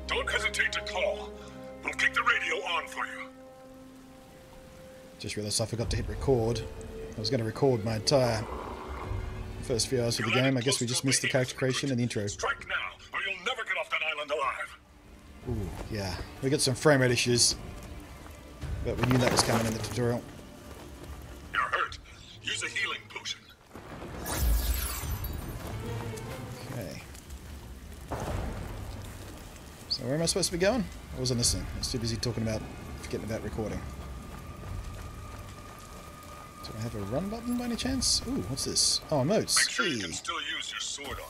Don't hesitate to call. We'll keep the radio on for you. Just realised I forgot to hit record. I was going to record my entire first few hours of the game. I guess we just missed the character creation and the intro. Strike now, or you'll never get off that island alive. Ooh, yeah. We got some frame rate issues. But we knew that was coming in the tutorial. You're hurt. Use a healing potion. Okay. So where am I supposed to be going? I wasn't listening. I was too busy forgetting about recording. Do I have a run button by any chance? Ooh, what's this? Oh, emotes. Make sure you can still use your sword on.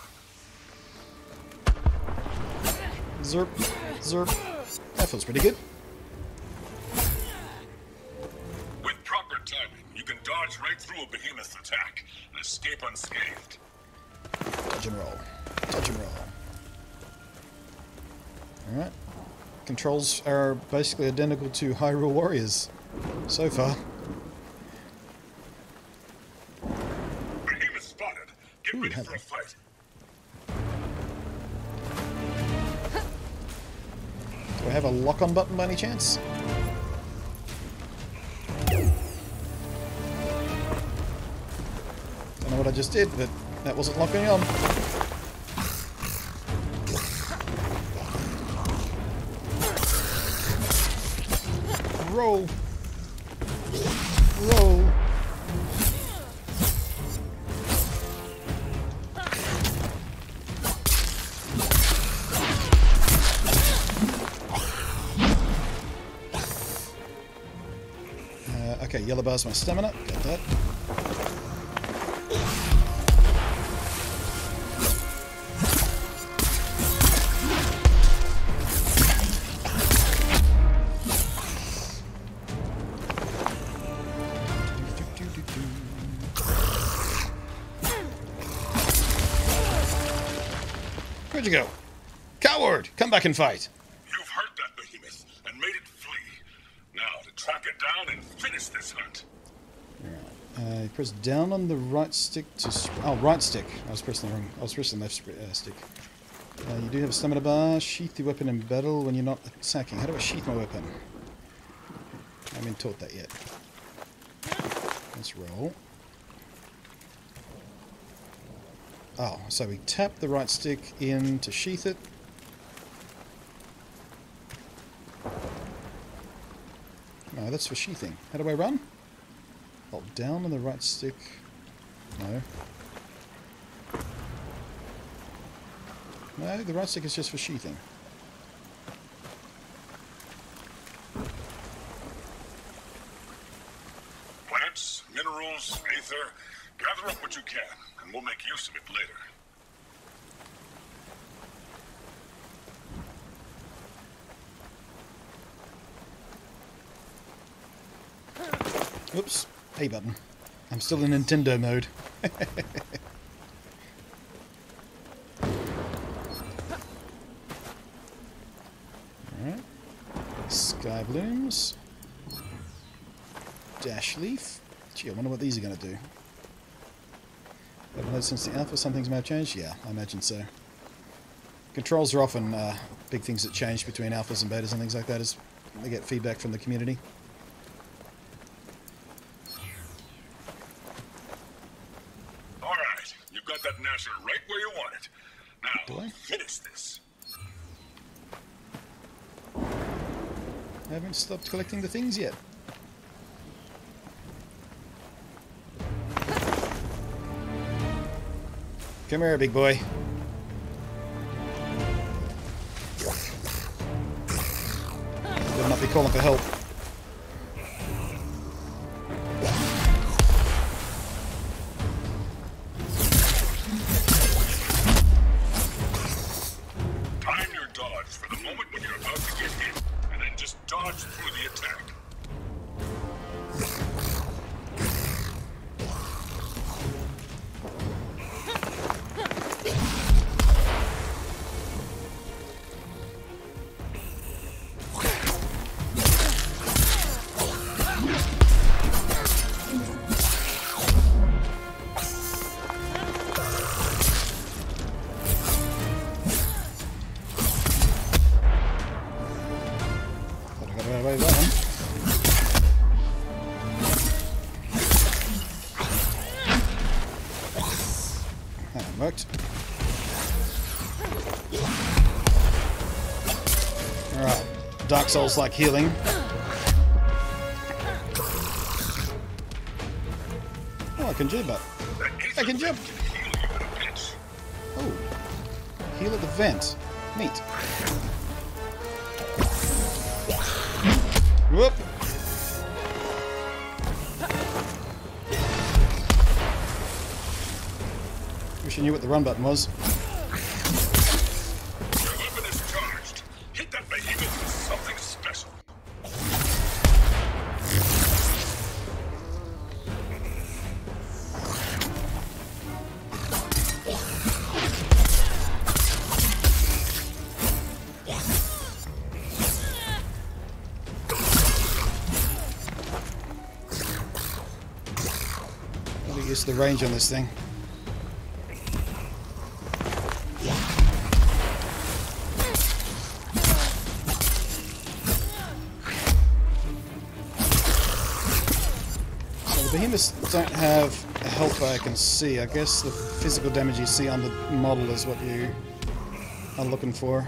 Zerp. Zerp. That feels pretty good. With proper timing, you can dodge right through a behemoth's attack and escape unscathed. Dodge and roll. Dodge and roll. Alright. Controls are basically identical to Hyrule Warriors. So far. Behemoth spotted. Get ready for a fight. Do I have a lock-on button by any chance? Don't know what I just did, but that wasn't locking on. Roll. Roll. Okay, yellow bar's my stamina. Got that. Where'd you go? Coward! Come back and fight! You've hurt that behemoth and made it flee. Now to track it down and finish this hunt. Press down on the right stick to... Oh, right stick. I was pressing the wrong... I was pressing left stick. You do have a stamina bar. Sheath the weapon in battle when you're not attacking. How do I sheath my weapon? I haven't been taught that yet. Let's roll. Oh, so we tap the right stick in to sheath it. No, that's for sheathing. How do I run? Hold down on the right stick. No. No, the right stick is just for sheathing. Plants, minerals, aether. Gather up what you can, and we'll make use of it later. Oops. A button. I'm still in Nintendo mode. Alright. Sky blooms. Dash leaf. Gee, I wonder what these are going to do. Haven't heard since the alpha. Some things may have changed? Yeah, I imagine so. Controls are often big things that change between alphas and betas and things like that as they get feedback from the community. Alright, you've got that Nasher right where you want it. Now, finish this. I haven't stopped collecting the things yet. Come here, big boy. Better not be calling for help. Time your dodge for the moment when you're about to get hit, and then just dodge through the attack. away with that one. That one worked. Alright. Dark Souls like healing. Oh, I can jump up. I can jump! Oh. Heal at the vent. Neat. Whoop! Wish I knew what the run button was. Your weapon is charged. Hit that behemoth with something special. Get used to the range on this thing. So the behemoths don't have a health bar I can see. I guess the physical damage you see on the model is what you are looking for.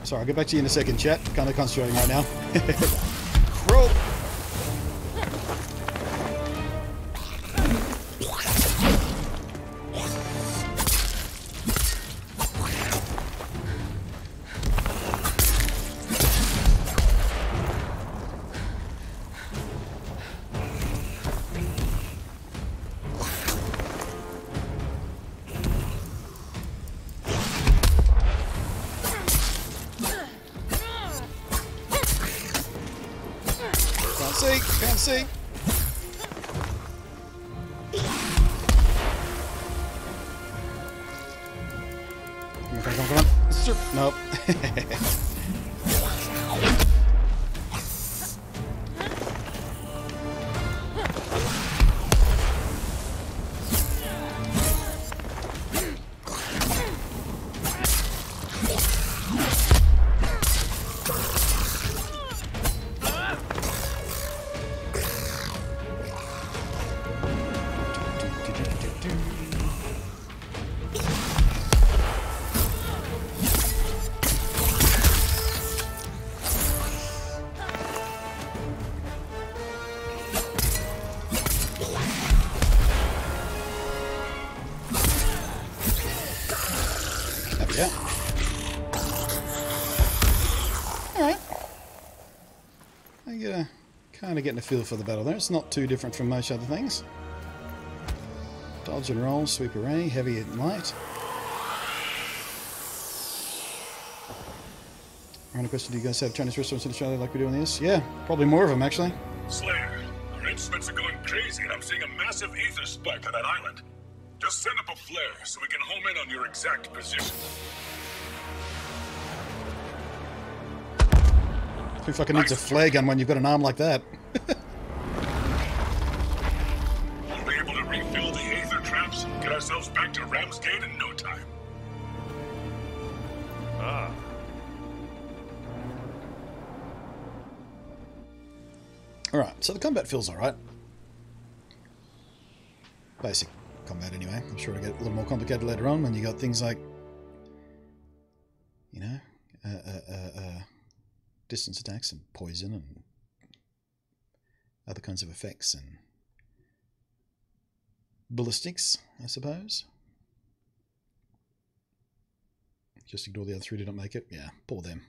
Sorry, I'll get back to you in a second, chat. Kind of concentrating right now. Roll! Can't see. Come on. Nope. Yeah. Alright. I get a kind of getting a feel for the battle there. It's not too different from most other things. Dodge and roll, sweep array, heavy and light. Random question, do you guys have Chinese restaurants in Australia like we do in this? Yeah, probably more of them actually. Slayer, our instruments are going crazy and I'm seeing a massive ether spike on that island. Just send up a flare so we can home in on your exact position. Who fucking needs a flare gun when you've got an arm like that? We'll be able to refill the aether traps and get ourselves back to Ramsgate in no time. Ah. Alright, so the combat feels alright. Basic combat anyway. I'm sure it'll get a little more complicated later on when you got things like, you know, distance attacks and poison and other kinds of effects and ballistics, I suppose. Just ignore the other three who didn't make it. Yeah, poor them.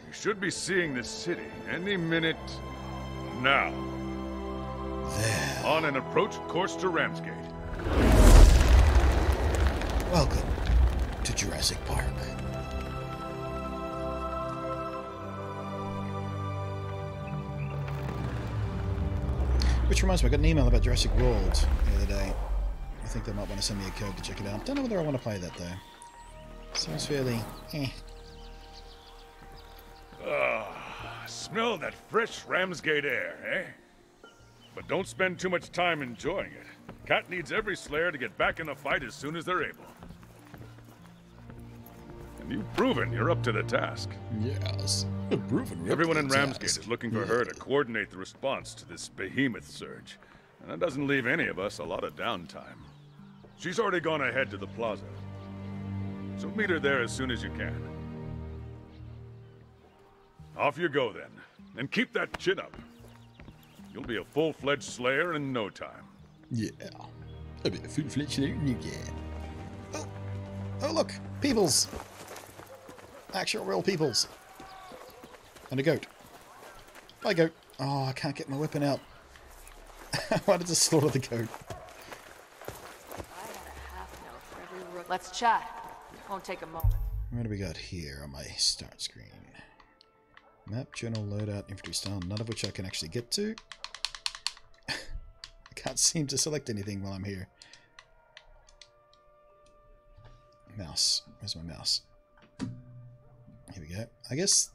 We should be seeing this city any minute now. There. On an approach course to Ramsgate. Welcome to Jurassic Park. Which reminds me, I got an email about Jurassic World the other day. I think they might want to send me a code to check it out. Don't know whether I want to play that though. Sounds fairly Smell that fresh Ramsgate air, eh? But don't spend too much time enjoying it. Cat needs every Slayer to get back in the fight as soon as they're able. And you've proven you're up to the task. Yes. Proven. Everyone in Ramsgate is looking for her to coordinate the response to this behemoth surge. And that doesn't leave any of us a lot of downtime. She's already gone ahead to the plaza. So meet her there as soon as you can. Off you go then. And keep that chin up. You'll be a full-fledged Slayer in no time. Yeah. I'll be a full-fledged Slayer in again. Oh. Oh, look. Peoples. Actual real peoples. And a goat. Bye, goat. Oh, I can't get my weapon out. Why did I slaughter the goat? Let's chat. Won't take a moment. What do we got here on my start screen? Map, journal, loadout, infantry style, none of which I can actually get to. I can't seem to select anything while I'm here. Mouse. Where's my mouse? Here we go. I guess...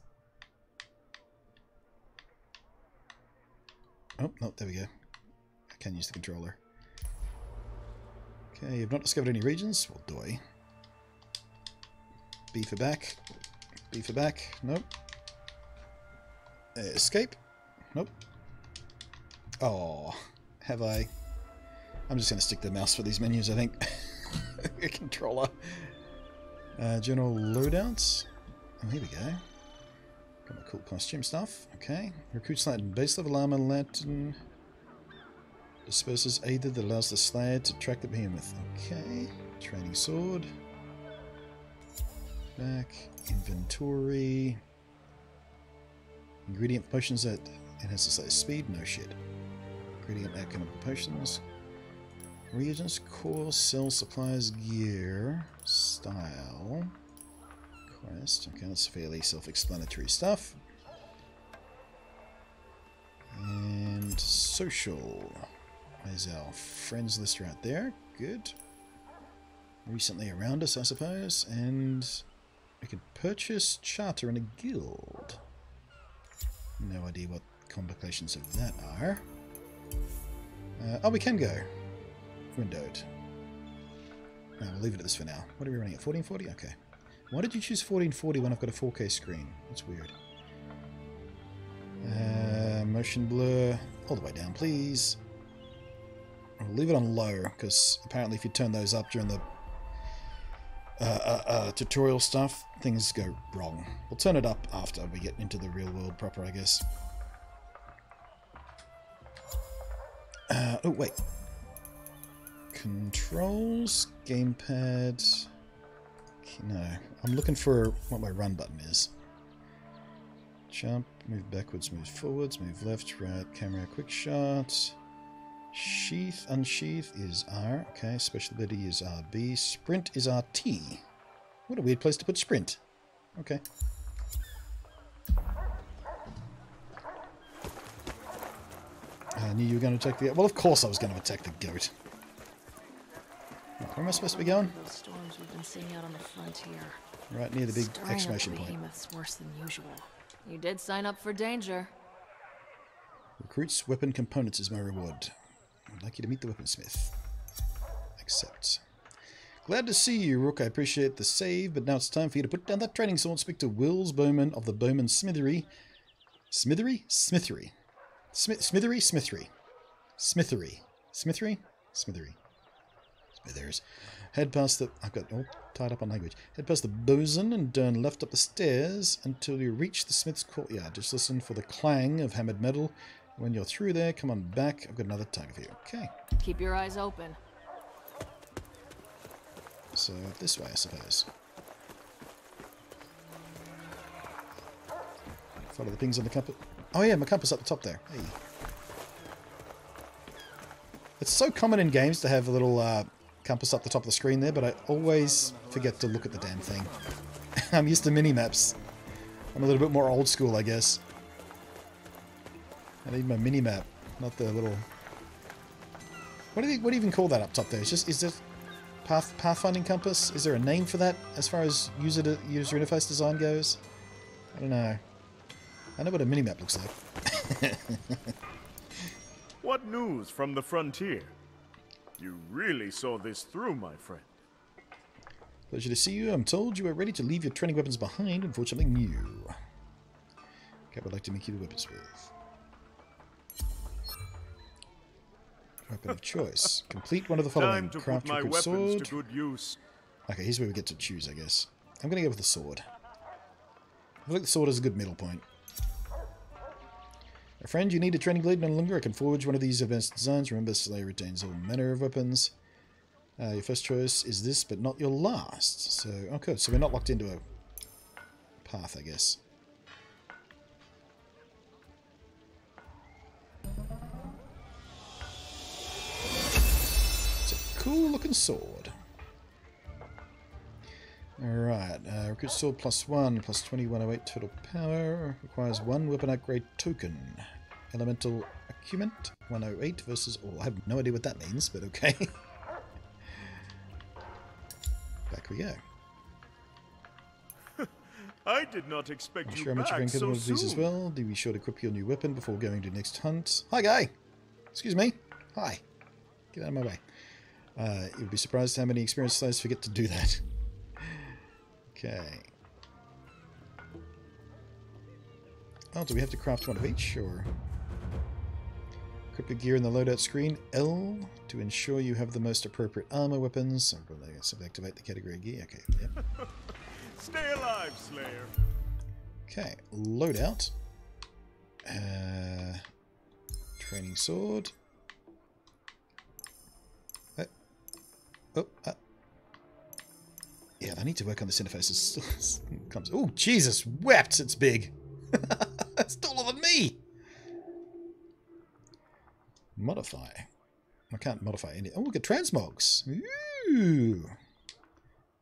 Oh, no, there we go. I can use the controller. Okay, you've not discovered any regions? Well, doy. B for back. B for back. Nope. Escape? Nope. Oh, have I? I'm just going to stick the mouse for these menus, I think. A controller. General loadouts. Oh, here we go. Got my cool costume stuff. Okay. Recruits Lantern. Base level armor Lantern. Disperses Aether that allows the Slayer to track the behemoth. Okay. Training sword. Back. Inventory. Ingredient potions that enhances Slayer's speed. No shit. Ingredient alchemical potions. Reagents, core, cell, supplies, gear, style. Quest. Okay, that's fairly self-explanatory stuff. And social. There's our friends list right there. Good. Recently around us, I suppose. And we can purchase charter in a guild. No idea what complications of that are. Oh, we can go. Windowed. No, we'll leave it at this for now. What are we running at? 1440? Okay. Why did you choose 1440 when I've got a 4K screen? That's weird. Motion blur. All the way down, please. I'll leave it on low, because apparently if you turn those up during the tutorial stuff, things go wrong. We'll turn it up after we get into the real world proper, I guess. Oh, wait. Controls, gamepad. No, I'm looking for what my run button is. Jump, move backwards, move forwards, move left, right, camera, quick shot. Sheath, unsheath is R. Okay, special ability is RB. Sprint is RT. What a weird place to put sprint. Okay. I knew you were going to attack the... Well, of course I was going to attack the goat. Where am I supposed to be going? Those storms we've been seeing out on the frontier. Right near the big exclamation point. Behemoth's worse than usual. You did sign up for danger. Recruits weapon components is my reward. I'd like you to meet the weaponsmith. Accept. Glad to see you, Rook. I appreciate the save, but now it's time for you to put down that training sword. Speak to Wills Bowman of the Bowman Smithery. Smithery? Smithery. Smithery? Smithery. Smithery. Smithery? Smithery. Smithers. Head past the... I've got all tied up on language. Head past the bosun and turn left up the stairs until you reach the smith's courtyard. Just listen for the clang of hammered metal. When you're through there, come on back. I've got another target for you. Okay. Keep your eyes open. So, this way, I suppose. Follow the pings on the compass. Oh yeah, my compass up the top there. Hey. It's so common in games to have a little compass up the top of the screen there, but I always forget to look at the damn thing. I'm used to mini-maps. I'm a little bit more old school, I guess. I need my mini-map, not the little... What do you even call that up top there? It's just, is it pathfinding compass? Is there a name for that as far as user interface design goes? I don't know. I know what a mini-map looks like. What news from the frontier? You really saw this through, my friend. Pleasure to see you. I'm told you are ready to leave your training weapons behind and for something new. Okay, would like to make you the weapons with. Weapon of choice. Complete one of the following. Time to Craft put my your good weapons sword. to good use. Okay, here's where we get to choose, I guess. I'm going to go with the sword. I feel like the sword is a good middle point. My friend, you need a training blade no longer. I can forge one of these advanced designs. Remember, Slayer retains all manner of weapons. Your first choice is this, but not your last. So, okay, so we're not locked into a path, I guess. It's a cool looking sword. Alright, recruit sword +1, plus 2108 total power. Requires 1 weapon upgrade token. Elemental Acument 108 versus all. I have no idea what that means, but okay. Back we go. I did not expect I'm you sure I'm back capable so of these as soon. well. Do be sure to equip your new weapon before going to the next hunt. Hi, guy! Excuse me. Hi. Get out of my way. You'll be surprised how many experienced slaves forget to do that. Okay. Oh, do we have to craft one of each, or... Equip your gear in the loadout screen. L to ensure you have the most appropriate armor weapons. I'm going to simply activate the category gear. Okay, yep. Stay alive, Slayer. Okay, loadout. Training sword. Yeah, I need to work on this interface. Oh, Jesus, wept! It's big. It's taller than me. Modify. I can't modify any. Oh, look at transmogs. Ooh,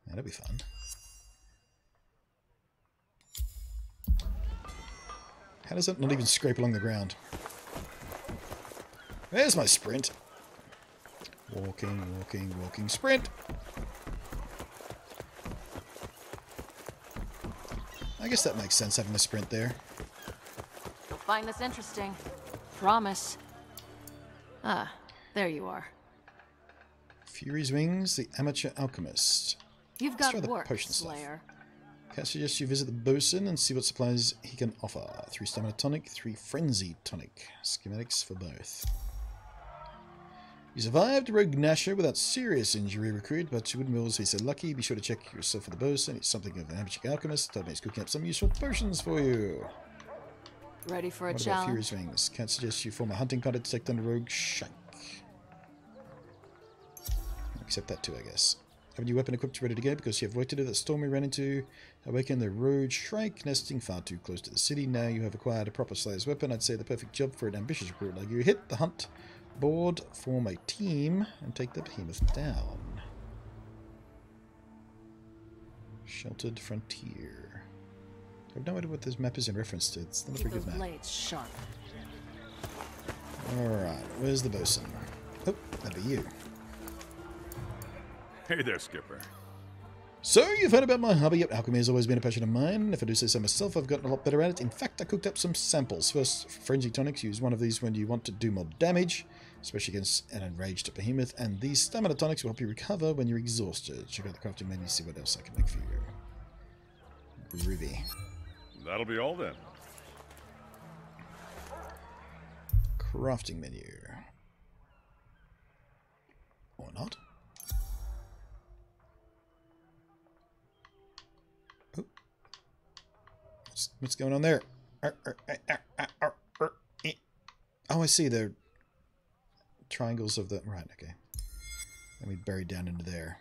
that'll be fun. How does that not even scrape along the ground? There's my sprint. Walking, walking, walking, sprint. I guess that makes sense, having a sprint there. You'll find this interesting. Promise. Ah, there you are. Fury's Wings, the Amateur Alchemist. You've Let's got try the work, potion stuff. Slayer. Can't suggest you visit the bosun and see what supplies he can offer. 3 stamina tonic, 3 frenzy tonic. Schematics for both. You survived Rogue Gnasher without serious injury, recruit, but you wouldn't always be so lucky. Be sure to check yourself for the bosun. It's something of an amateur alchemist. Told me he's cooking up some useful potions for you. Ready for a What about challenge? Fury's Wings? Can't suggest you form a hunting party to take down the rogue shank. Accept that too, I guess. Have a new weapon equipped ready to go because you have work to do. That storm we ran into awakened the rogue shrike nesting far too close to the city. Now you have acquired a proper slayer's weapon. I'd say the perfect job for an ambitious recruit like you. Hit the hunt board, form a team, and take the behemoth down. Sheltered Frontier. I have no idea what this map is in reference to. It's not a Keep very those good map. blades sharp. Alright, where's the bosun? Oh, that'd be you. Hey there, Skipper. So, you've heard about my hobby. Yep, alchemy has always been a passion of mine. If I do say so myself, I've gotten a lot better at it. In fact, I cooked up some samples. First, frenzy tonics. Use one of these when you want to do more damage, especially against an enraged behemoth. And these stamina tonics will help you recover when you're exhausted. Check out the crafting menu, see what else I can make for you. Groovy. That'll be all then. Crafting menu. Or not. Oh. What's going on there? Oh, I see the triangles of the... Right, okay. Let me bury down into there.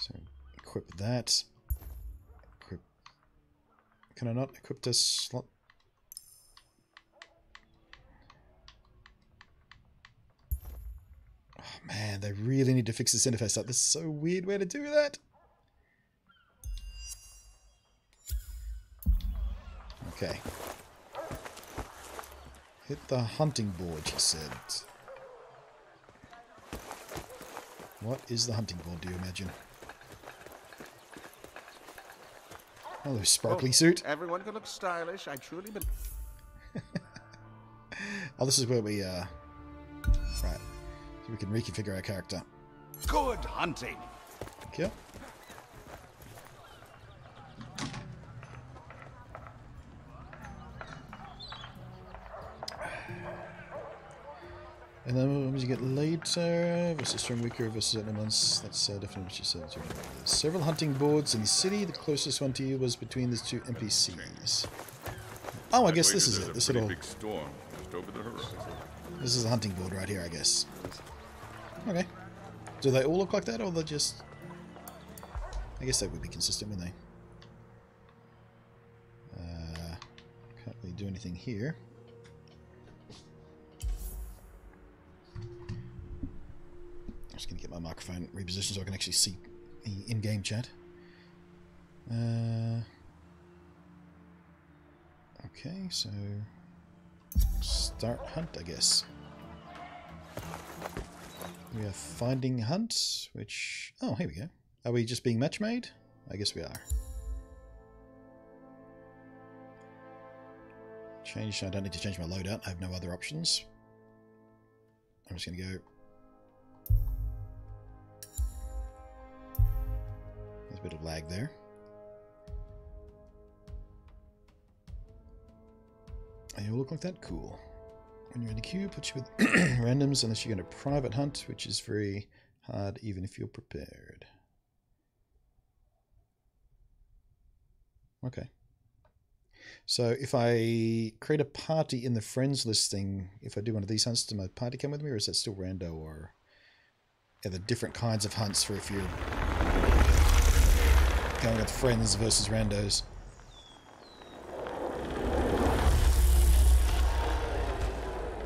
So, equip that. Equip... Can I not equip this slot? they really need to fix this interface up. This is so weird way to do that. Okay. Hit the hunting board, she said. What is the hunting board, do you imagine? Oh, there's sparkly suit. Everyone can look stylish. I truly believe. Oh, this is where we, right. So we can reconfigure our character. Good hunting. Thank you. And then what did you get later? Versus strong weaker versus elements. That's definitely what she said. There's several hunting boards in the city. The closest one to you was between these two NPCs. Oh, I guess this is it. This little big storm just over the horizon. This is a hunting board right here, I guess. Okay. Do they all look like that, or they're just... I guess they would be consistent, wouldn't they? Can't really do anything here. I'm just going to get my microphone repositioned so I can actually see the in-game chat. Okay, so... Start hunt, I guess. We are finding hunt, which... Oh, here we go. Are we just being match made? I guess we are. Change. I don't need to change my loadout. I have no other options. I'm just going to go... There's a bit of lag there. They all look like that? Cool. When you're in the queue, put you with randoms unless you're going to private hunt, which is very hard even if you're prepared. Okay. So if I create a party in the friends list thing, if I do one of these hunts, does my party come with me, or is that still rando, or are there different kinds of hunts for if you're going with friends versus randos?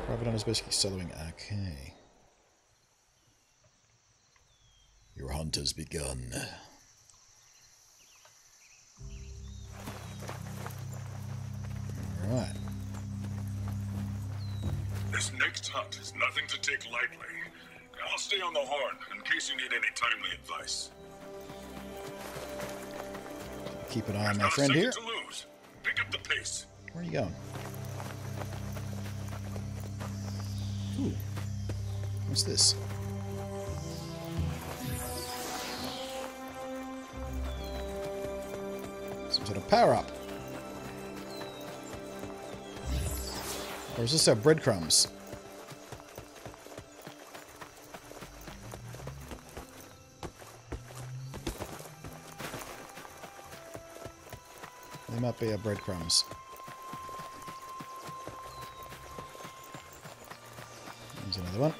Private hunt is basically soloing. Okay. Your hunt has begun. Alright. This next hunt is nothing to take lightly. I'll stay on the horn in case you need any timely advice. Keep an eye on my friend here. To lose. Pick up the pace. Where are you going? Ooh. What's this? Some sort of power-up. Or is this our breadcrumbs? They might be our breadcrumbs. There's another one.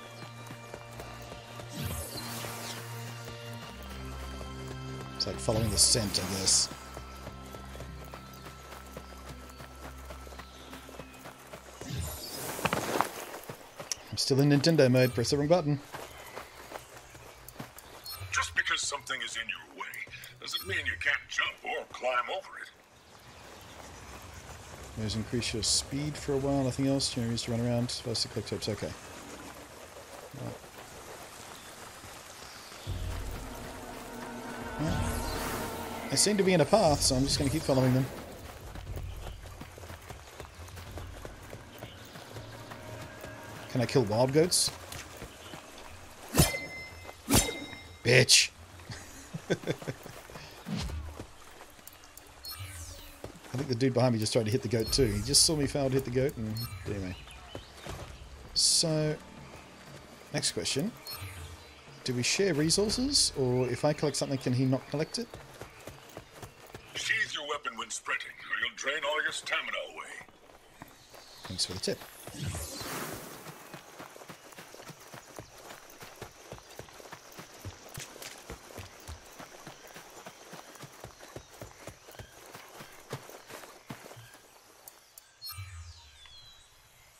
It's like following the scent, I guess. I'm still in Nintendo mode. Press the wrong button. Just because something is in your way doesn't mean you can't jump or climb over it. There's increase your speed for a while, nothing else. You know, used to run around. Supposed to click tips. Okay. Right. Well, I seem to be in a path, so I'm just going to keep following them. Can I kill wild goats? Bitch! I think the dude behind me just tried to hit the goat too. He just saw me fail to hit the goat and anyway. So, next question. Do we share resources, or if I collect something, can he not collect it? Sheathe your weapon when sprinting, or you'll drain all your stamina away. Thanks for the tip.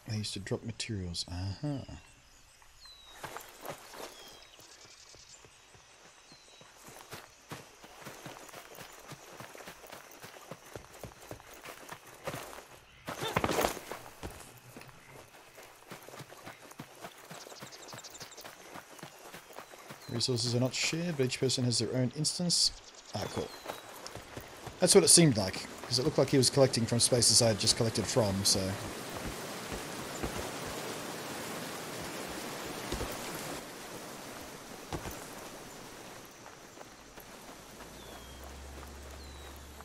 I used to drop materials. Uh-huh. Resources are not shared, but each person has their own instance. Ah, cool. That's what it seemed like, because it looked like he was collecting from spaces I had just collected from, so...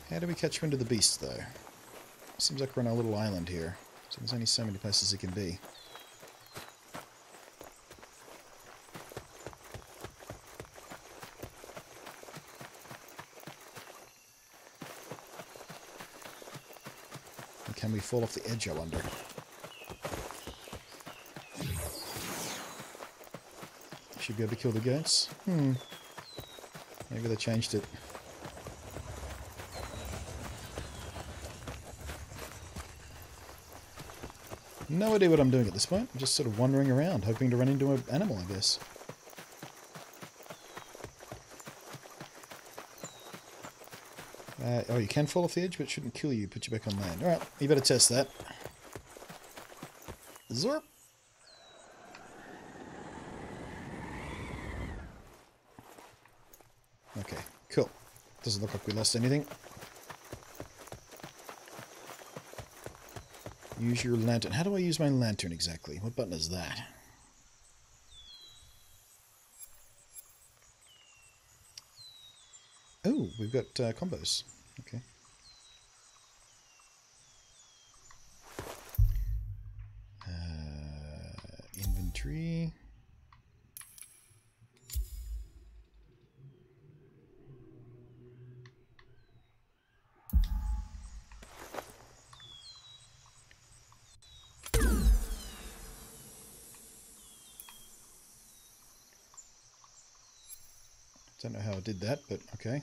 How do we catch wind of the beast, though? Seems like we're on a little island here, so there's only so many places it can be. And can we fall off the edge, I wonder? Should be able to kill the goats? Maybe they changed it. No idea what I'm doing at this point. I'm just sort of wandering around, hoping to run into an animal, I guess. Oh, you can fall off the edge, but it shouldn't kill you. Put you back on land. Alright, you better test that. Zorp! Okay, cool. Doesn't look like we lost anything. Use your lantern. How do I use my lantern exactly? What button is that? Oh, we've got combos. Okay. Inventory. Don't know how I did that, but okay.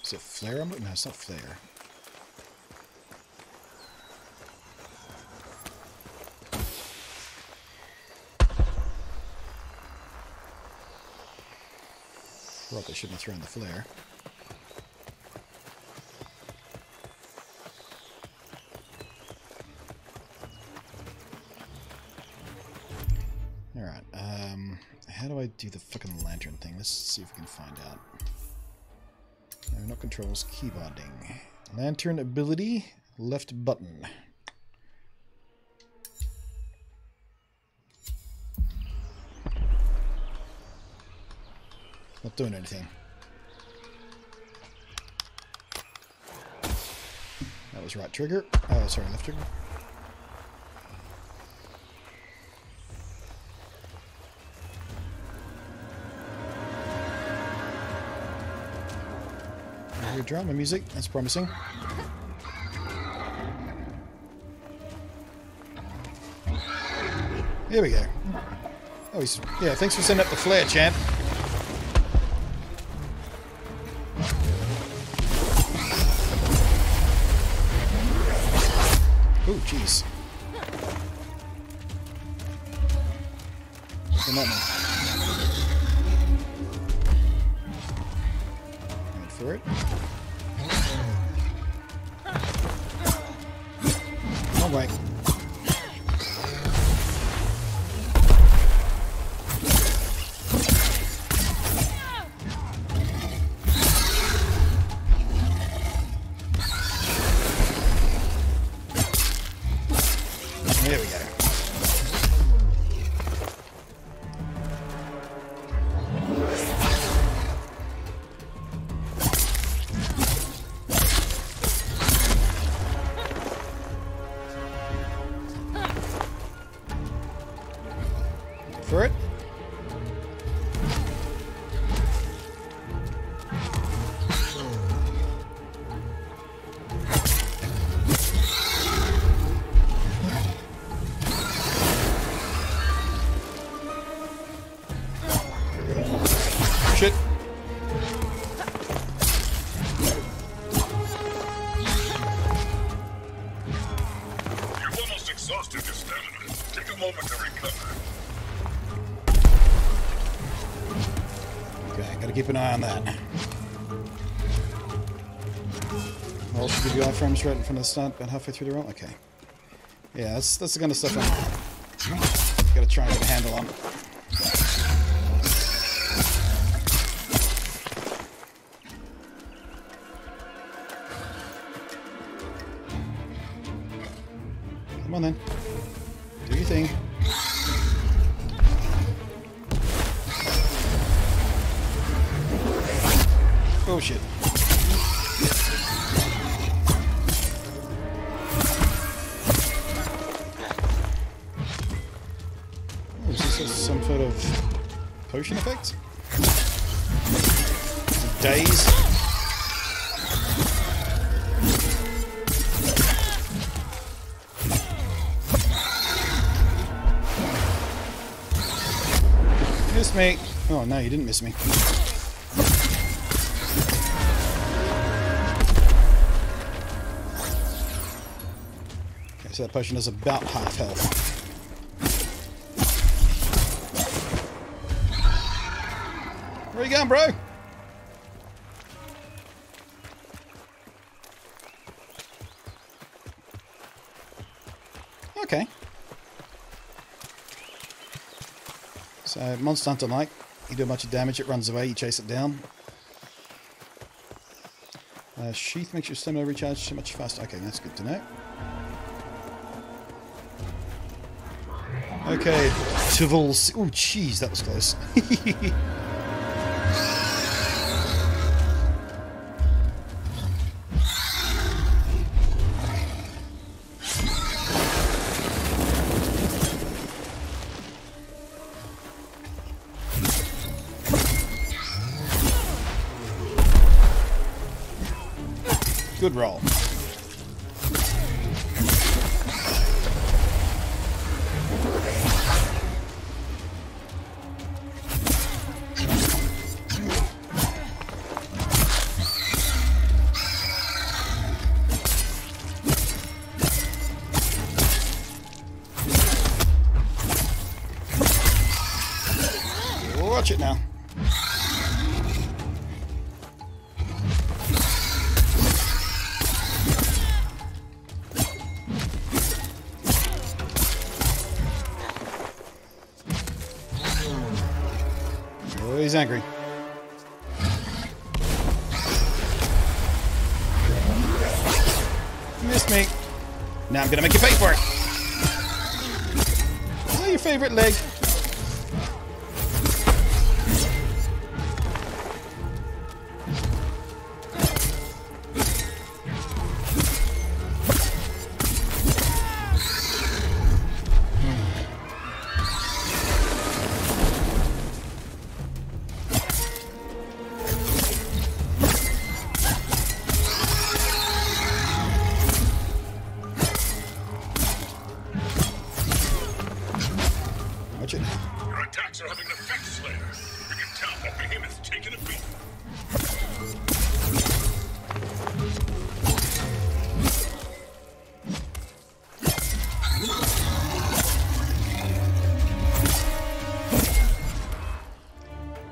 Is it flare? No, it's not flare. Probably shouldn't have thrown the flare. Alright, how do I do the fucking lantern thing? Let's see if we can find out. No, not controls, keybinding. Lantern ability, left button. Not doing anything. That was right trigger. Oh, sorry, left trigger. I hear drama music. That's promising. Here we go. Oh, he's... Yeah, thanks for sending up the flare, champ. Oh, jeez. What's that mean? Wait for it. Wrong way. There we go. For it. exhausted your stamina. Take a moment to recover. Okay, gotta keep an eye on that. Roll should give you iframes right in front of the start, about halfway through the roll. Okay. Yeah, that's the kind of stuff I'm gotta try and get a handle on. Come on then. Do your thing. Oh shit. Oh, is this some sort of potion effect? Daze? Miss me. Oh no, you didn't miss me. Okay, so that potion is about half health. Where you going, bro? Okay. So, monster hunter like. You do a bunch of damage, it runs away, you chase it down. Sheath makes your stamina recharge so much faster. Okay, that's good to know. Okay, Tivals. Oh, jeez, that was close. Good roll. Watch it now. Oh, he's angry. Missed me. Now I'm gonna make you pay for it. Is that your favorite leg? Watch it. Your attacks are having an effect, Slayer. You can tell that behemoth's taking a beat.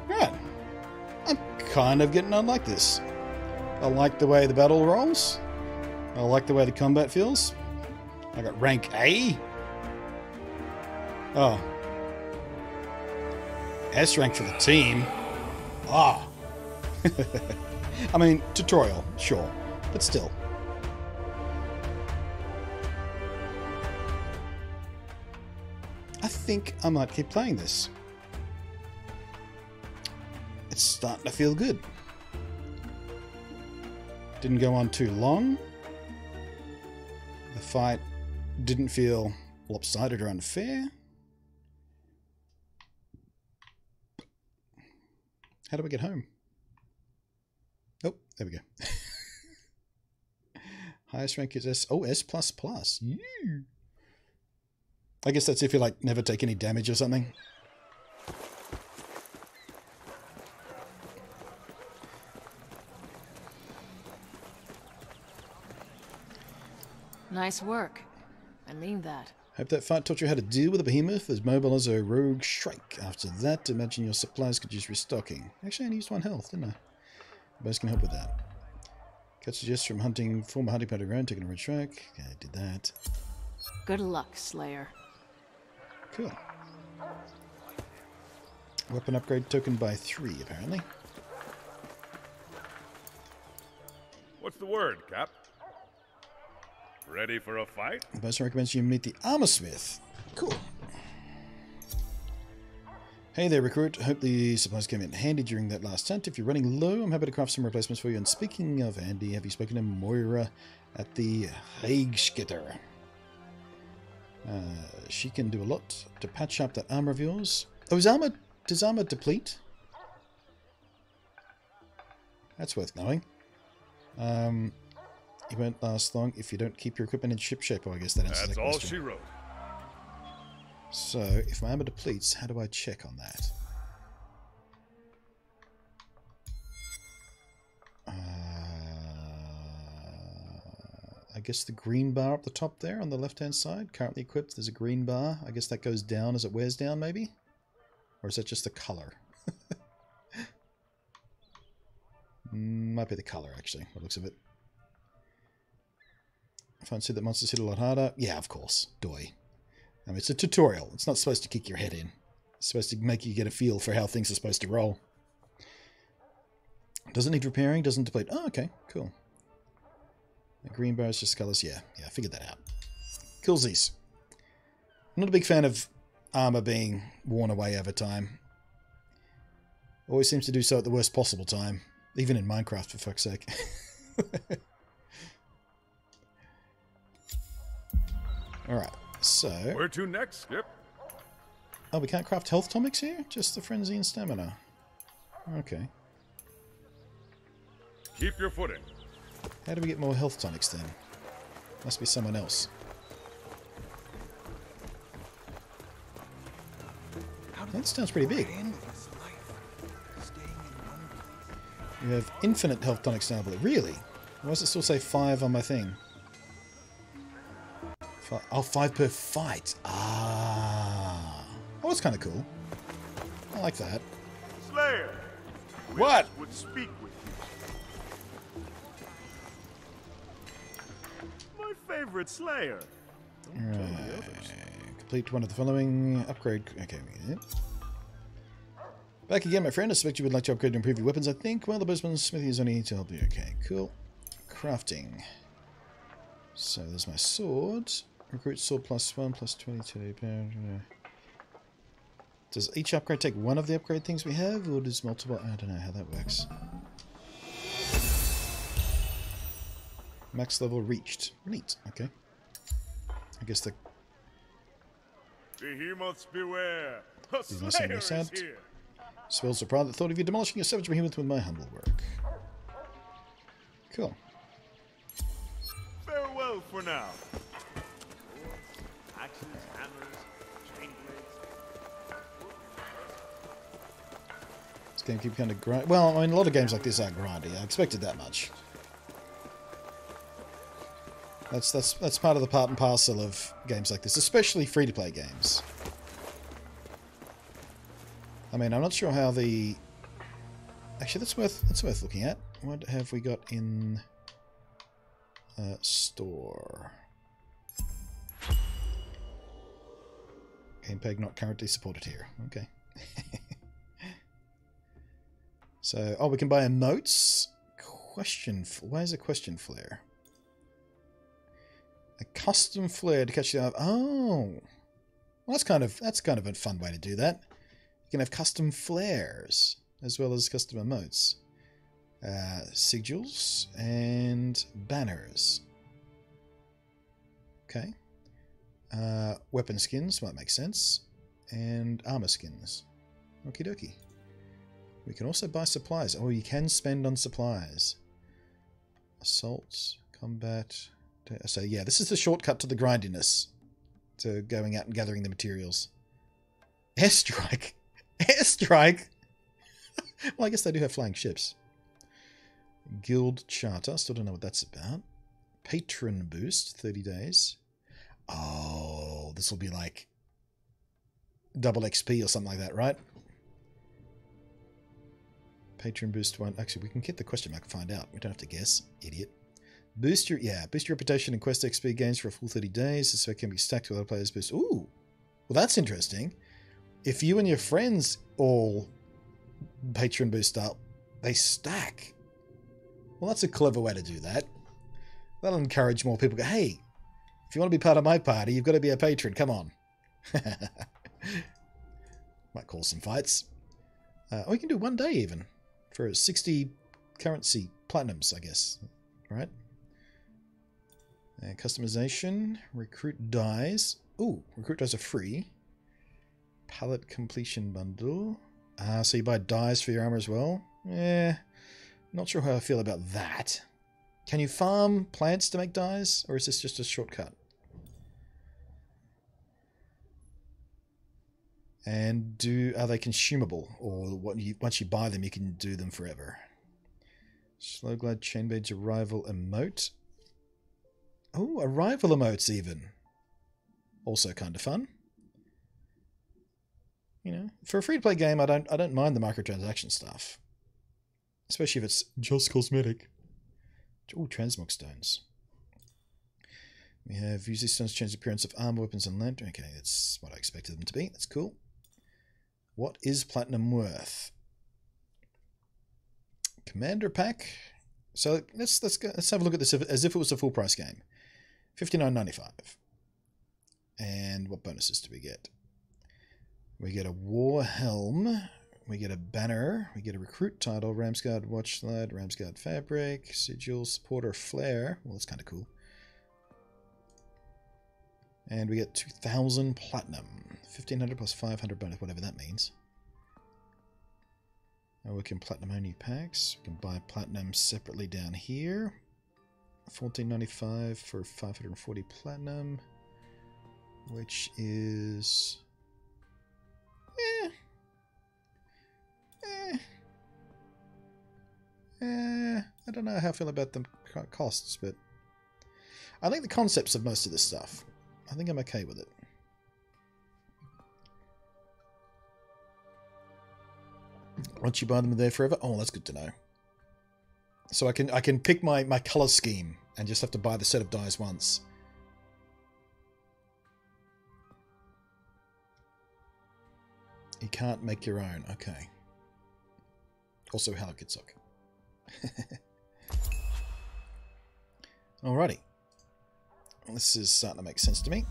Right. I'm kind of getting on like this. I like the way the battle rolls. I like the way the combat feels. I got rank A. Oh. S rank for the team. Ah. I mean, tutorial, sure. But still. I think I might keep playing this. It's starting to feel good. Didn't go on too long. The fight didn't feel lopsided or unfair. How do we get home? Oh, there we go. Highest rank is S. Oh, S++. Ew. I guess that's if you like never take any damage or something. Nice work. I mean that. Hope that fight taught you how to deal with a behemoth as mobile as a rogue shrike. After that, imagine your supplies could use restocking. Actually, I only used 1 health, didn't I? Both can help with that. Got suggests from hunting, former hunting party around, taking a red track. Okay, I did that. Good luck, Slayer. Cool. Weapon upgrade token by 3, apparently. What's the word, Cap? Ready for a fight? The boss recommends you meet the armor smith. Cool. Hey there, recruit. Hope the supplies came in handy during that last hunt. If you're running low, I'm happy to craft some replacements for you. And speaking of handy, have you spoken to Moira at the Heigskitter? She can do a lot to patch up that armor of yours. Oh, does armor deplete? That's worth knowing. It won't last long if you don't keep your equipment in ship shape. Oh, I guess that answers that question. That's all she wrote. So, if my armor depletes, how do I check on that? I guess the green bar up the top there on the left-hand side, currently equipped, there's a green bar. I guess that goes down as it wears down, maybe? Or is that just the color? Might be the color, actually, by the looks of it. If I see that monsters hit a lot harder, yeah, of course, doy. I mean, it's a tutorial. It's not supposed to kick your head in. It's supposed to make you get a feel for how things are supposed to roll. Doesn't need repairing, doesn't deplete. Oh, okay, cool. The green bar is just colors. Yeah, I figured that out. Coolsies. I'm not a big fan of armor being worn away over time. Always seems to do so at the worst possible time. Even in Minecraft, for fuck's sake. Alright, so... Where to next, Skip? Oh, we can't craft health tonics here? Just the frenzy and stamina. Okay. Keep your footing. How do we get more health tonics then? Must be someone else. That sounds pretty big. You have infinite health tonics now, but really? Why does it still say 5 on my thing? Oh, 5 per fight. Ah. Oh, that's kind of cool. I like that. Slayer! What? Would speak with you. My favorite Slayer. Don't tell the others. Complete one of the following. Upgrade. Okay, we get it. Back again, my friend. I suspect you would like to upgrade and improve your weapons, I think. Well, the boatman's smithy is only to help you. Okay, cool. Crafting. So there's my sword. Recruit sword +1, +22. Does each upgrade take one of the upgrade things we have, or does multiple? I don't know how that works. Max level reached. Neat. Okay. I guess the Behemoths beware. A These must Slayer sound is here. swells the pride at the thought of you demolishing a savage behemoth with my humble work. Cool. Farewell for now. Axes, hammers, chain blades. This game keep kind of grind. Well, I mean, a lot of games like this are grindy. I expected that much. That's part of the part and parcel of games like this, especially free-to-play games. I mean, I'm not sure how the... Actually, that's worth looking at. What have we got in store? Gamepeg not currently supported here. Okay. So, oh, we can buy emotes. Why is a question flare? A custom flare to catch the eye. Oh, well, that's kind of a fun way to do that. You can have custom flares as well as custom emotes, sigils and banners. Okay, weapon skins might make sense, and armor skins. Okie dokie. We can also buy supplies. Oh, you can spend on supplies. Assaults, combat. So yeah, this is the shortcut to the grindiness, to going out and gathering the materials. Airstrike. Airstrike. Well, I guess they do have flying ships. Guild charter. Still don't know what that's about. Patron boost. 30 days. Oh, well, this will be like double XP or something like that, right? Patron boost 1. Actually, we can get the question mark and find out. We don't have to guess. Idiot. Boost your reputation and quest XP gains for a full 30 days. This can be stacked with other players' boost. Ooh. Well, that's interesting. If you and your friends all patron boost up, they stack. Well, that's a clever way to do that. That'll encourage more people to go, hey, if you want to be part of my party, you've got to be a patron. Come on. Might cause some fights. We can do 1 day even. For 60 currency platinums, I guess. Right? Customization. Recruit dies. Ooh, recruit dies are free. Pallet completion bundle. So you buy dies for your armor as well? Not sure how I feel about that. Can you farm plants to make dies? Or is this just a shortcut? And are they consumable? Or once you buy them, you can do them forever? Slow glide chain beads arrival emote. Oh, arrival emotes even. Also kind of fun. You know, for a free-to-play game, I don't mind the microtransaction stuff. Especially if it's just cosmetic. Oh, transmog stones. We have use these stones to change the appearance of armor, weapons, and lantern. Okay, that's what I expected them to be. That's cool. What is platinum worth? Commander pack. So let's have a look at this as if it was a full price game. $59.95. And what bonuses do we get? We get a war helm. We get a banner. We get a recruit title. Ramsguard watchlight. Ramsguard fabric. Sigil supporter flare. Well, that's kind of cool. And we get 2,000 platinum. 1,500 plus 500 bonus, whatever that means. Now we can platinum only packs. We can buy platinum separately down here. $14.95 for 540 platinum. Which is... I don't know how I feel about the costs, but I like the concepts of most of this stuff. I think I'm okay with it. Once you buy them, they're there forever. Oh, that's good to know. So I can pick my color scheme and just have to buy the set of dies once. You can't make your own. Okay. Also, Hello Kitsok. Alrighty. This is starting to make sense to me.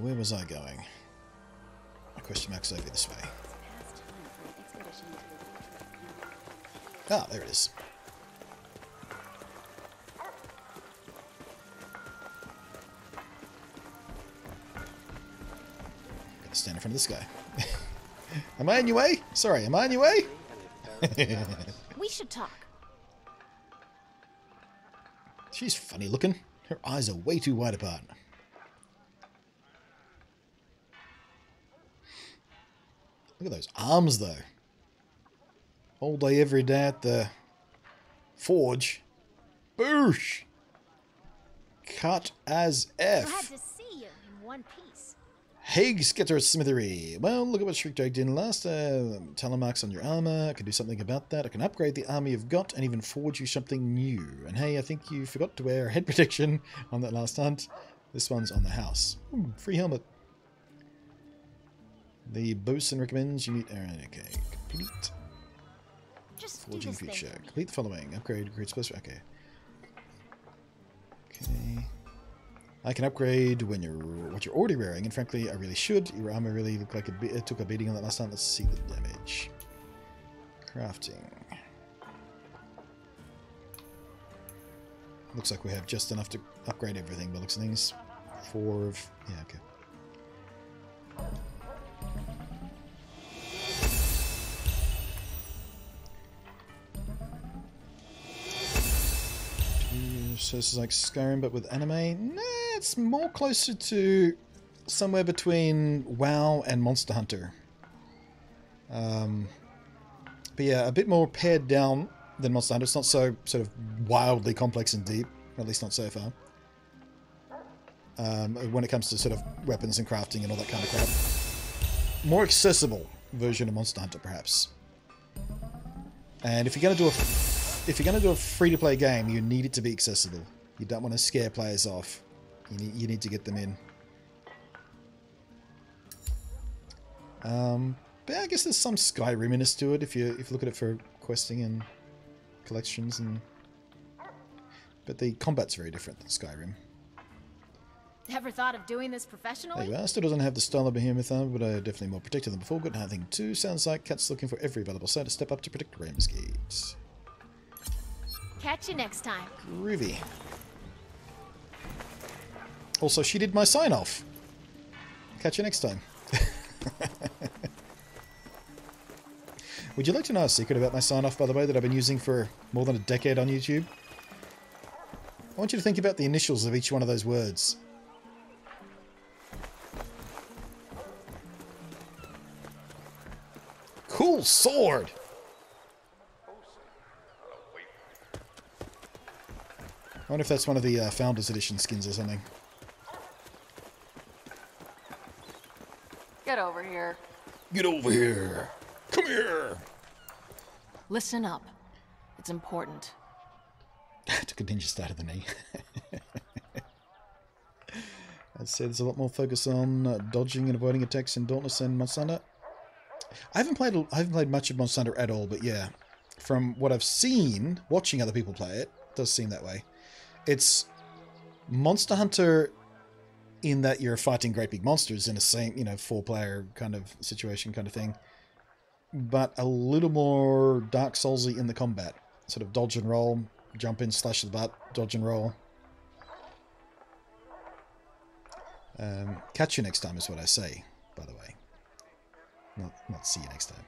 Where was I going? Question mark's over this way. Ah, there it is. Gotta stand in front of this guy. Am I in your way? Sorry, am I in your way? We should talk. She's funny looking. Her eyes are way too wide apart. Look at those arms, though. All day, every day at the forge. Boosh! Cut as F. Glad to see you in one piece. Hey, Skitter Smithery. Well, look at what Shriek dragged in last. Telemarks on your armor. I can do something about that. I can upgrade the armor you've got and even forge you something new. And hey, I think you forgot to wear head protection on that last hunt. This one's on the house. Ooh, free helmet. The bosun recommends you need... Okay, complete. Just Forging feature. Complete the following. Upgrade, great special. Okay. Okay. I can upgrade when what you're already wearing, and frankly, I really should. Your armor really looked like it took a beating on that last time. Let's see the damage. Crafting. Looks like we have just enough to upgrade everything, but looks of things. 4 of... Yeah, okay. So this is like Skyrim, but with anime? Nah, it's more closer to somewhere between WoW and Monster Hunter. But yeah, a bit more pared down than Monster Hunter. It's not so sort of wildly complex and deep. at least not so far. When it comes to sort of weapons and crafting and all that kind of crap. More accessible version of Monster Hunter, perhaps. And if you're going to do a free-to-play game, you need it to be accessible. You don't want to scare players off. You need to get them in. But I guess there's some Skyrim-iness to it if you look at it for questing and collections and. But the combat's very different than Skyrim. Ever thought of doing this professionally? There you are. Still doesn't have the style of Behemoth armor, but definitely more protected than before. Good hunting too. Sounds like Cat's looking for every available site to step up to protect Ramsgate. Catch you next time. Groovy. Also, she did my sign-off. Catch you next time. Would you like to know a secret about my sign-off, by the way, that I've been using for more than a decade on YouTube? I want you to think about the initials of each one of those words. Cool sword! I wonder if that's one of the Founders Edition skins or something. Get over here. Get over here! Come here! Listen up. It's important. Took a ninja start of the knee. I'd say there's a lot more focus on dodging and avoiding attacks in Dauntless and Monster Hunter. I haven't played much of Monster Hunter at all, but yeah, from what I've seen, watching other people play it, it does seem that way. It's Monster Hunter in that you're fighting great big monsters in a same, 4-player kind of situation kind of thing, but a little more Dark Soulsy in the combat. Sort of dodge and roll, jump in, slash the butt, dodge and roll. Catch you next time is what I say, by the way. Not see you next time.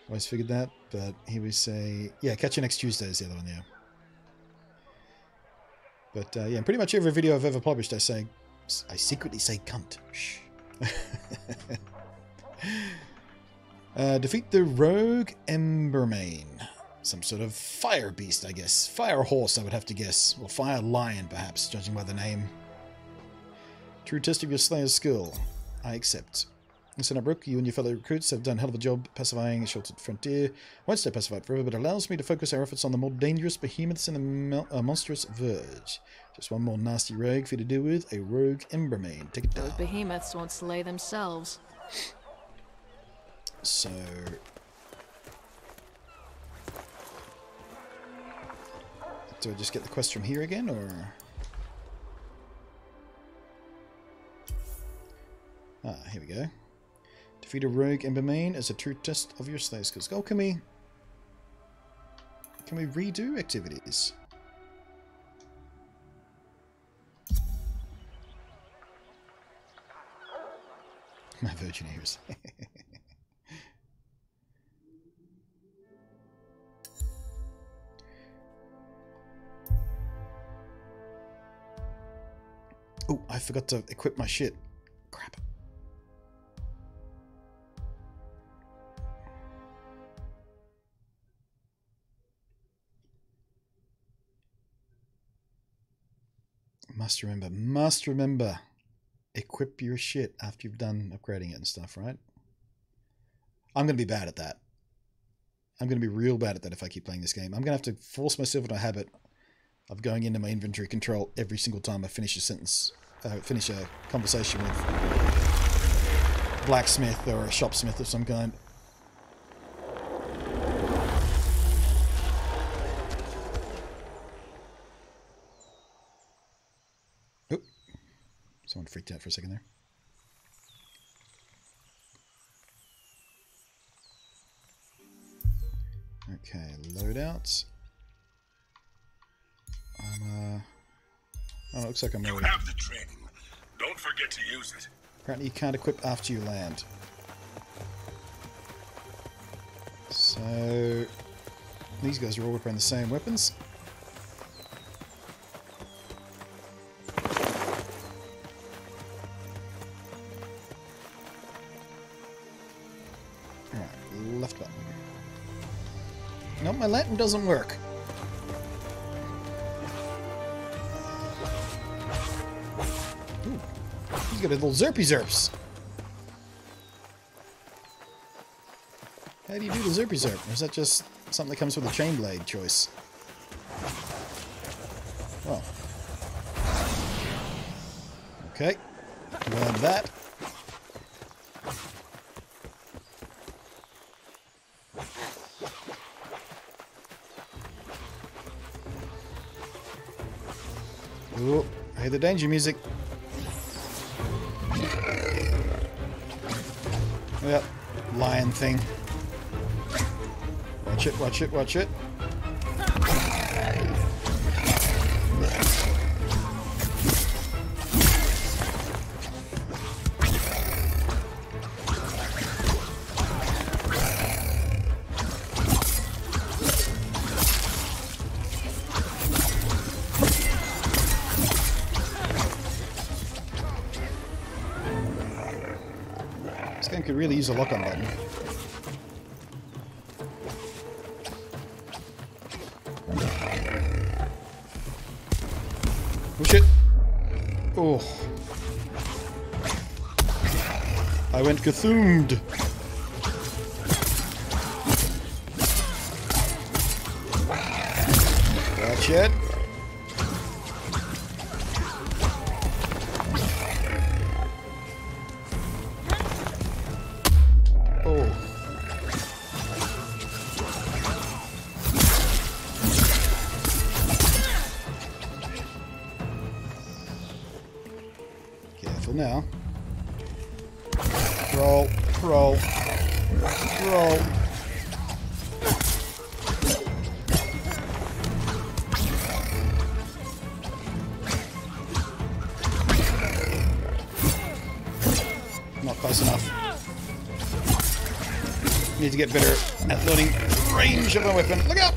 Always figured that, but here we say... Yeah, catch you next Tuesday is the other one, yeah. But, yeah, pretty much every video I've ever published, I secretly say cunt. Shh. Defeat the rogue Embermane. Some sort of fire beast, I guess. Fire horse, I would have to guess. Or fire lion, perhaps, judging by the name. True test of your Slayer's skill. I accept. Listen up, Rook. You and your fellow recruits have done a hell of a job pacifying a sheltered frontier. Won't stay pacified forever, but allows me to focus our efforts on the more dangerous behemoths in the monstrous verge. Just one more nasty rogue for you to deal with. A rogue Embermane. Take it down. Those behemoths won't slay themselves. So... do I just get the quest from here again, or...? Ah, here we go. Defeat a rogue Embermane as a true test of your Slayer skills. Oh, can we redo activities? My virgin ears. Oh, I forgot to equip my shit. Crap. Must remember, equip your shit after you've done upgrading it and stuff, right? I'm going to be bad at that. I'm going to be real bad at that if I keep playing this game. I'm going to have to force myself into a habit of going into my inventory control every single time I finish a sentence, finish a conversation with a blacksmith or a shopsmith of some kind. Oop. Someone freaked out for a second there. Okay, loadouts. Oh, it looks like I'm You already... have the training. Don't forget to use it. Apparently you can't equip after you land. So... these guys are all wearing the same weapons. Alright, left button. No, my lantern doesn't work. She's got a little zerpy zerps. How do you do the zerpy zerp? Or is that just something that comes with a chain blade choice? Well. Okay. Learn that. Ooh, I hear the danger music. Yep, lion thing. Watch it, watch it, watch it. This game could really use a lock-on button. Oh shit! Oh. I went Cthulhu'd. Watch it. Oh. Careful now. Roll, roll, roll. Not close enough. Need to get better at learning range of my weapon. Look out!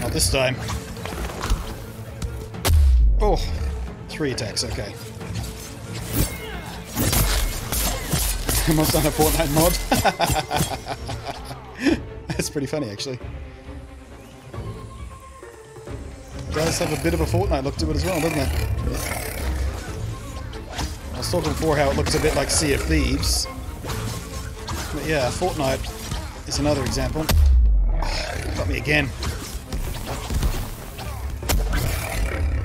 Not this time. Oh, 3 attacks, okay. Almost done a Fortnite mod. That's pretty funny, actually. It does have a bit of a Fortnite look to it as well, doesn't it? I was talking before how it looks a bit like Sea of Thieves. But yeah, Fortnite is another example. Oh, got me again.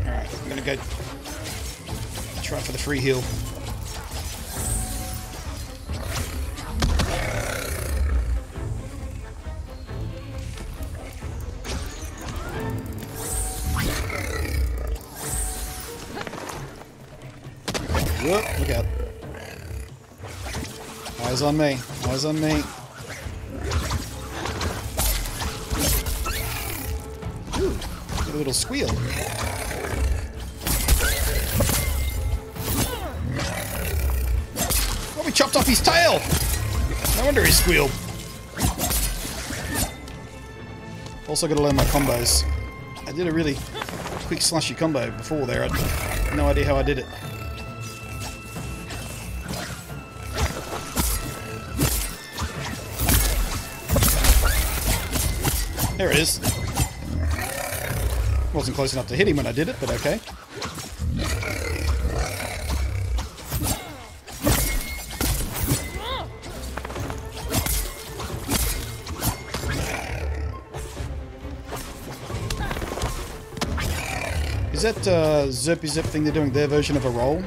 Alright, I'm gonna go try for the free heal. Whoop, look out. Eyes on me. Eyes on me. Ooh, get a little squeal. Oh, we chopped off his tail! No wonder he squealed. Also got to learn my combos. I did a really quick slashy combo before there. I had no idea how I did it. There it is. Wasn't close enough to hit him when I did it, but okay. Is that Zerpy Zip thing they're doing their version of a roll?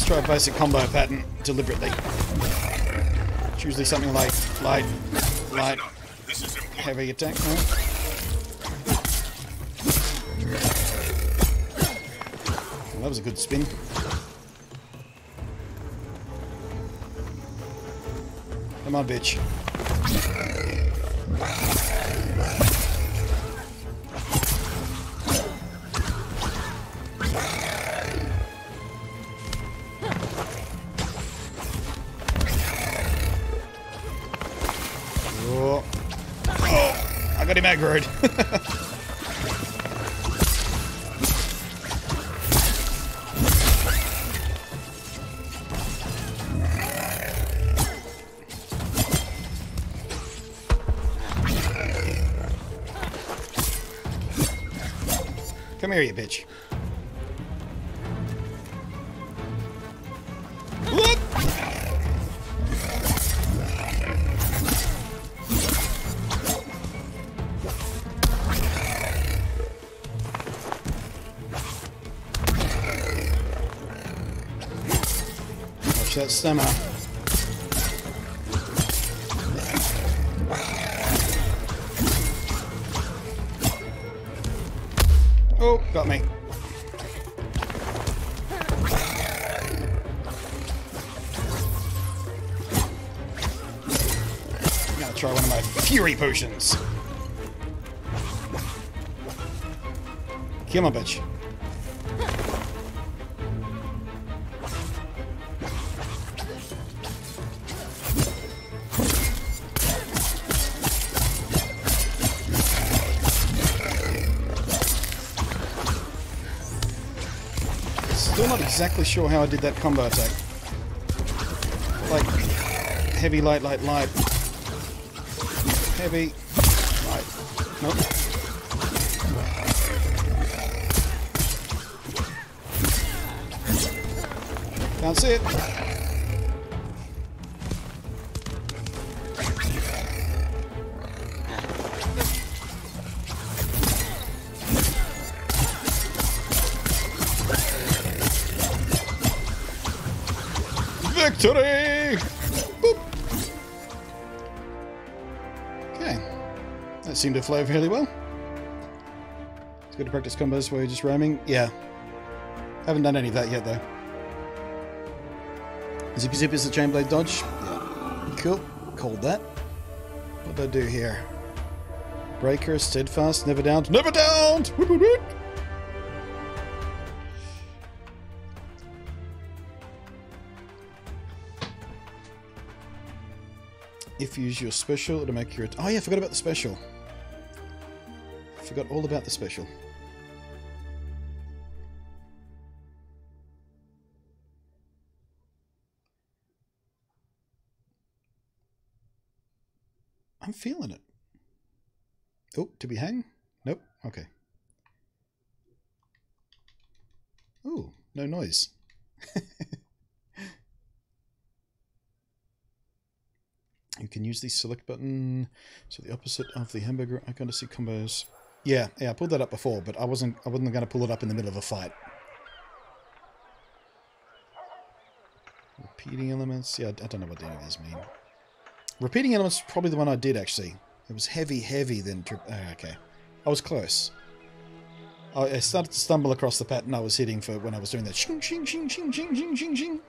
Try a basic combo pattern deliberately. It's usually something like light, heavy attack. No? Well, that was a good spin. Come on, bitch. got him aggroed. Come here, you bitch. Whoop! Watch that stamina. Oh, got me. I'm gonna try one of my fury potions. Come on, bitch. Still not exactly sure how I did that combo attack. Like, heavy, light, light, light. Heavy, light. Nope. Can't see it. Victory! Boop. Okay. That seemed to flow fairly well. It's good to practice combos where you're just roaming. Yeah. Haven't done any of that yet, though. Zippy Zip is the chain blade dodge. Yeah. Cool. Called that. What do I do here? Breaker, steadfast, never downed. Never downed! Woot, woot, woot. If you use your special, it'll make your... Oh yeah, I forgot about the special. Forgot all about the special. I'm feeling it. Oh, to be hang? Nope. Okay. Oh, no noise. You can use the select button, so the opposite of the hamburger icon to see combos. Yeah, I pulled that up before, but I wasn't going to pull it up in the middle of a fight. Repeating elements. Yeah, I don't know what any of these mean. Repeating elements is probably the one I did actually. It was heavy, then. Okay, I was close. I started to stumble across the pattern I was hitting for when I was doing that. Shing, shing, shing, shing, shing, shing, shing, shing.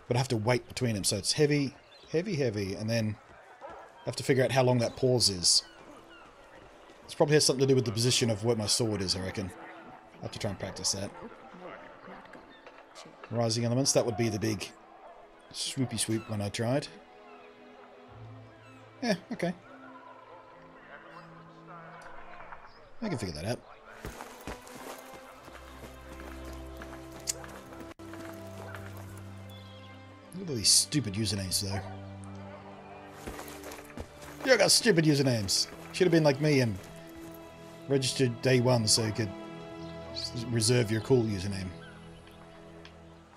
But I have to wait between them, so it's heavy. Heavy, and then I have to figure out how long that pause is. This probably has something to do with the position of where my sword is, I reckon. I have to try and practice that. Rising elements, that would be the big swoopy swoop one I tried. Yeah, okay. I can figure that out. Look at all these stupid usernames, though. You got stupid usernames. Should have been like me and registered day one so you could reserve your cool username.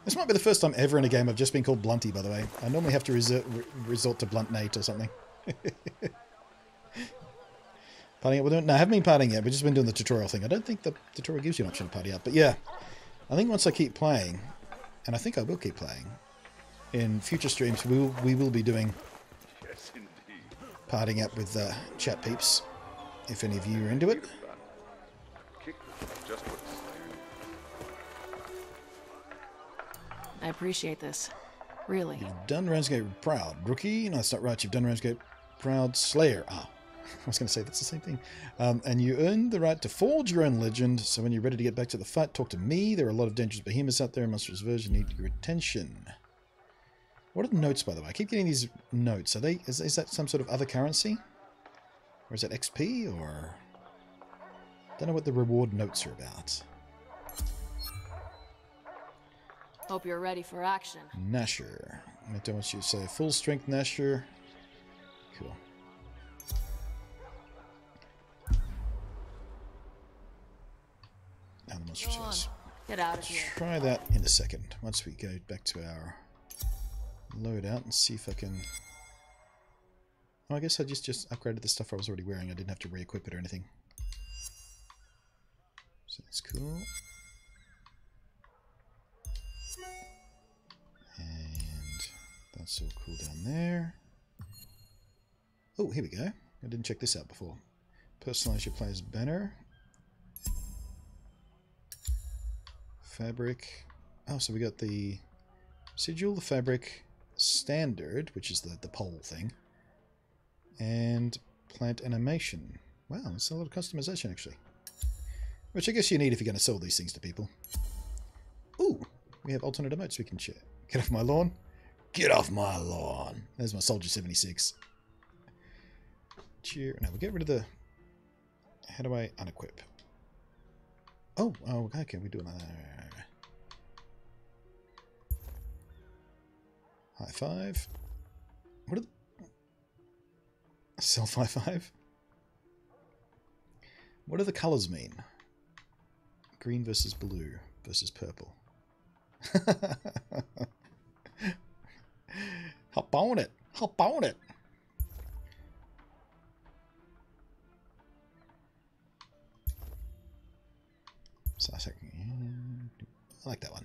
This might be the first time ever in a game I've just been called Blunty, by the way. I normally have to resort to Blunt Nate or something. Partying up with it? No, I haven't been partying yet. We've just been doing the tutorial thing. I don't think the tutorial gives you an option to party up. But yeah, I think once I keep playing, and I think I will keep playing, in future streams we will be doing partying up with chat peeps, if any of you are into it. I appreciate this. Really. You've done Ramsgate proud, rookie. No, that's not right. You've done Ramsgate proud, Slayer. Ah, I was going to say that's the same thing. And you earned the right to forge your own legend. So when you're ready to get back to the fight, talk to me. There are a lot of dangerous behemoths out there. Monstrous version need your attention. What are the notes, by the way? I keep getting these notes. Are they? Is that some sort of other currency? Or is that XP, or... Don't know what the reward notes are about. Hope you're ready for action. Nasher. I don't want you to say full strength Nasher. Cool. Now the monster choice. Get out of here. Try that in a second. Once we go back to our loadout and see if I can... Oh, I guess I just upgraded the stuff I was already wearing. I didn't have to re-equip it or anything. So that's cool. And that's all cool down there. Oh, here we go. I didn't check this out before. Personalize your player's banner. Fabric. Oh, so we got the sigil, the fabric, standard, which is the pole thing, and plant animation. Wow, that's a lot of customization, actually. Which I guess you need if you're going to sell these things to people. Ooh, we have alternate emotes we can share. Get off my lawn. Get off my lawn. There's my Soldier 76. Cheer. Now we'll get rid of the... How do I unequip? Oh, okay, we do that. High five. What are the... Self high five? What do the colours mean? Green versus blue versus purple. Hop on it! Hop on it! So I like that one.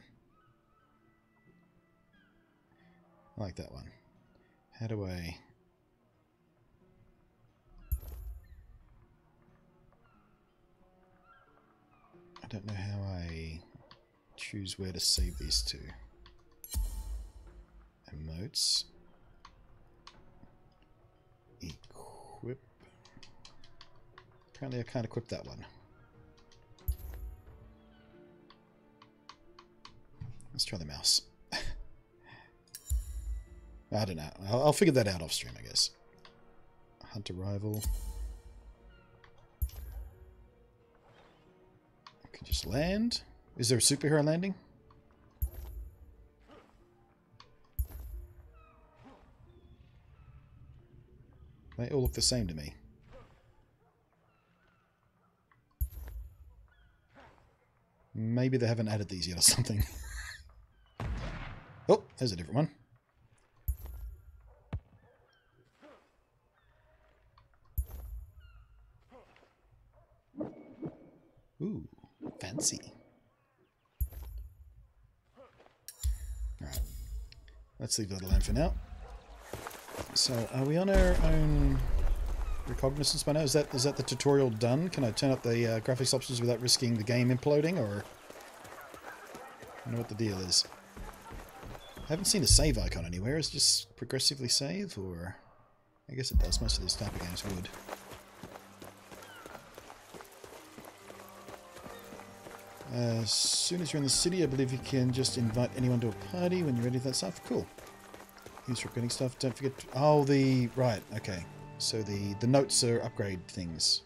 I like that one. How do I... I don't know how I choose where to save these to. Emotes. Equip. Apparently I can't equip that one. Let's try the mouse. I don't know. I'll figure that out off stream, I guess. Hunter rival. I can just land. Is there a superhero landing? They all look the same to me. Maybe they haven't added these yet or something. Oh, there's a different one. Ooh, fancy. Alright. Let's leave that alone for now. So, are we on our own recognizance by now? Is that the tutorial done? Can I turn up the graphics options without risking the game imploding, or... I don't know what the deal is. I haven't seen a save icon anywhere. Is it just progressively save, or... I guess it does. Most of these type of games would. As soon as you're in the city, I believe you can just invite anyone to a party when you're ready for that stuff. Cool. Use for upgrading stuff. Don't forget... Oh, the... Right, okay. So the notes are upgrade things.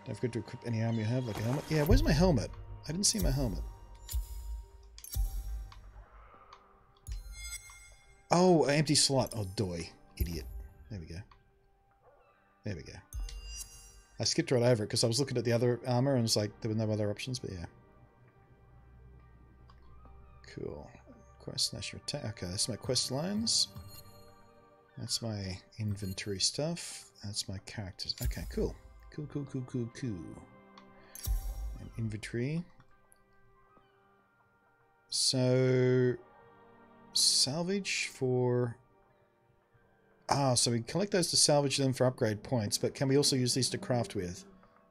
Don't forget to equip any armor you have, like a helmet. Yeah, where's my helmet? I didn't see my helmet. Oh, empty slot. Oh, doy. Idiot. There we go. There we go. I skipped right over it because I was looking at the other armor and it's like there were no other options, but yeah. Cool. Quest, national attack. Okay, that's my quest lines. That's my inventory stuff. That's my characters. Okay, cool. Cool. And inventory. So, salvage for... Ah, so we collect those to salvage them for upgrade points, but can we also use these to craft with?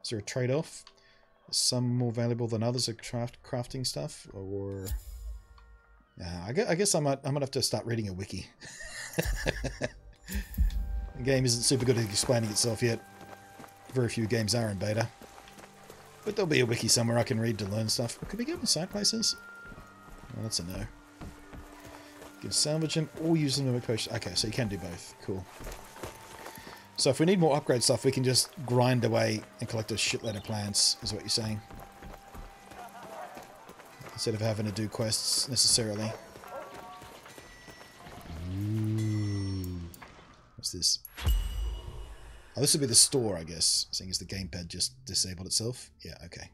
Is there a trade-off? Some more valuable than others at crafting stuff, or... Yeah, I guess I might have to start reading a wiki. The game isn't super good at explaining itself yet. Very few games are in beta. But there'll be a wiki somewhere I can read to learn stuff. Could we go inside places? Oh, that's a no. You can salvage them or use them to make potions. Okay, so you can do both. Cool. So if we need more upgrade stuff, we can just grind away and collect a shitload of plants, is what you're saying. Instead of having to do quests necessarily. Ooh. What's this? Oh, this would be the store, I guess, seeing as the gamepad just disabled itself. Yeah, okay.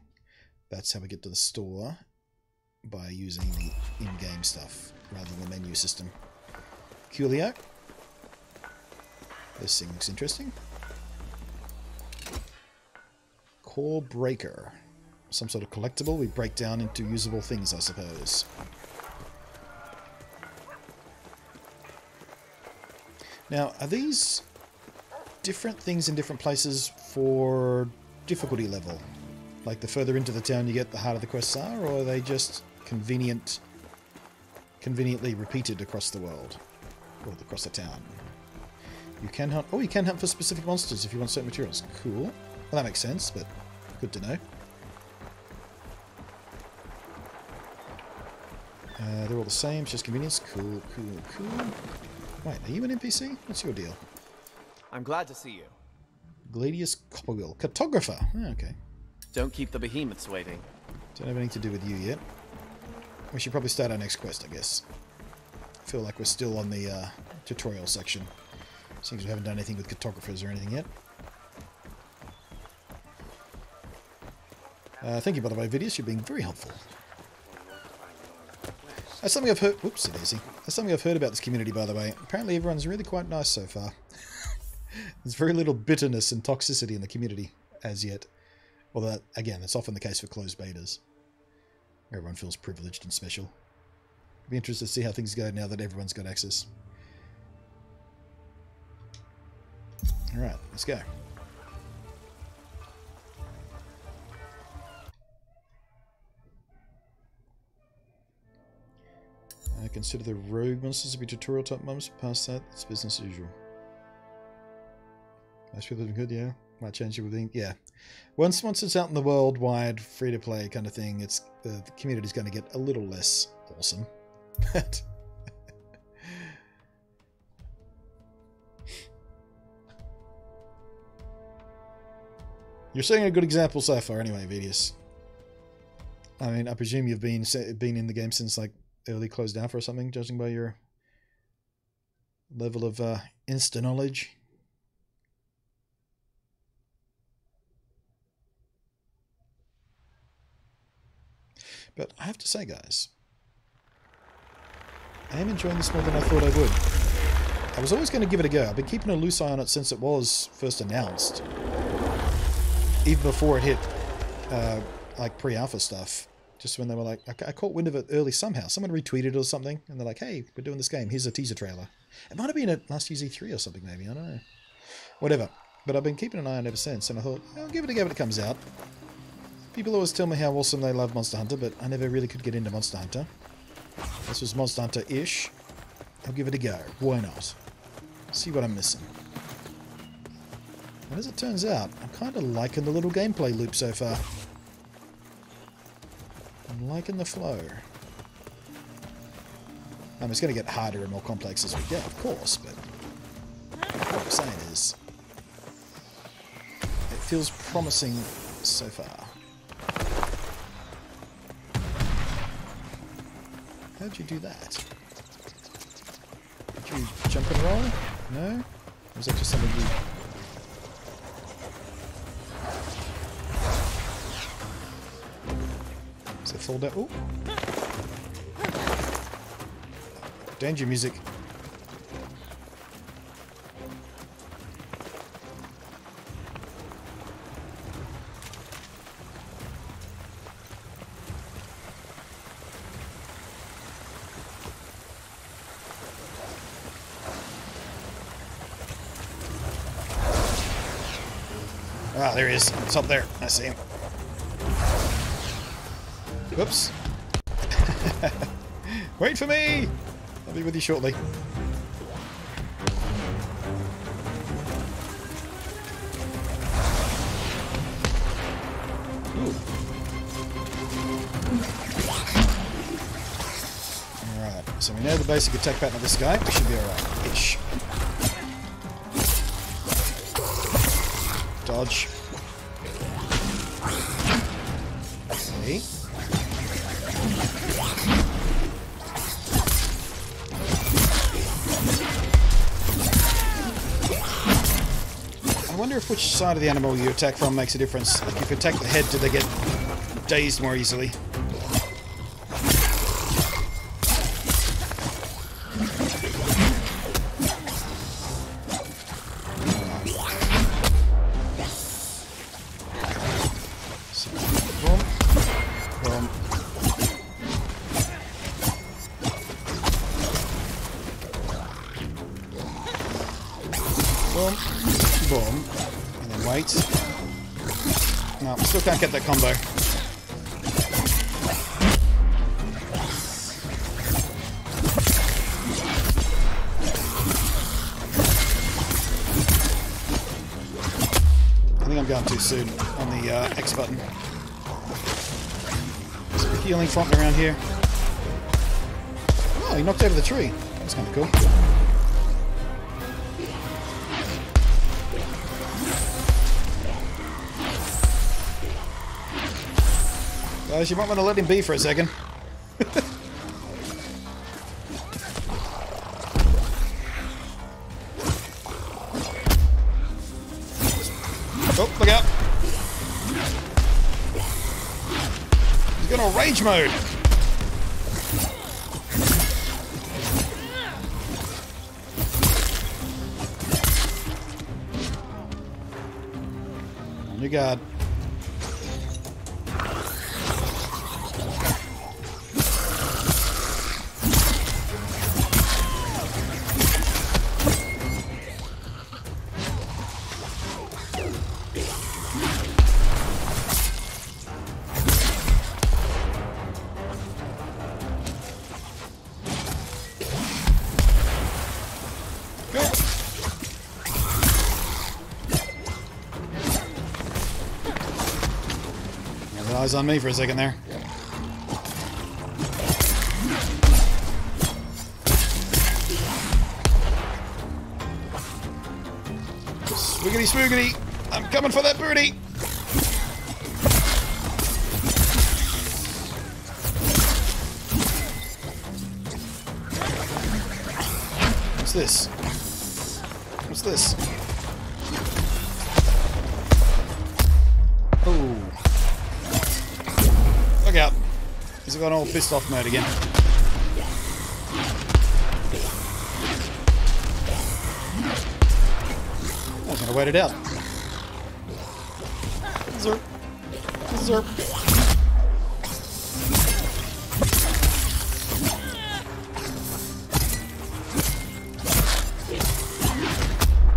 That's how we get to the store, by using the in-game stuff rather than the menu system. Coolio. This thing looks interesting. Core breaker. Some sort of collectible we break down into usable things, I suppose. Now, are these different things in different places for difficulty level? Like the further into the town you get, the harder the quests are, or are they just conveniently repeated across the world? Or across the town? You can hunt... Oh, you can hunt for specific monsters if you want certain materials. Cool. Well, that makes sense, but good to know. They're all the same, it's just convenience. Cool, cool, cool. Wait, are you an NPC? What's your deal? I'm glad to see you. Gladius Copperwheel. Cartographer. Oh, okay. Don't keep the behemoths waiting. Don't have anything to do with you yet. We should probably start our next quest, I guess. I feel like we're still on the tutorial section. Seems we haven't done anything with cartographers or anything yet. Thank you, by the way, Vidius. You're being very helpful. That's something I've heard... Whoops, daisy. That's something I've heard about this community, by the way. Apparently everyone's really quite nice so far. There's very little bitterness and toxicity in the community as yet. Although, that, again, that's often the case for closed betas. Everyone feels privileged and special. I'd be interested to see how things go now that everyone's got access. Alright, let's go. I consider the rogue monsters to be tutorial type mums. Past that, it's business as usual. Most people living good, yeah. Might change everything, yeah. Once it's out in the worldwide free-to-play kind of thing, it's the community's going to get a little less awesome. But you're setting a good example so far, anyway, Vidius. I mean, I presume you've been in the game since like early closed alpha or something, judging by your level of insta knowledge. But I have to say, guys, I am enjoying this more than I thought I would. I was always going to give it a go. I've been keeping a loose eye on it since it was first announced. Even before it hit, like, pre-alpha stuff. Just when they were like, I caught wind of it early somehow. Someone retweeted it or something, and they're like, hey, we're doing this game. Here's a teaser trailer. It might have been at last year's E3 or something, maybe. I don't know. Whatever. But I've been keeping an eye on it ever since, and I thought, I'll give it a go when it comes out. People always tell me how awesome they love Monster Hunter, but I never really could get into Monster Hunter. This was Monster Hunter-ish. I'll give it a go. Why not? See what I'm missing. And as it turns out, I'm kind of liking the little gameplay loop so far. I'm liking the flow. It's going to get harder and more complex as we go, of course, but what I'm saying is, it feels promising so far. How'd you do that? Did you jump and roll? No? Or was that just something you... Is it fall down? Ooh! Danger music. Ah, there he is. It's up there. I see him. Whoops. Wait for me! I'll be with you shortly. Alright, so we know the basic attack pattern of this guy. We should be alright. Ish. Dodge. Okay. I wonder if which side of the animal you attack from makes a difference. Like if you attack the head, do they get dazed more easily? Boom. And then wait. No, still can't get that combo. I think I'm going too soon on the X button. There's a healing fountain around here. Oh, he knocked over the tree. That's kind of cool. Guys, you might want to let him be for a second. Oh, look out. He's going on rage mode. On your guard. Eyes on me for a second there. Swiggity swoogity! I'm coming for that booty! What's this? What's this? Oh. Look out. He's got an old pissed off mode again. I was going to wait it out. Zerp. Zerp.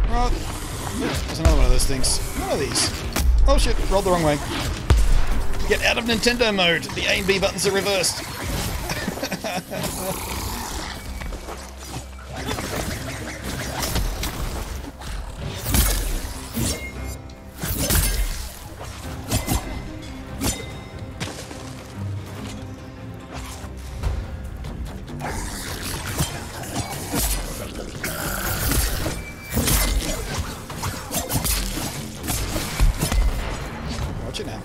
Right. There's another one of those things. What are these? Oh shit, rolled the wrong way. Get out of Nintendo mode. The A and B buttons are reversed. Watch it now.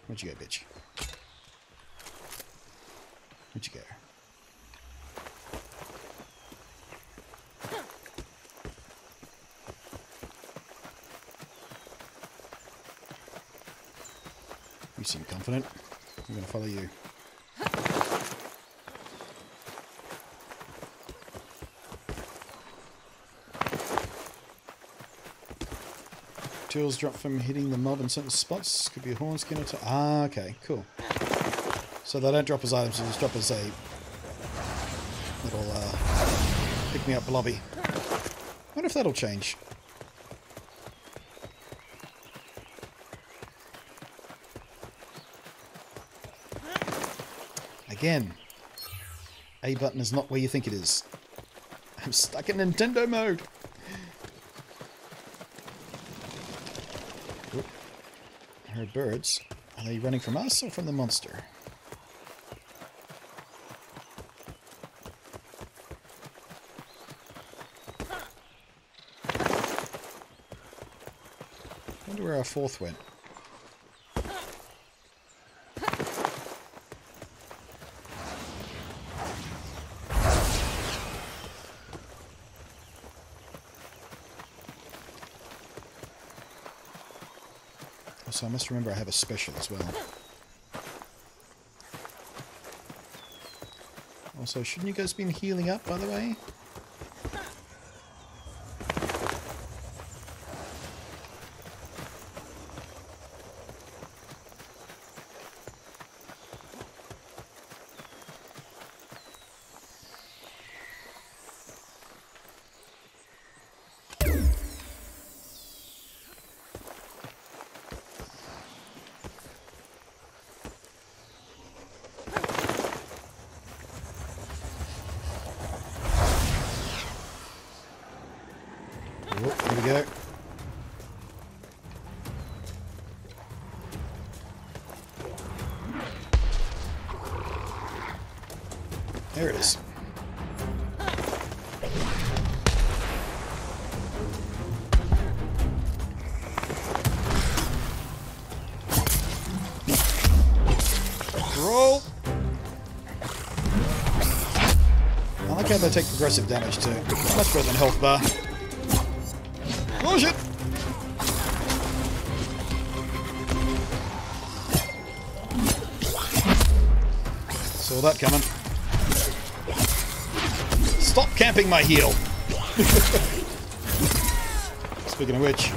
Where'd you go, bitch? Where'd you go? You seem confident. I'm going to follow you. Tools drop from hitting the mob in certain spots. Could be a horn skin or two. Ah, okay, cool. So they don't drop as items, they just drop as a little pick me up blobby. I wonder if that'll change. Again, A button is not where you think it is. I'm stuck in Nintendo mode. heard birds. Are they running from us or from the monster? I wonder where our fourth went. So I must remember I have a special as well. Also, shouldn't you guys been healing up, by the way? Oh, here we go. There it is. Roll! I like how they take progressive damage too. Much better than health bar. Oh shit! Saw that coming. Stop camping my heel! Speaking of which.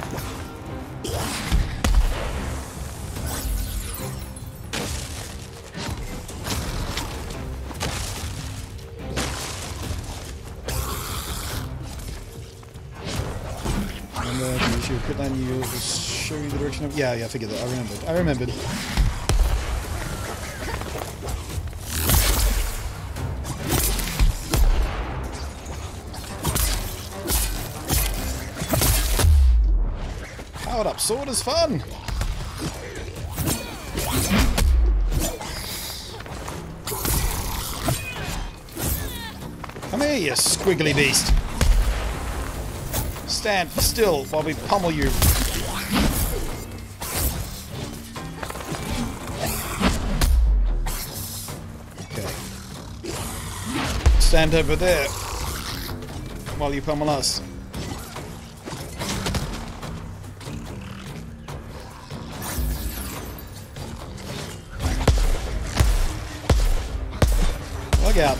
Could then you show you the direction of... Yeah, I figured that. I remembered. Powered up sword is fun! Come here, you squiggly beast! Stand still while we pummel you. Okay. Stand over there while you pummel us. Look out.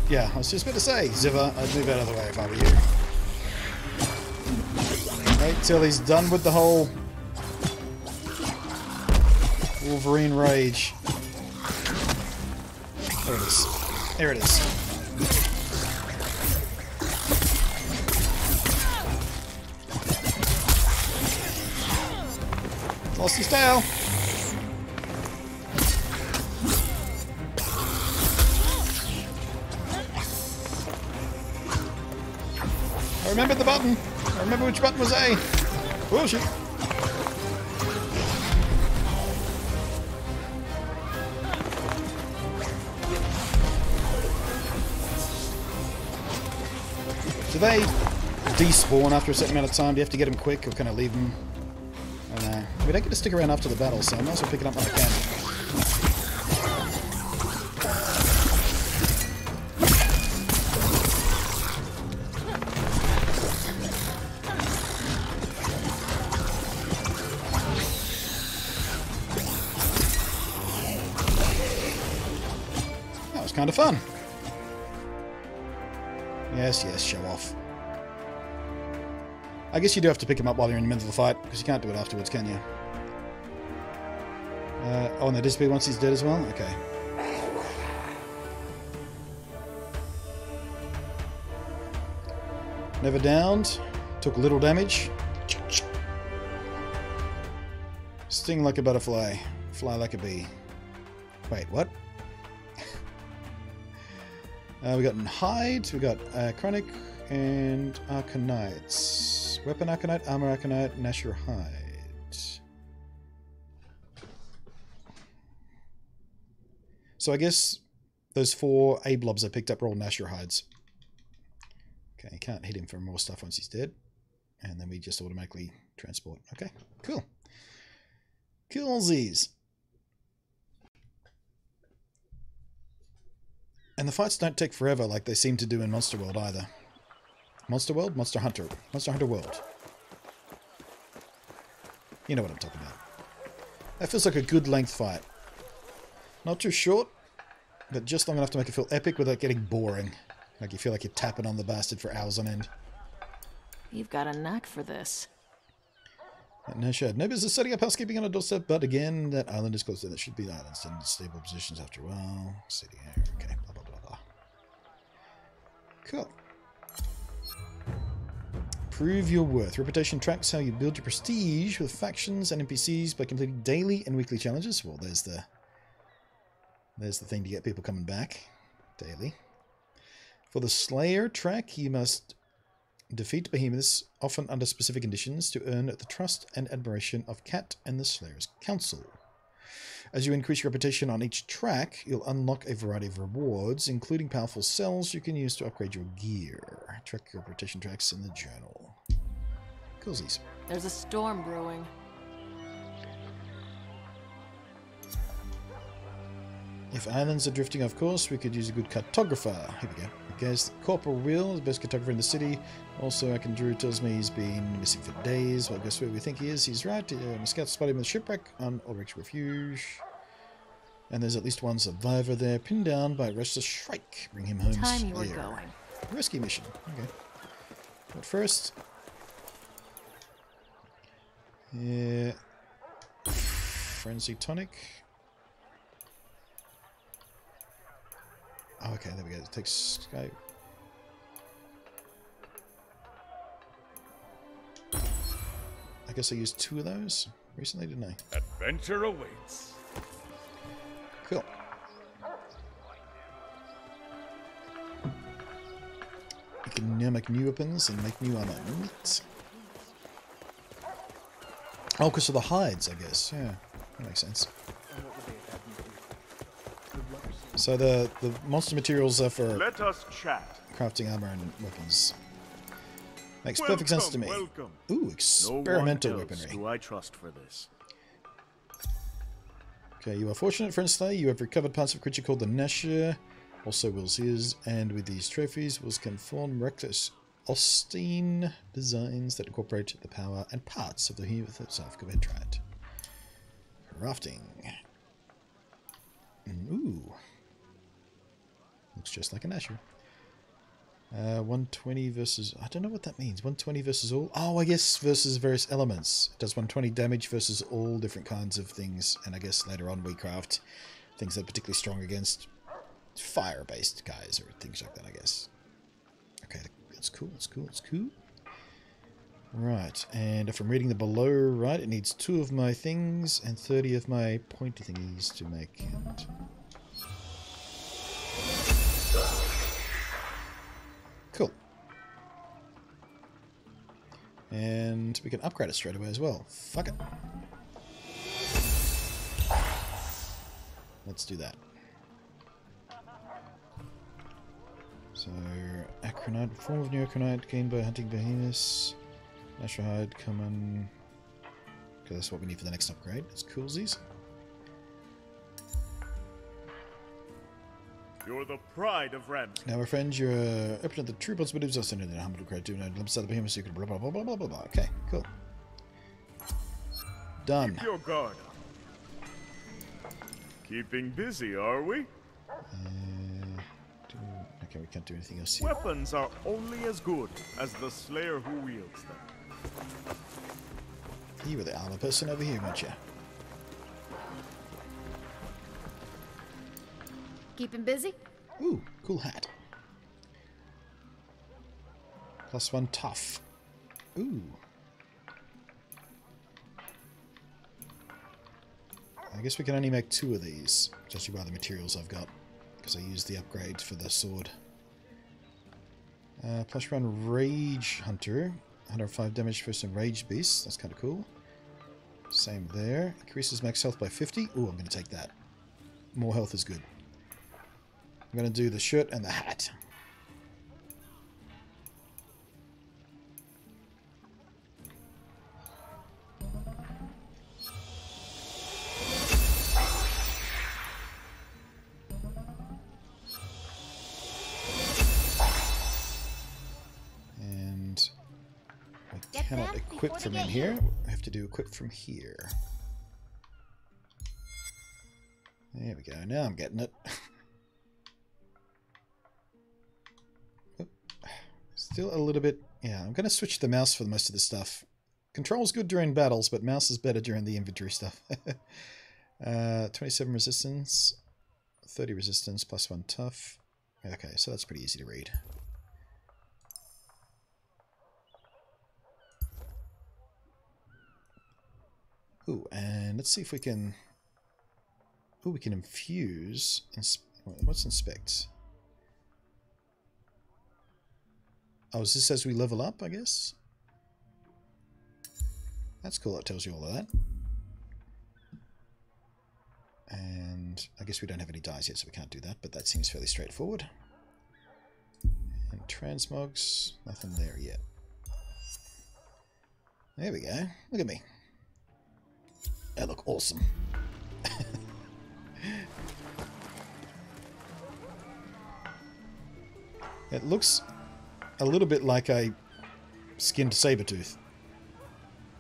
Yeah, I was just about to say, Ziva, I'd move out of the way if I were you. Wait till he's done with the whole Wolverine rage. There it is. There it is. Lost his tail. I remembered the button. I remember which button was A. Oh shit. Do they despawn after a certain amount of time? Do you have to get them quick or can I leave them? I don't know. We don't get to stick around after the battle, so I might as well pick it up when I can. Kind of fun. Yes, show off. I guess you do have to pick him up while you're in the middle of the fight, because you can't do it afterwards, can you? Oh, and they disappear once he's dead as well? Okay. Never downed. Took little damage. Sting like a butterfly. Fly like a bee. Wait, what? We got Hide, we got Chronic, and Arcanites. Weapon Arcanite, Armor Arcanite, Nasher Hide. So I guess those 4 A-blobs I picked up were all Nashor hides. Okay, you can't hit him for more stuff once he's dead. And then we just automatically transport. Okay, cool. Coolsies. And the fights don't take forever like they seem to do in Monster World either. Monster World? Monster Hunter. Monster Hunter World. You know what I'm talking about. That feels like a good length fight. Not too short, but just long enough to make it feel epic without getting boring. Like you feel like you're tapping on the bastard for hours on end. You've got a knack for this. No shed. No business setting up housekeeping on a doorstep, but again, that island is close to that should be the island. Still in stable positions after a while. City air. Okay, blah, blah, blah, blah. Cool. Prove your worth. Reputation tracks how you build your prestige with factions and NPCs by completing daily and weekly challenges. Well, there's the thing to get people coming back daily. For the Slayer track, you must defeat behemoths, often under specific conditions, to earn the trust and admiration of Cat and the Slayer's Council. As you increase your reputation on each track, you'll unlock a variety of rewards, including powerful cells you can use to upgrade your gear. Track your reputation tracks in the journal. Coolsies. There's a storm brewing. If islands are drifting off course, we could use a good cartographer. Here we go. Guess Corporal Will is the best cartographer in the city. Also, Drew tells me he's been missing for days. Well, guess where we think he is? He's right. The scouts spotted him in the shipwreck on Ulrich's Refuge. And there's at least one survivor there, pinned down by a restless Shrike. Bring him home. Time you were going. Rescue mission. Okay. But first... yeah... Frenzy Tonic. Oh, okay, there we go. It takes Skype. I guess I used 2 of those recently, didn't I? Adventure awaits. Cool. You can now make new weapons and make new armor. Neat. Oh, because of the hides, I guess. Yeah, that makes sense. So the monster materials are for Let us chat. crafting armor and weapons. Makes perfect sense to me. Welcome. Ooh, experimental No one else weaponry. do I trust for this? Okay, you are fortunate, friend Slayer. You have recovered parts of a creature called the Nashor. Also Will's his. And with these trophies, Wills can form reckless Austin designs that incorporate the power and parts of the behemoth itself. Go ahead, try it. Crafting. Ooh. Looks just like a Nashor. 120 versus... I don't know what that means. 120 versus all? Oh, I guess versus various elements. It does 120 damage versus all different kinds of things. And I guess later on we craft things that are particularly strong against fire-based guys or things like that, I guess. Okay, that's cool, that's cool, that's cool. Right, and if I'm reading the below right, it needs 2 of my things and 30 of my pointy thingies to make it. Cool. And we can upgrade it straight away as well. Fuck it. Let's do that. So, acronite, form of new acronite gained by hunting behemoths. Natural hide, common. Okay, that's what we need for the next upgrade. That's coolsies. You're the pride of Ramsey. Now, my friends, you're open to the true possibilities of sending in a humble crowd to a glimpse of the behemoths. You can blah blah blah blah blah blah blah. Okay, cool. Done. Keep your guard up. Keeping busy, are we? Okay, we can't do anything else here. Weapons are only as good as the Slayer who wields them. You were the armor person over here, weren't you? Keeping busy? Ooh, cool hat. +1 tough. Ooh. I guess we can only make 2 of these, judging by the materials I've got, because I used the upgrade for the sword. +1 Rage Hunter. 105 damage for some Rage Beasts. That's kind of cool. Same there. Increases max health by 50. Ooh, I'm going to take that. More health is good. I'm going to do the shirt and the hat. And I cannot equip from in here. I have to do equip from here. There we go. Now I'm getting it. Still a little bit... Yeah, I'm going to switch the mouse for most of this stuff. Control's good during battles, but mouse is better during the inventory stuff. 27 resistance, 30 resistance, plus 1 tough. Okay, so that's pretty easy to read. Ooh, and let's see if we can... Ooh, we can infuse... What's inspect? Oh, is this as we level up, I guess? That's cool, that tells you all of that. And I guess we don't have any dyes yet, so we can't do that, but that seems fairly straightforward. And transmogs, nothing there yet. There we go. Look at me. I look awesome. It looks a little bit like I skinned Sabretooth.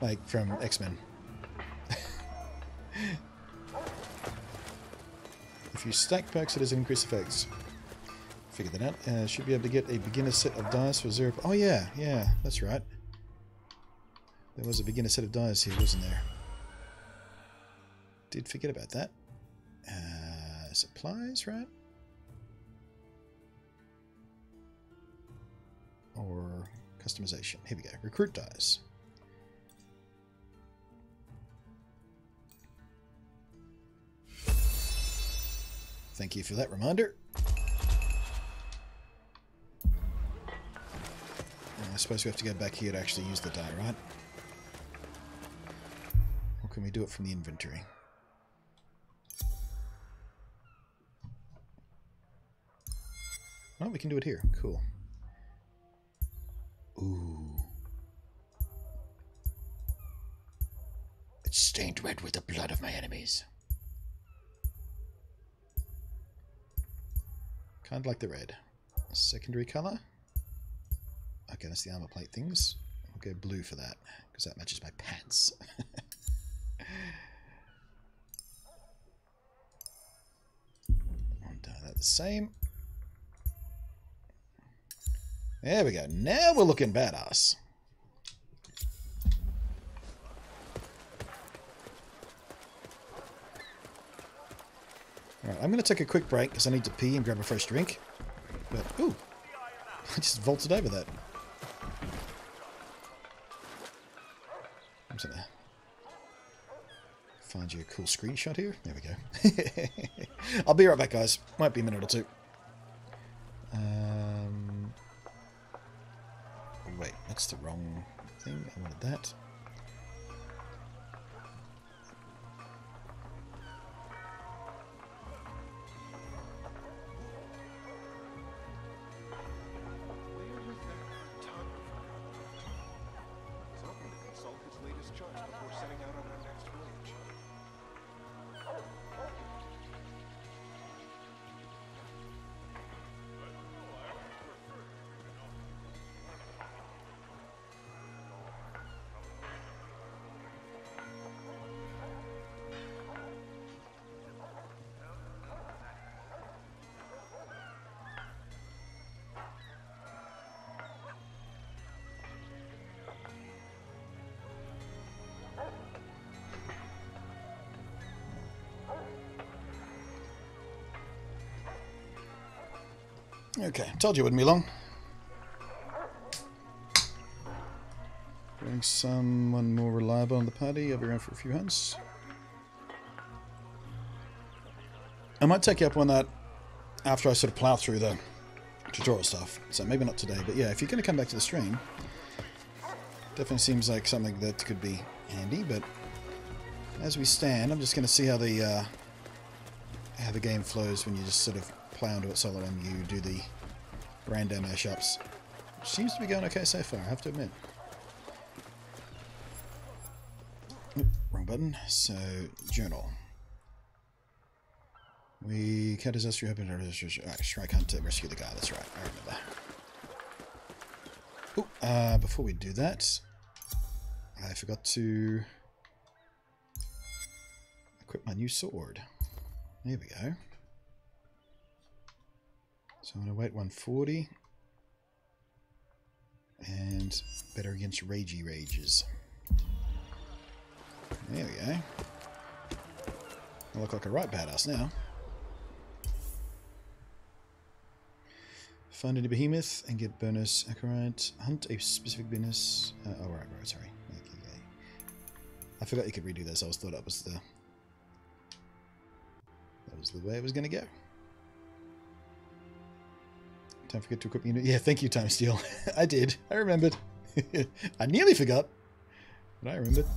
Like from X-Men. If you stack perks, it has increased effects. Figure that out. Should be able to get a beginner set of dice for 0... Oh yeah, yeah, that's right. There was a beginner set of dice here, wasn't there? Did forget about that. Supplies, right? Or customization. Here we go. Recruit dice. Thank you for that reminder. I suppose we have to go back here to actually use the die, right? Or can we do it from the inventory? Oh, we can do it here. Cool. Ooh. It's stained red with the blood of my enemies. Kind of like the red. Secondary color. Okay, that's the armor plate things. I'll go blue for that, because that matches my pants. I'll do that the same. There we go. Now we're looking badass. Alright, I'm going to take a quick break because I need to pee and grab a fresh drink. But, ooh, I just vaulted over that. I'm just going to find you a cool screenshot here. There we go. I'll be right back, guys. Might be a minute or two. Wait, that's the wrong thing. I wanted that. Okay, told you it wouldn't be long. Bring someone more reliable in the party. I'll be around for a few hunts. I might take you up on that after I sort of plow through the tutorial stuff. So maybe not today, but yeah, if you're going to come back to the stream, definitely seems like something that could be handy. But as we stand, I'm just going to see how the game flows when you just sort of plow into it solo and you do the random airshots. Seems to be going okay so far, I have to admit. Oop, wrong button. So, journal. We can't disaster open. Strike hunt to rescue the guy. That's right, I remember. Oh, before we do that, I forgot to equip my new sword. There we go. So I'm going to wait 140. And better against ragey rages. There we go. I look like a right badass now. Find any behemoth and get bonus accurate. Hunt a specific bonus. Oh, right, sorry. Okay. I forgot you could redo this. I thought that was the way it was going to go. Don't forget to equip unit. Yeah, thank you, Time Steel. I did. I remembered. I nearly forgot, but I remembered.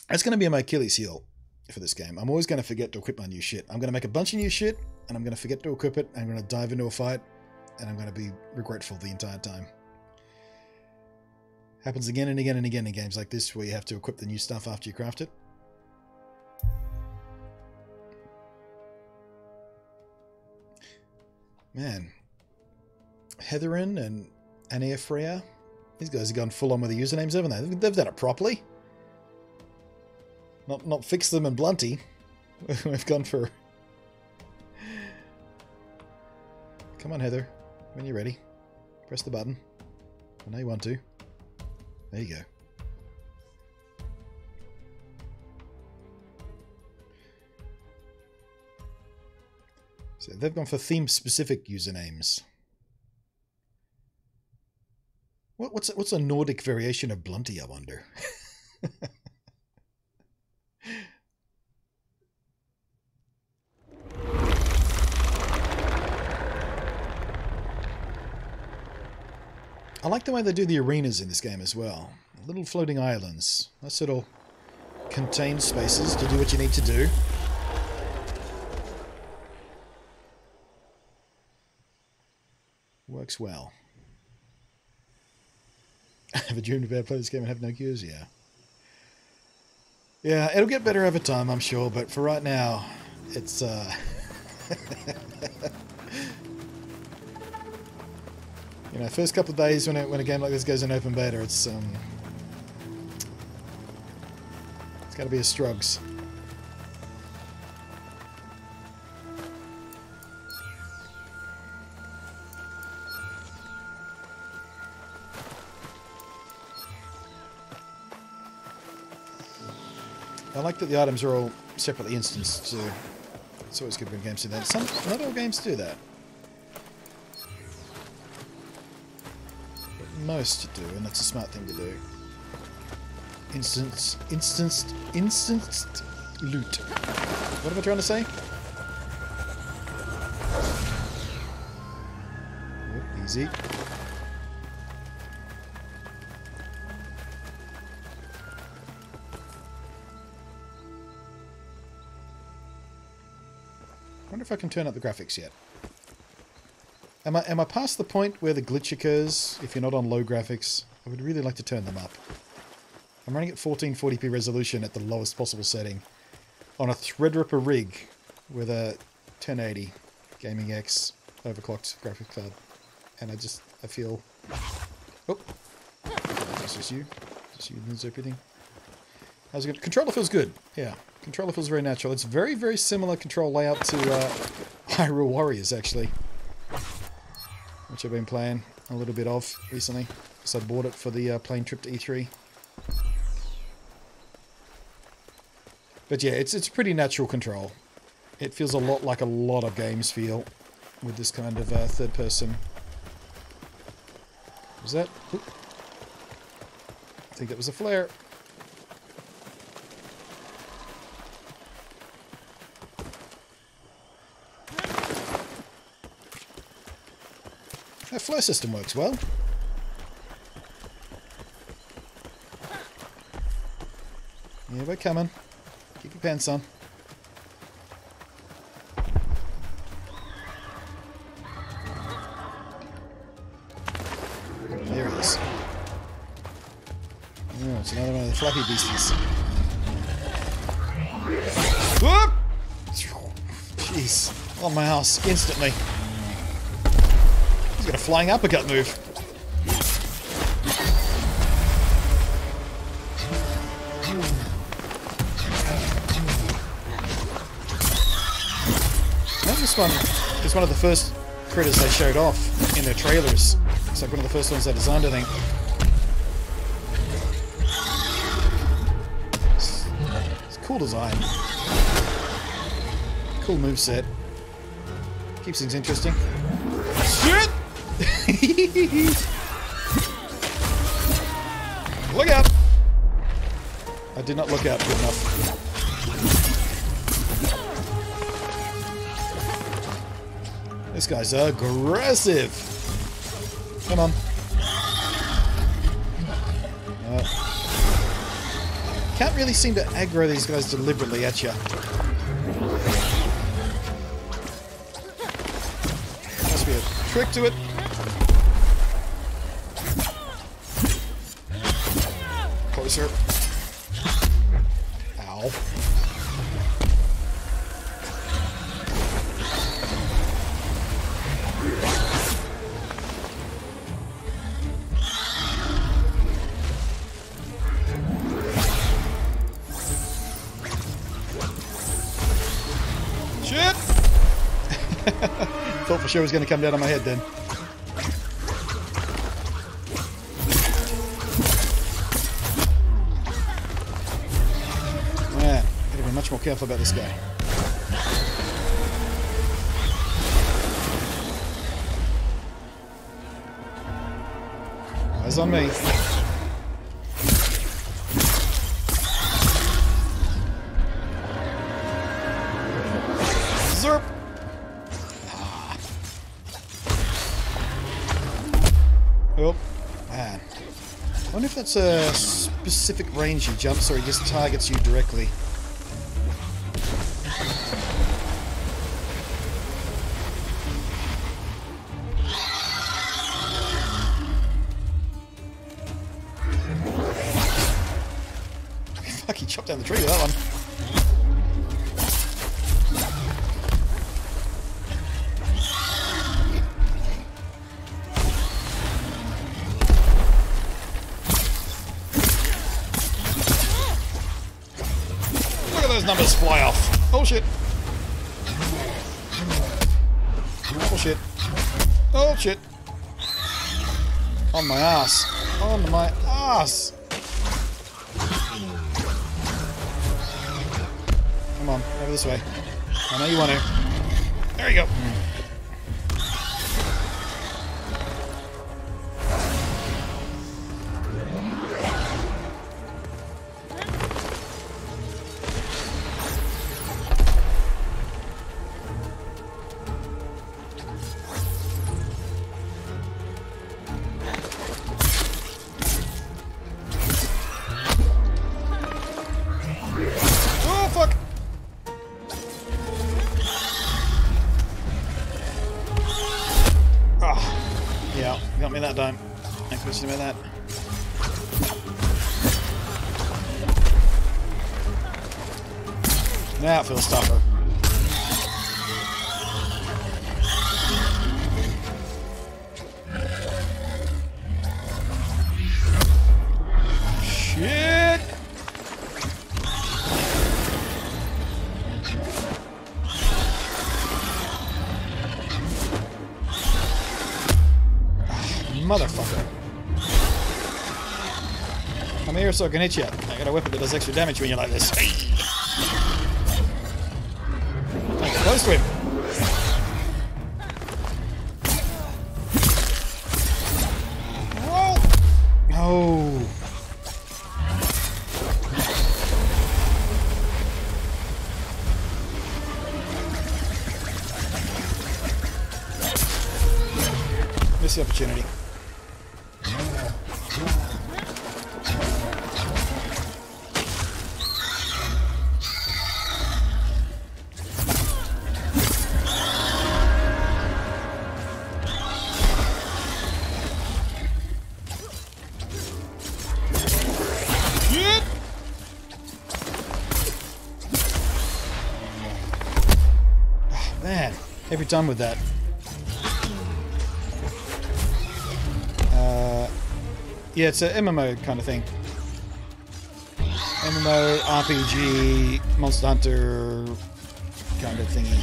That's going to be my Achilles heel for this game. I'm always going to forget to equip my new shit. I'm going to make a bunch of new shit, and I'm going to forget to equip it. I'm going to dive into a fight, and I'm going to be regretful the entire time. Happens again and again and again in games like this, where you have to equip the new stuff after you craft it. Man, Hetherin and Anea Freya, these guys have gone full on with the usernames, haven't they? They've done it properly. Not fix them and blunty. We've gone for... Come on, Heather. When you're ready. Press the button. I know you want to. There you go. So they've gone for theme-specific usernames. What's a Nordic variation of blunty, I wonder? I like the way they do the arenas in this game as well. Little floating islands. Nice little contained spaces to do what you need to do. Works well. I have a dream to be able to play this game and have no queues, yeah. Yeah, it'll get better over time, I'm sure, but for right now, it's you know, first couple of days when a game like this goes in open beta, it's got to be a strugs. I like that the items are all separately instanced too. It's always good when games do that. Not all games do that. Most do, and that's a smart thing to do. Instanced loot. What am I trying to say? Oop, easy. I wonder if I can turn up the graphics yet. Am I past the point where the glitch occurs if you're not on low graphics? I would really like to turn them up. I'm running at 1440p resolution at the lowest possible setting on a Threadripper rig with a 1080 Gaming X overclocked graphics card. And I feel... Oh! That's just you. Just you lose everything. How's it good? Controller feels good. Yeah. Controller feels very natural. It's very, very similar control layout to Hyrule Warriors, actually. Which I've been playing a little bit of recently. So I bought it for the plane trip to E3. But yeah, it's pretty natural control. It feels a lot like a lot of games feel with this kind of third person. Was that? Oop. I think that was a flare. That flare system works well. Yeah, we're coming. Keep your pants on. it's another one of the flappy beasties. Whoop! Jeez. On my ass, instantly. He's got a flying uppercut move. This one is one of the first critters they showed off in their trailers. It's like one of the first ones they designed, I think. It's a cool design. Cool moveset. Keeps things interesting. Shit! Look out! I did not look out good enough. This guy's aggressive. Come on. Can't really seem to aggro these guys deliberately at you. Must be a trick to it. Closer. Ow. Shit! Thought for sure it was going to come down on my head then. Man, gotta be much more careful about this guy. Eyes on me. Zerp! Ah. Oh, man. I wonder if that's a specific range he jumps or he just targets you directly. Fuck, he chopped down the tree with that one. Those numbers fly off. Oh shit. Oh shit. Oh shit. On my ass. On my ass. Come on, over this way. I know you want to. There you go. Yeah, got me that time. No question about that. Now it feels tougher. Shit! Motherfucker. Come here so I can hit you. I got a weapon that does extra damage when you're like this. Hey! Close to him. Whoa! Oh. Missed the opportunity. every time with that. Yeah, it's an MMO kind of thing. MMO, RPG, Monster Hunter kind of thingy.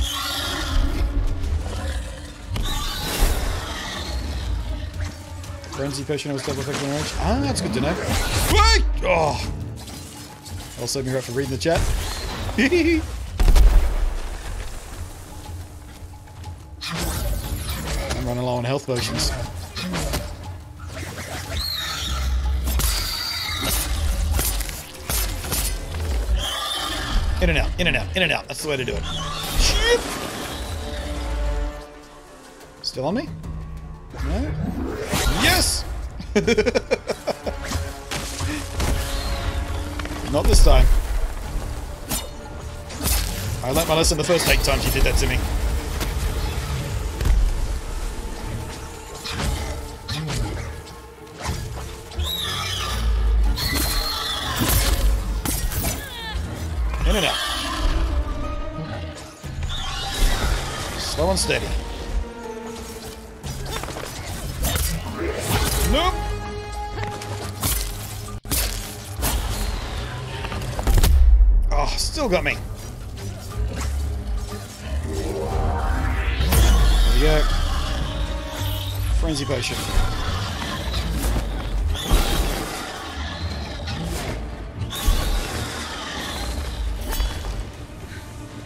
Frenzy potion was double effect on range. Ah, that's good to know. Wait! Oh! I'll save me right for reading the chat. I'm running low on health potions. In and out, in and out, in and out. That's the way to do it. Shit! Still on me? No? Yes! Not this time. I learnt my lesson the first 8 times you did that to me. In and out. Slow and steady. Nope. Oh, still got me. There we go. Frenzy potion.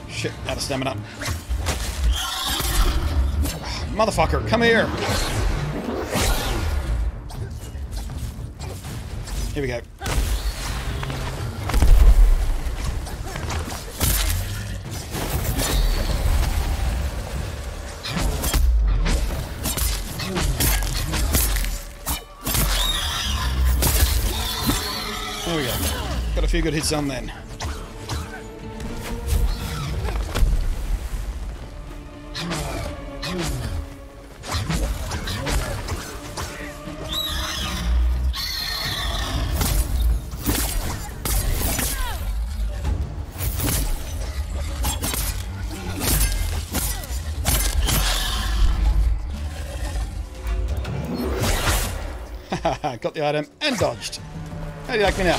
Shit, out of stamina. Motherfucker, come here. Here we go. There we go. Got a few good hits on then. Got the item and dodged. How do you like me now?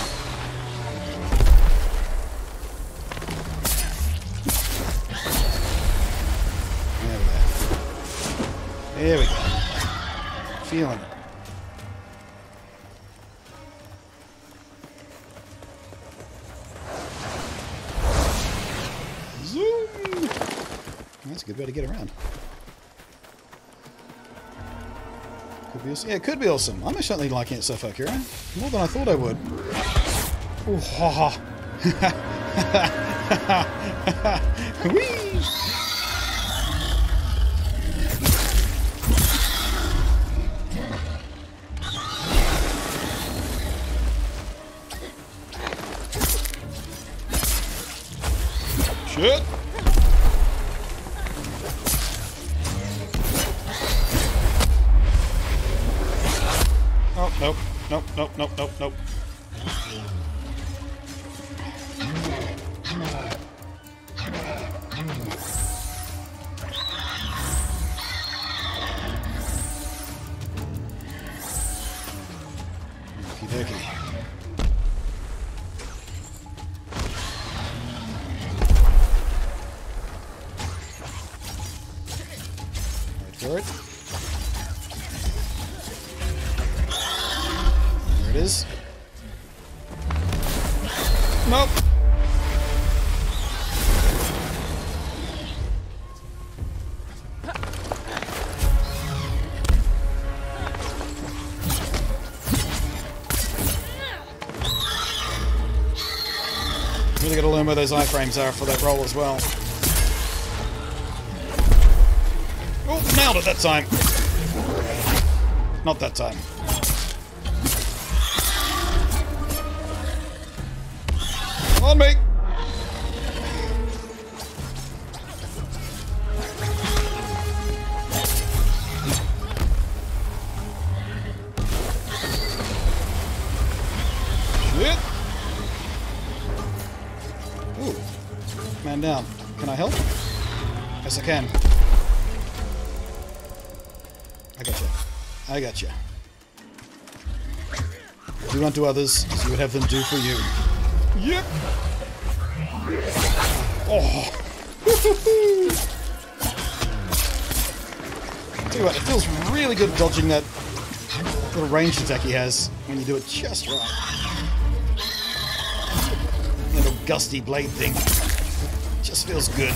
There we go. Feeling it. Zoom! That's a good way to get around. Could be awesome. Yeah, it could be awesome. I'm certainly liking it so far, Kira. More than I thought I would. Ooh, ha ha. Whee! Shit! Oh, nope. Nope, nope, nope, nope, nope. Okie dokie. Wait for it. There it is. Nope. Really gotta learn where those iframes are for that roll as well. Oh, nailed it that time. Not that time. On me! Shit! Ooh. Man down. Can I help? Yes, I can. I gotcha. I gotcha. Do unto others as you would have them do for you. Yep. Oh. Tell you what, it feels really good dodging that little ranged attack he has when you do it just right. Little gusty blade thing. Just feels good.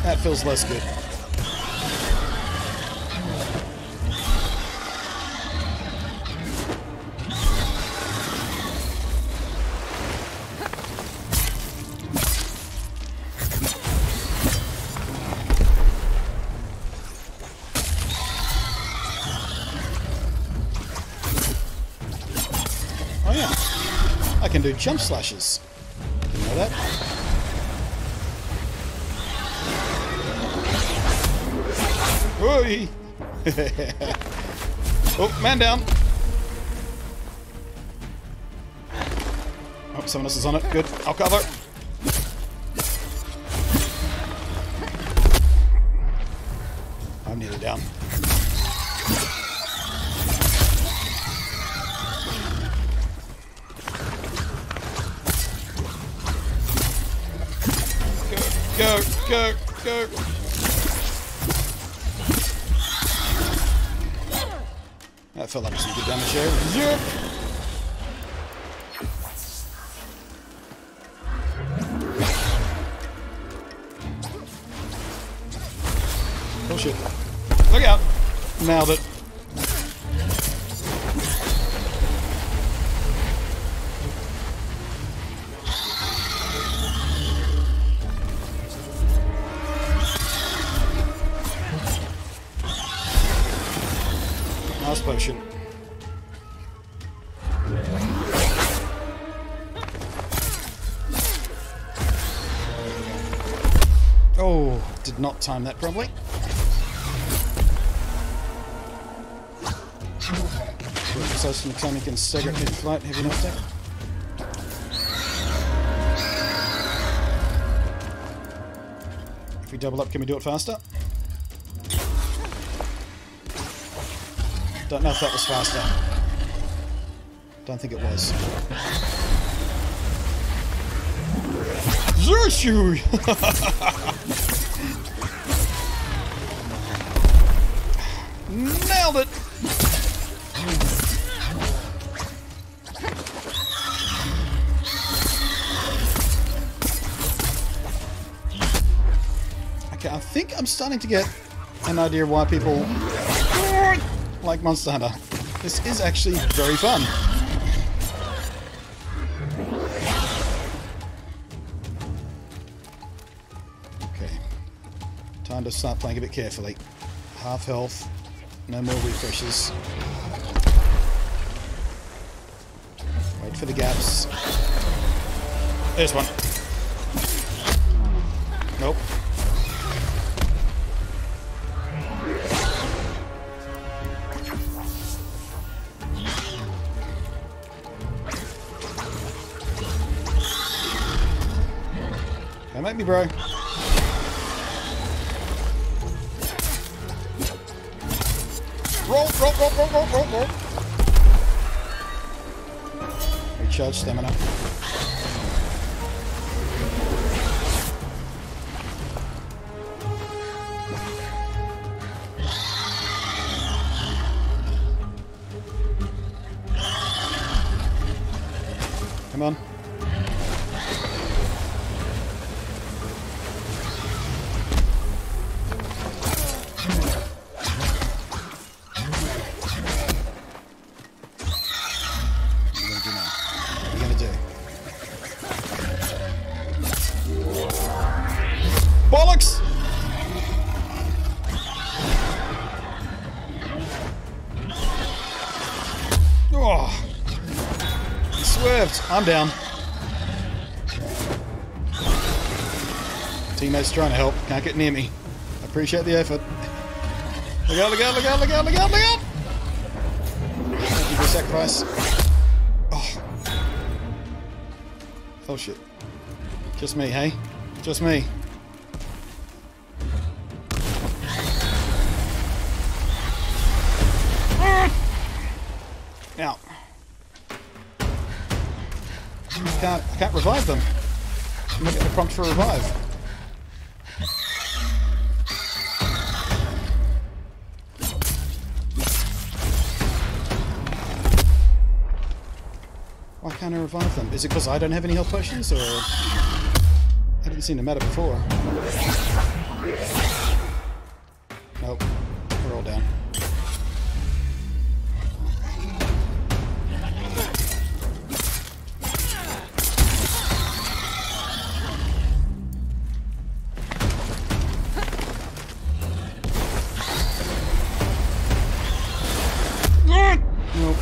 That feels less good. Oh yeah, I can do jump slashes. You know that? Oi! Oh, man down. Oh, someone else is on it. Good. I'll cover. I'm nearly down. Go, go, go. That felt like some good damage there. Yep. Oh shit. Look out. Nailed it. Nice potion. Oh, did not time that properly. Precise mechanic and stagger mid-flight, heavy enough attack. If we double up, can we do it faster? Don't know if that was faster. Don't think it was. Zershu! Nailed it! Okay, I think I'm starting to get an idea why people like Monster Hunter. This is actually very fun. Okay. Time to start playing a bit carefully. Half health. No more refreshes. Wait for the gaps. There's one. Nope. Don't make me, bro. Roll, roll, roll, roll, roll, roll, roll. Recharge stamina. Come on. Bollocks! Oh, he swerved. I'm down. Teammates trying to help. Can't get near me. Appreciate the effort. Look out, look out, look out, look out, look out, look out! Thank you for the sacrifice. Oh. Oh shit. Just me, hey? Just me. I can't revive them. I'm not getting a prompt for a revive. Why can't I revive them? Is it because I don't have any health potions, or that didn't seem to matter before? Nope, we're all down. Nope.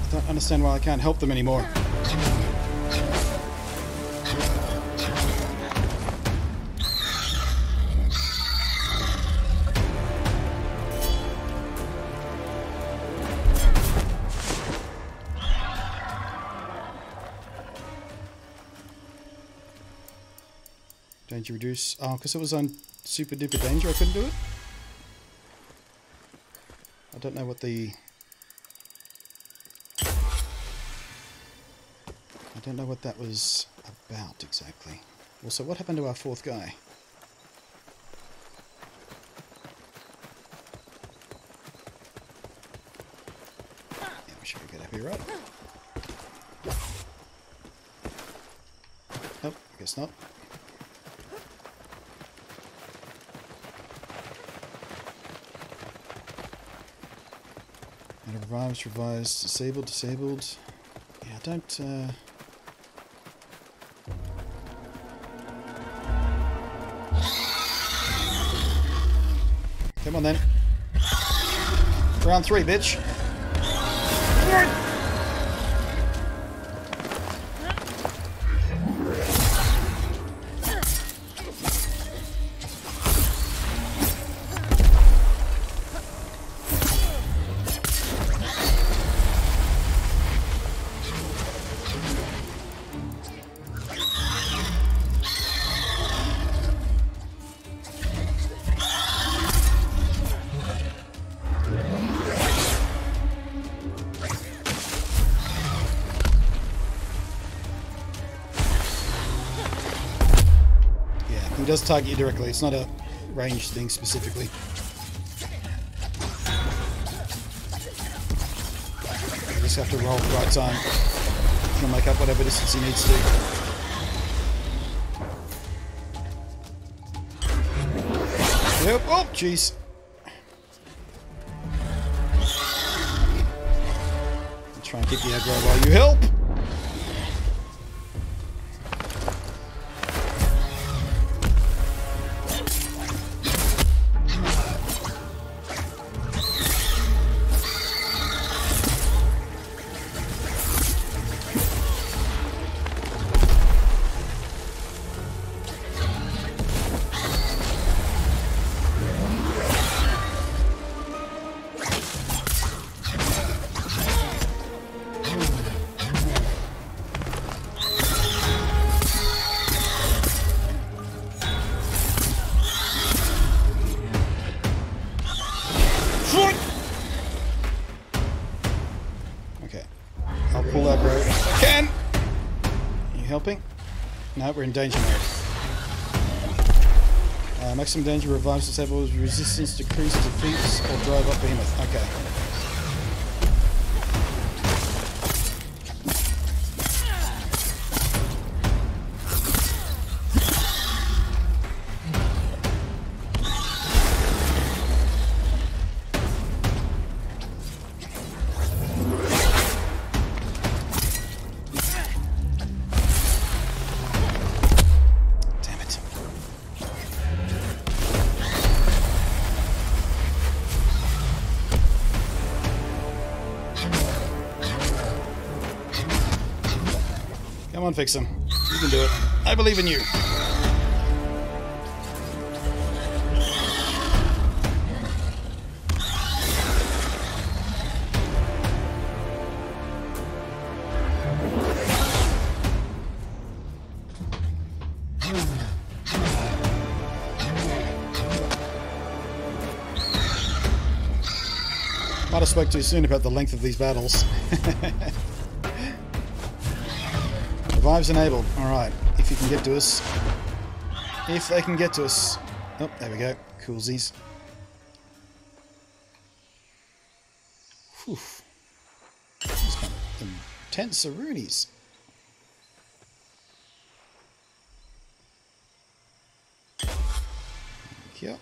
I don't understand why I can't help them anymore. Danger reduce. Oh, because it was on super duper danger, I couldn't do it? I don't know what the... I don't know what that was about exactly. Also, what happened to our fourth guy? Yeah, we should get up here, right? Nope, I guess not. Revives, revised, disabled, disabled. Yeah, don't, Come on then. Round 3, bitch. He does target you directly, it's not a ranged thing specifically. You just have to roll at the right time. He'll make up whatever distance he needs to. Yep, oh jeez. Try and keep the aggro while you help. Okay, I'll pull that rope if I can. Are you helping? No, we're in danger mode. Maximum danger revives disables, resistance decrease defeats or drive up behemoth. Okay. Come on, fix him. You can do it. I believe in you. spoke too soon about the length of these battles. Revives enabled. Alright, if you can get to us. If they can get to us. Oh, there we go. Coolsies. Whew. These kind of intense Aroonies. Yep.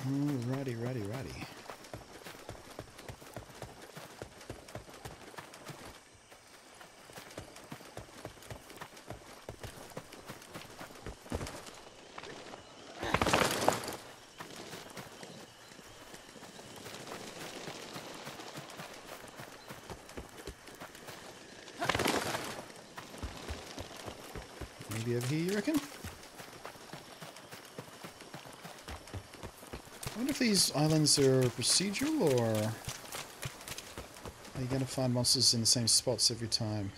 Alrighty, righty. Maybe over here, you reckon? I wonder if these islands are procedural, or are you going to find monsters in the same spots every time?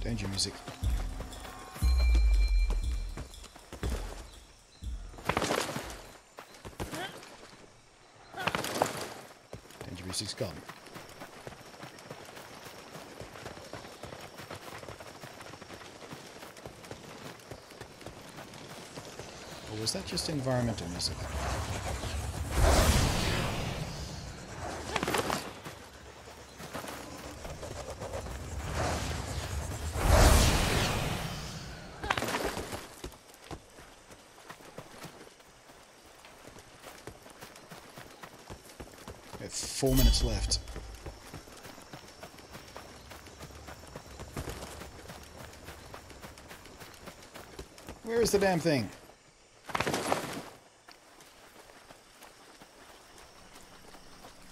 Danger music. Danger music's gone. Or was that just environmental music? We have 4 minutes left. Where is the damn thing?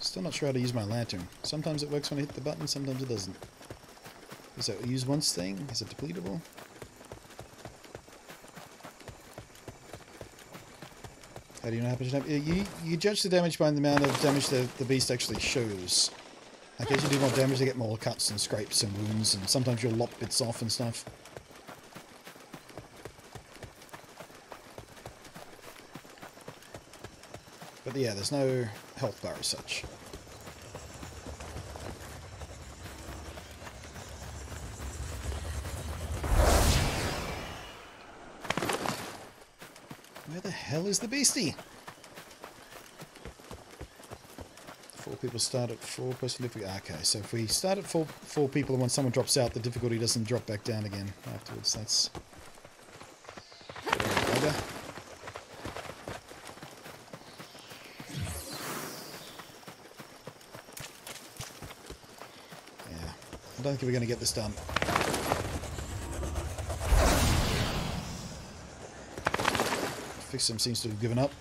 Still not sure how to use my lantern. Sometimes it works when I hit the button, sometimes it doesn't. Is that a use once thing? Is it depletable? How do you know how much damage? You judge the damage by the amount of damage the beast actually shows. Like as you do more damage, they get more cuts and scrapes and wounds, and sometimes you'll lop bits off and stuff. But yeah, there's no health bar as such. Where the hell is the beastie? 4 people start at 4 person difficulty. Okay, so if we start at four people and when someone drops out, the difficulty doesn't drop back down again afterwards. That's bugger. Yeah, I don't think we're going to get this done. Fixum seems to have given up.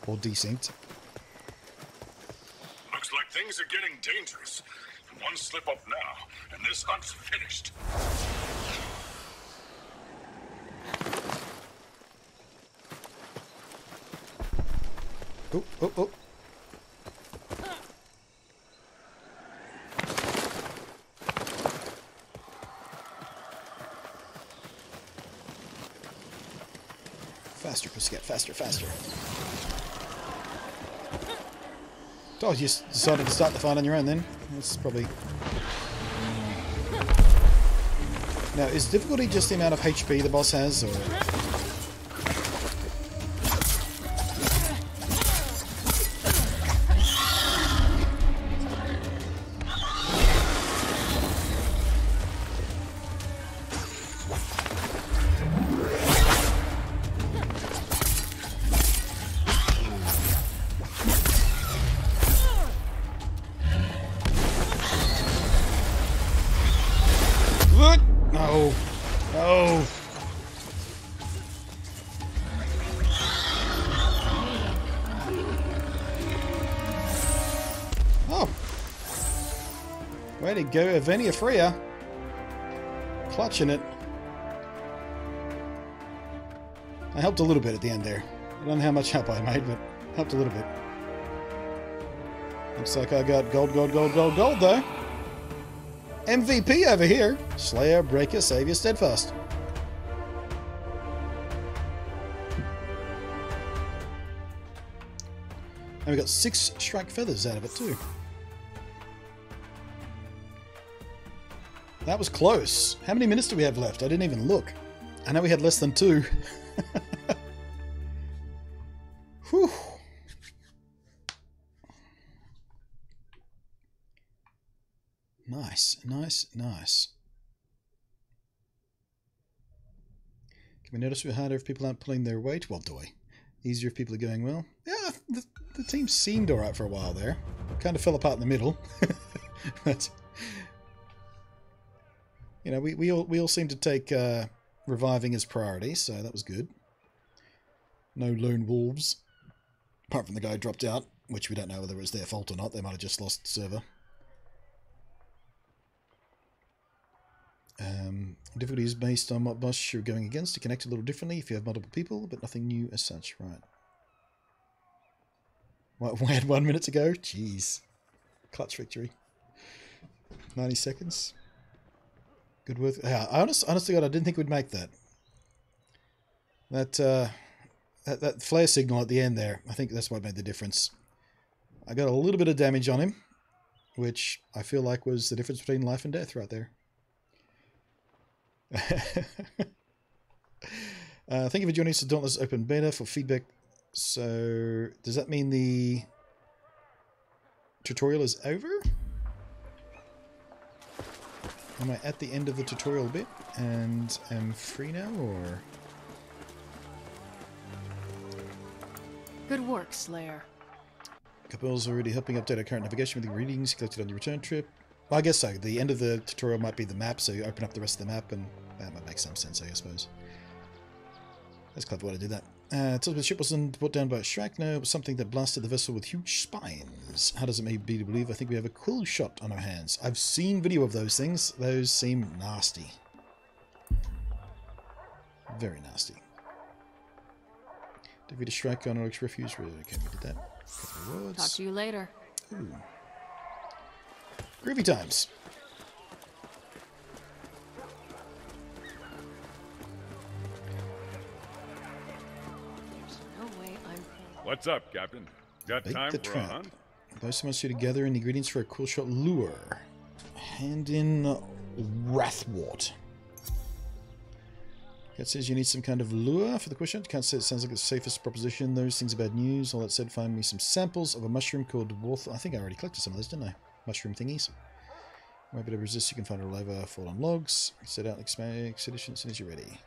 Or desynced. Looks like things are getting dangerous. One slip up now, and this hunt's finished. Oh, oh, oh. Faster, Pussycat, faster, faster. Oh, you just decided to start the fight on your own then? That's probably... Now, is difficulty just the amount of HP the boss has, or...? go Avenia Freya. Clutching it. I helped a little bit at the end there. I don't know how much help I made, but helped a little bit. Looks like I got gold, gold, gold, gold, gold, though. MVP over here. Slayer, Breaker, Savior, Steadfast. And we got 6 strike feathers out of it, too. That was close. How many minutes do we have left? I didn't even look. I know we had less than 2. Whew. Nice, nice, nice. Can we notice we're harder if people aren't pulling their weight? Well, do I? Easier if people are going well? Yeah, the team seemed alright for a while there. Kind of fell apart in the middle. But, you know, we all seem to take reviving as priority, so that was good. No lone wolves. Apart from the guy who dropped out, which we don't know whether it was their fault or not. They might have just lost server. Difficulty is based on what boss you're going against to connect a little differently if you have multiple people, but nothing new as such. Right. What, we had 1 minute to go? Jeez. Clutch victory. 90 seconds. Good work. Yeah, honestly, God, I didn't think we'd make that. That flare signal at the end there, I think that's what made the difference. I got a little bit of damage on him, which I feel like was the difference between life and death right there. Thank you for joining us to Dauntless Open Beta for feedback. So, does that mean the tutorial is over? Am I at the end of the tutorial bit and am free now, or...? Good work, Slayer. Capel's already helping update our current navigation with the readings collected on your return trip. Well, I guess so. The end of the tutorial might be the map, so you open up the rest of the map, and that might make some sense, I suppose. That's clever way to do that. Tells me the ship wasn't put down by a Shrapnel. It was something that blasted the vessel with huge spines. How does it make me believe? I think we have a cool shot on our hands. I've seen video of those things. Those seem nasty. Very nasty. Defeat a strike on Alex Refuge. Okay, we did that. Couple of words. Talk to you later. Ooh. Groovy times. No way I'm... What's up, Captain? Got Bait time the for a trap. hunt? Those must together in the ingredients for a cool shot lure. Hand in Wrathwort. It says you need some kind of lure for the question. Can't say it sounds like the safest proposition. Those things are bad news. All that said, find me some samples of a mushroom called Warth. I think I already collected some of those, didn't I? Mushroom thingies. Might be able to resist. You can find it all over fallen logs. Set out expedition as soon as you're ready.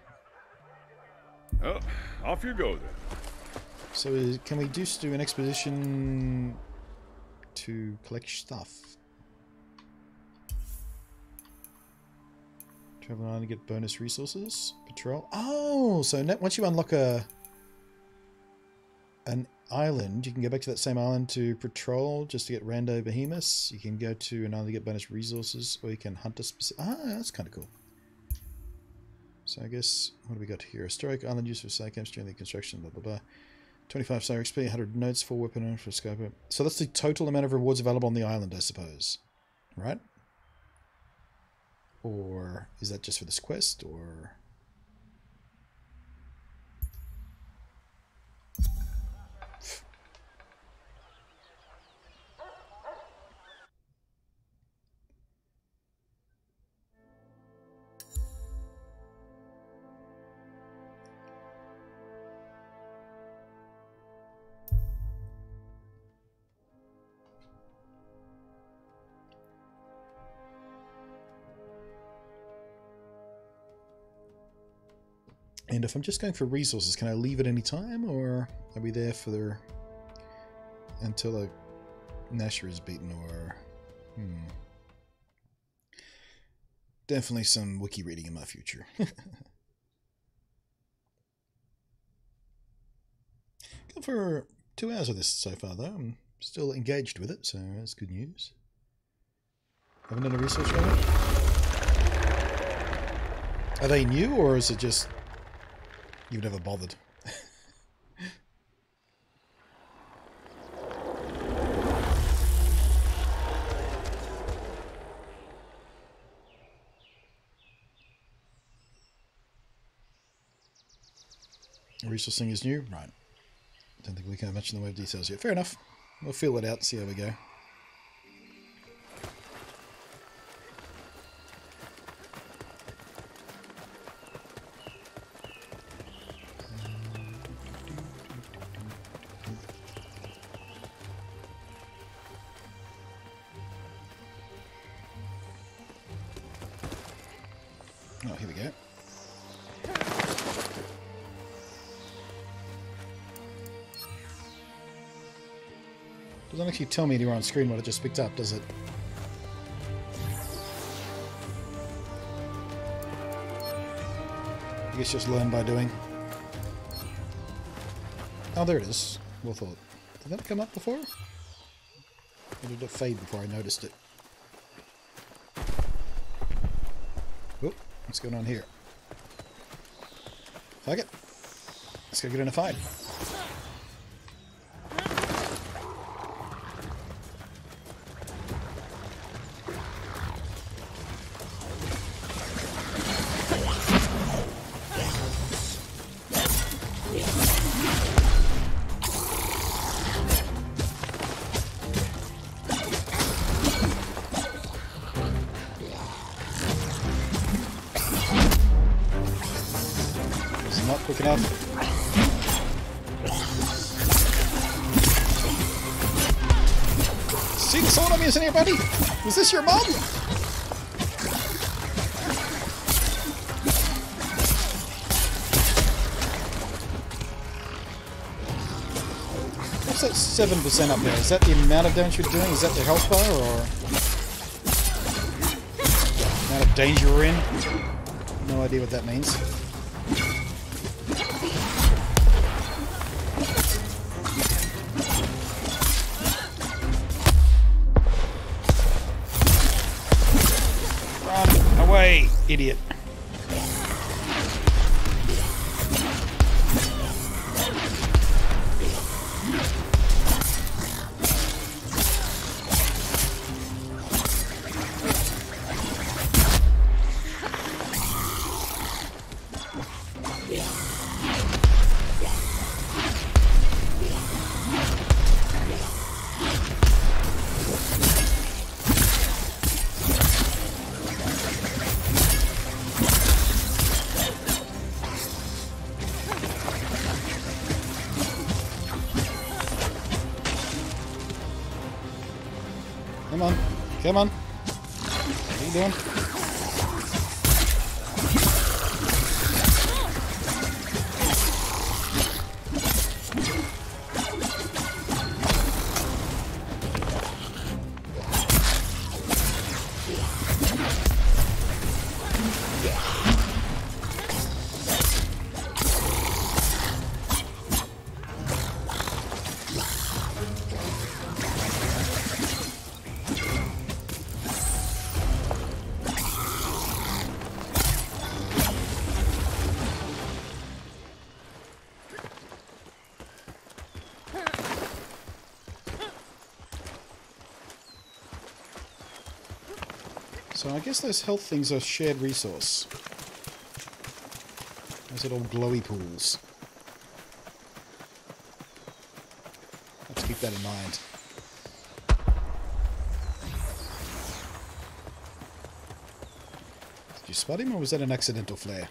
Oh, off you go then. So can we just do an expedition to collect stuff? Travel around to get bonus resources. Patrol. Oh, so once you unlock an island, you can go back to that same island to patrol just to get rando behemoths. You can go to an island to get bonus resources, or you can hunt a specific... Ah, that's kind of cool. So I guess, what do we got here? Historic island use for sidecamps during the construction, blah, blah, blah. 25 star XP, 100 notes, 4 weapon for scope. So that's the total amount of rewards available on the island, I suppose. Right? Or is that just for this quest, or... And if I'm just going for resources, can I leave at any time, or are we there for until a Nasher is beaten, or... Definitely some wiki reading in my future. Gone for 2 hours of this so far, though. I'm still engaged with it, so that's good news. Haven't done a research on it? Are they new, or is it just you've never bothered? Resourcing is new? Right. Don't think we can have much in the way of details yet. Fair enough. We'll feel it out and see how we go. Oh, here we go. Doesn't actually tell me anywhere on screen what I just picked up, does it? I guess just learn by doing. Oh, there it is. Well thought. Did that come up before? Or did it fade before I noticed it? Oop, what's going on here? Fuck it. Let's go get in a fight. Not quick enough. See the sword I'm using here, buddy? Was this your mom? What's that 7% up there? Is that the amount of damage you're doing? Is that the health bar, or amount of danger we're in? No idea what that means. Away, idiot. Come on. Come on. What are you doing? So I guess those health things are shared resource. Those little glowy pools. Let's keep that in mind. Did you spot him, or was that an accidental flare?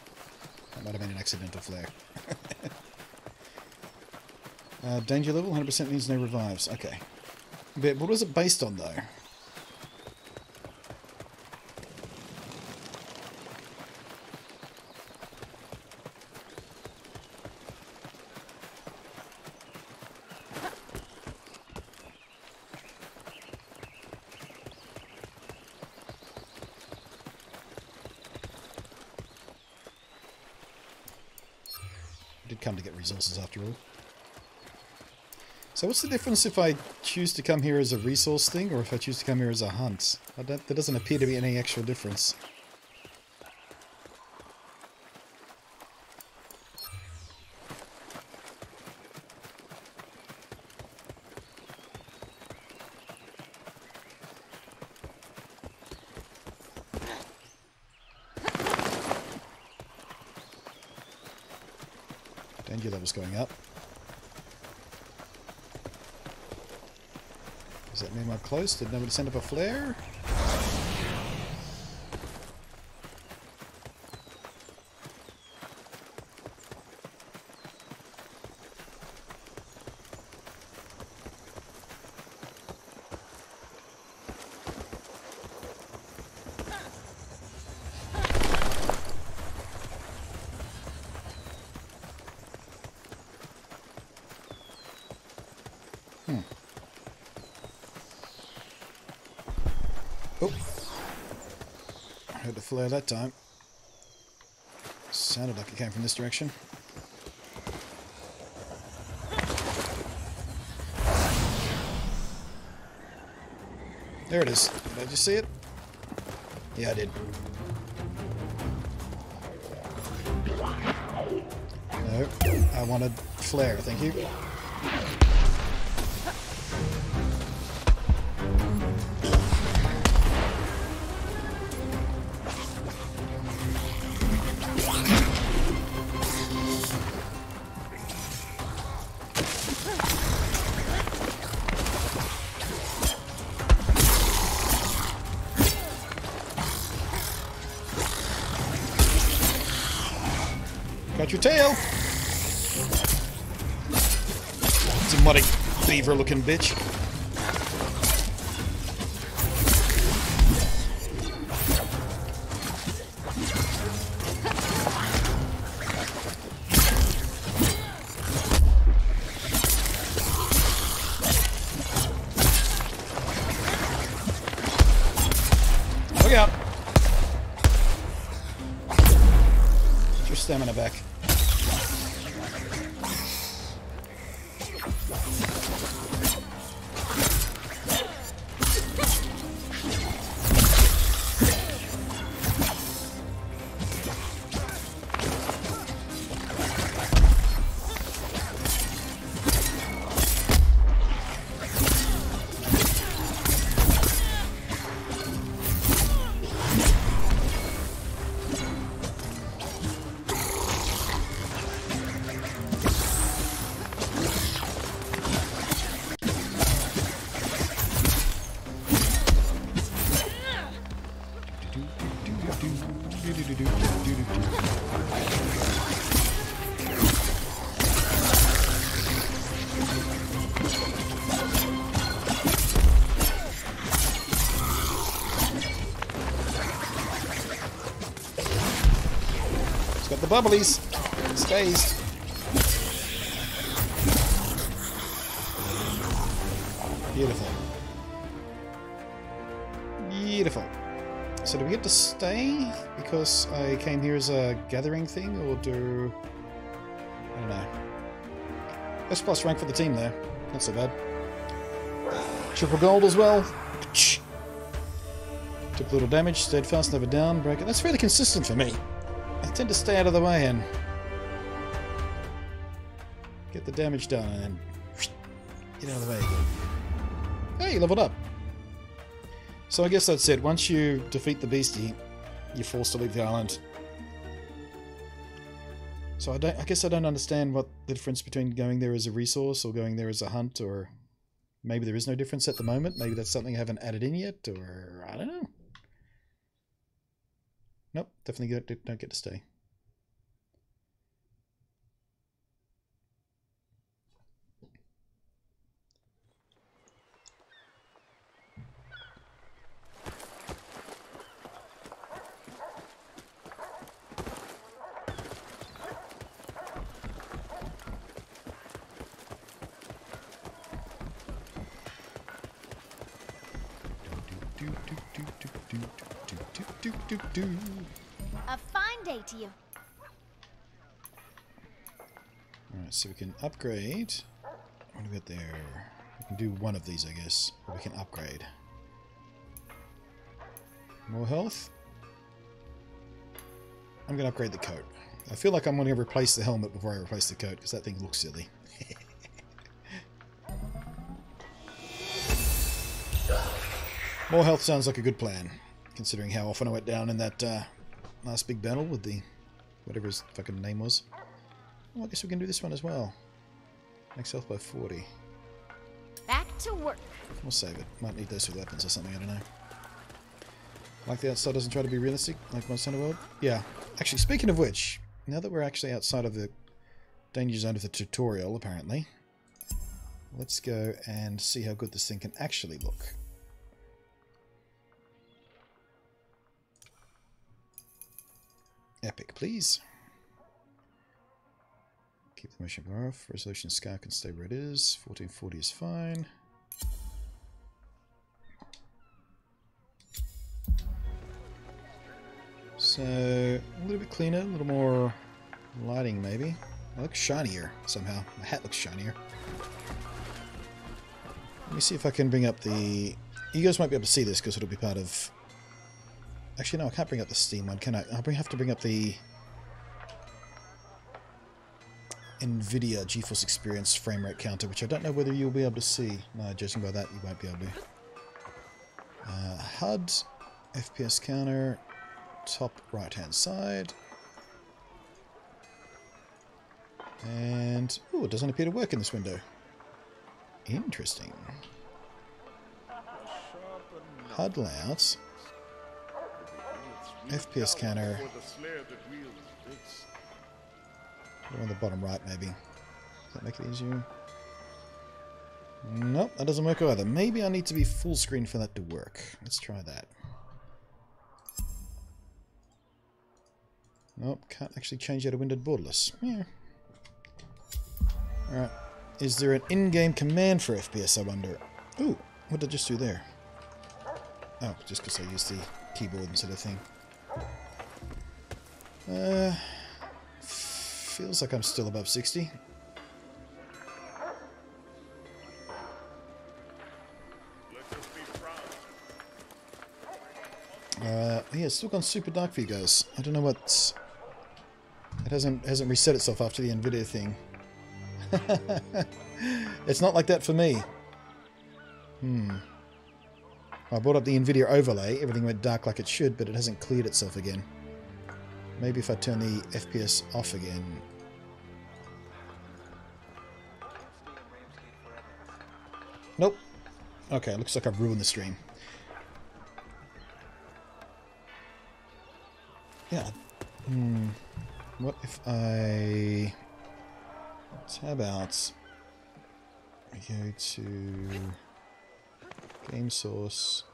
That might have been an accidental flare. Danger level, 100% means no revives. Okay. But what was it based on, though? Did come to get resources after all. So what's the difference if I choose to come here as a resource thing or if I choose to come here as a hunt? There doesn't appear to be any actual difference. Danger level's going up. Does that mean we're close? Did nobody send up a flare? Oh, I heard the flare that time. Sounded like it came from this direction. There it is. Did you see it? Yeah, I did. No, I wanted flare, thank you. Got your tail! It's a muddy beaver looking bitch. Look out! Get your stamina back. Got the bubblies. It's phased. Beautiful. Beautiful. So do we get to stay because I came here as a gathering thing, or do... I don't know. S plus rank for the team there. Not so bad. Triple gold as well. Took a little damage. Steadfast, never down. Break it. That's fairly consistent for me. I tend to stay out of the way and get the damage done and then get out of the way again. Hey, you leveled up. So I guess that's it. Once you defeat the beastie, you're forced to leave the island. So I guess I don't understand what the difference between going there as a resource or going there as a hunt, or maybe there is no difference at the moment. Maybe that's something I haven't added in yet, or I don't know. Nope, definitely don't get to stay. A fine day to you. Alright, so we can upgrade What do we got there? We can do one of these, I guess. Or we can upgrade. More health? I'm going to upgrade the coat. I feel like I'm going to replace the helmet before I replace the coat, because that thing looks silly. More health sounds like a good plan, considering how often I went down in that last big battle with the... whatever his fucking name was. Well, I guess we can do this one as well. Max health by 40. Back to work. We'll save it. Might need those for weapons or something, I don't know. Like the outside doesn't try to be realistic, like Monster Hunter World? Yeah. Actually, speaking of which, now that we're actually outside of the danger zone of the tutorial, apparently, let's go and see how good this thing can actually look. Epic, please. Keep the motion bar off. Resolution scale can stay where it is. 1440 is fine. So, a little bit cleaner, a little more lighting maybe. It looks shinier somehow. The hat looks shinier. Let me see if I can bring up the... You guys might be able to see this because it'll be part of... Actually, no, I can't bring up the Steam one, can I? I'll have to bring up the NVIDIA GeForce Experience frame rate counter, which I don't know whether you'll be able to see. No, judging by that, you won't be able to. HUD, FPS counter, top right-hand side. And, ooh, it doesn't appear to work in this window. Interesting. HUD layouts. FPS counter. On the bottom right, maybe. Does that make it easier? Nope, that doesn't work either. Maybe I need to be full screen for that to work. Let's try that. Nope, can't actually change out a windowed borderless. Yeah. Alright. Is there an in-game command for FPS, I wonder? Ooh, what did I just do there? Oh, just because I used the keyboard instead of thing. Feels like I'm still above 60. Yeah, it's still gone super dark for you guys. I don't know what's... It hasn't reset itself after the NVIDIA thing. It's not like that for me. I brought up the NVIDIA overlay, everything went dark like it should, but it hasn't cleared itself again. Maybe if I turn the FPS off again. Nope. Okay, looks like I've ruined the stream. Yeah. What if I tab out? We go to game source.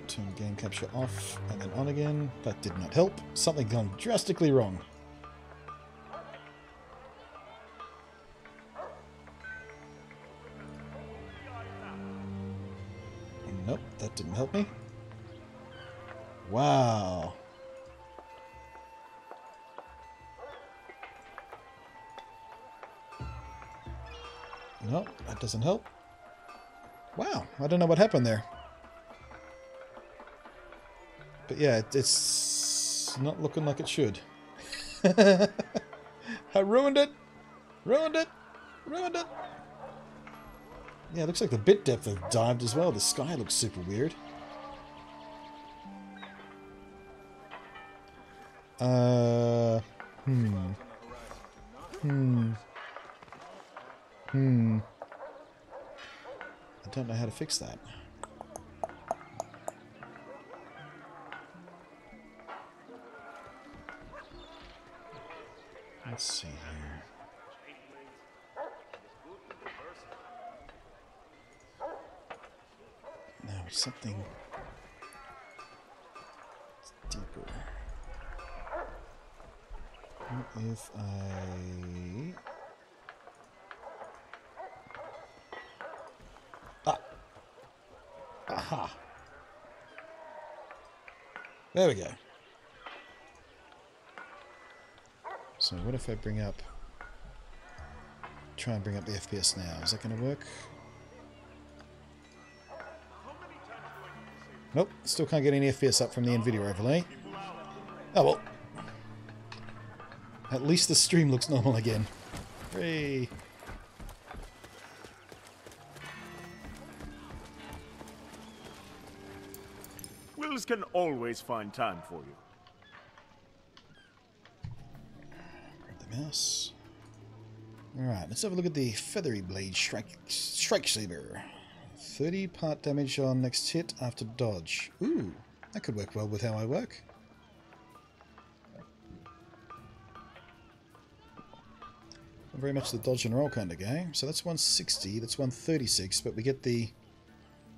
Turn game capture off and then on again. That did not help. Something gone drastically wrong. Nope, that didn't help me. Wow. Nope, that doesn't help. Wow, I don't know what happened there. But yeah, it's not looking like it should. I ruined it! Ruined it! Ruined it! Yeah, it looks like the bit depth has dived as well. The sky looks super weird. I don't know how to fix that. Let's see here. Now something deeper. What if I... Aha! There we go. So what if I bring up... Try and bring up the FPS now. Is that going to work? Nope, still can't get any FPS up from the NVIDIA overlay. Oh well. At least the stream looks normal again. Hooray! Wills can always find time for you. Grab the mouse. Alright, let's have a look at the Feathery Blade Strike Saber. 30 part damage on next hit after dodge. Ooh, that could work well with how I work. Not very much the dodge and roll kind of game. So that's 160, that's 136, but we get the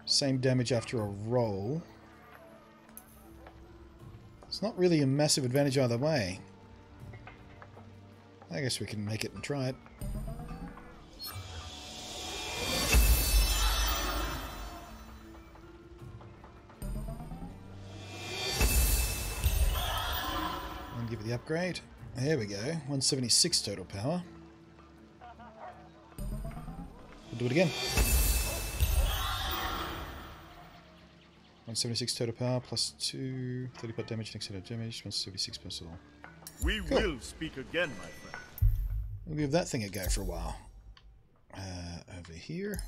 same damage after a roll. It's not really a massive advantage either way. I guess we can make it and try it. And give it the upgrade. There we go. 176 total power. We'll do it again. 176 total power plus 2. 30 part damage, next hit of damage. 176 plus all. We will speak again, my friend. We'll give that thing a go for a while. Over here.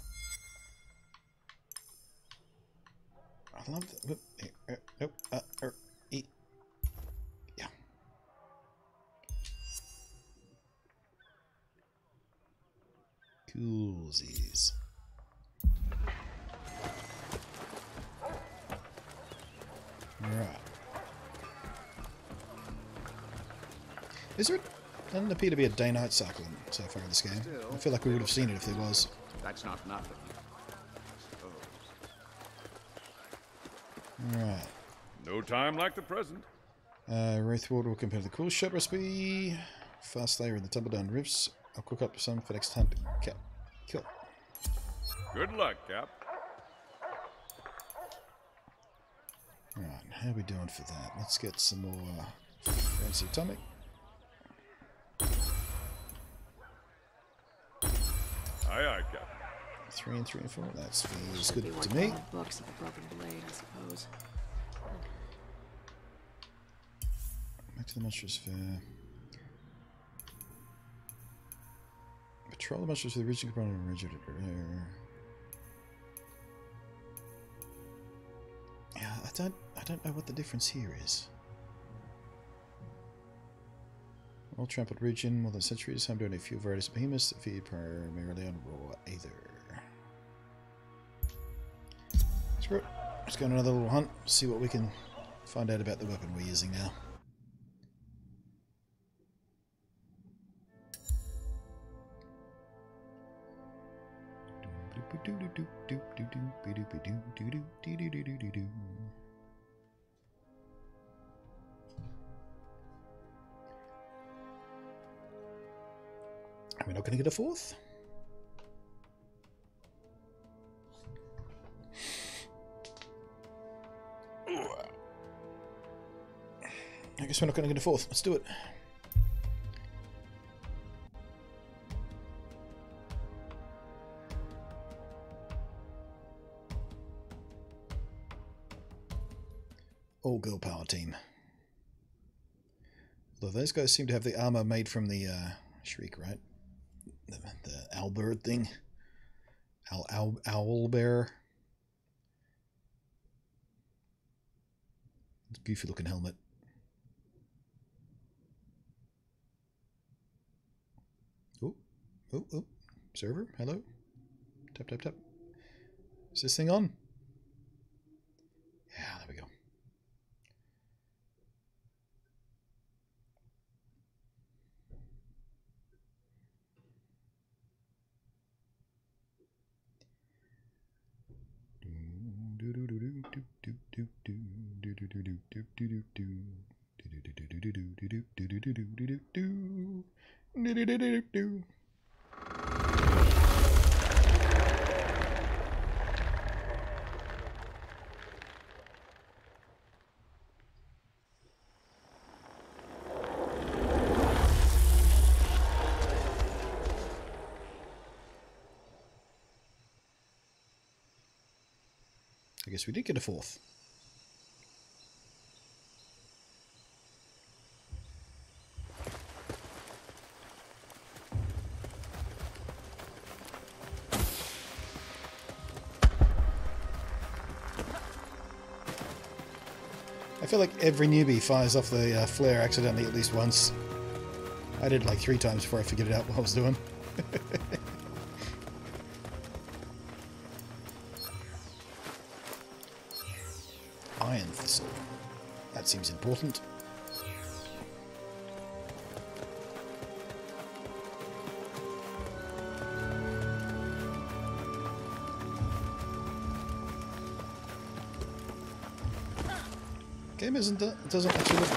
I love that. Whoop, nope. E. Yeah. Coolsies. Alright. Is there... Doesn't appear to be a day-night cycle so far in this game. I feel like we would have seen it if there was. That's not nothing. Alright. No time like the present. Wraithward will compare the cool shot recipe. Fast layer in the Tumbledown Rifts. I'll cook up some for next time to kill. Good luck, Cap. Alright, how are we doing for that? Let's get some more fancy atomic. Aye, aye, Captain. 3 and 3 and 4. That feels Should good be to working me. on the books of the broken blade, I suppose. Back to the monstrous fair. Patrol the monsters for the region component of rigid. Yeah, I don't know what the difference here is. All trampled region, more than centuries, home to only a few varieties of behemoths that feed primarily on raw aether. Screw it. Let's go on another little hunt, see what we can find out about the weapon we're using now. We're not going to get a fourth? I guess we're not going to get a fourth. Let's do it. All girl power team. Although those guys seem to have the armor made from the Shriek, right? The owlbird thing. Owlbear. It's a goofy looking helmet. Oh. Server, hello? Tap, tap, tap. Is this thing on? Yeah, there we go. I guess we did get a fourth. I feel like every newbie fires off the flare accidentally at least once. I did it like 3 times before I figured it out what I was doing. Iron thistle. That seems important. Game doesn't actually look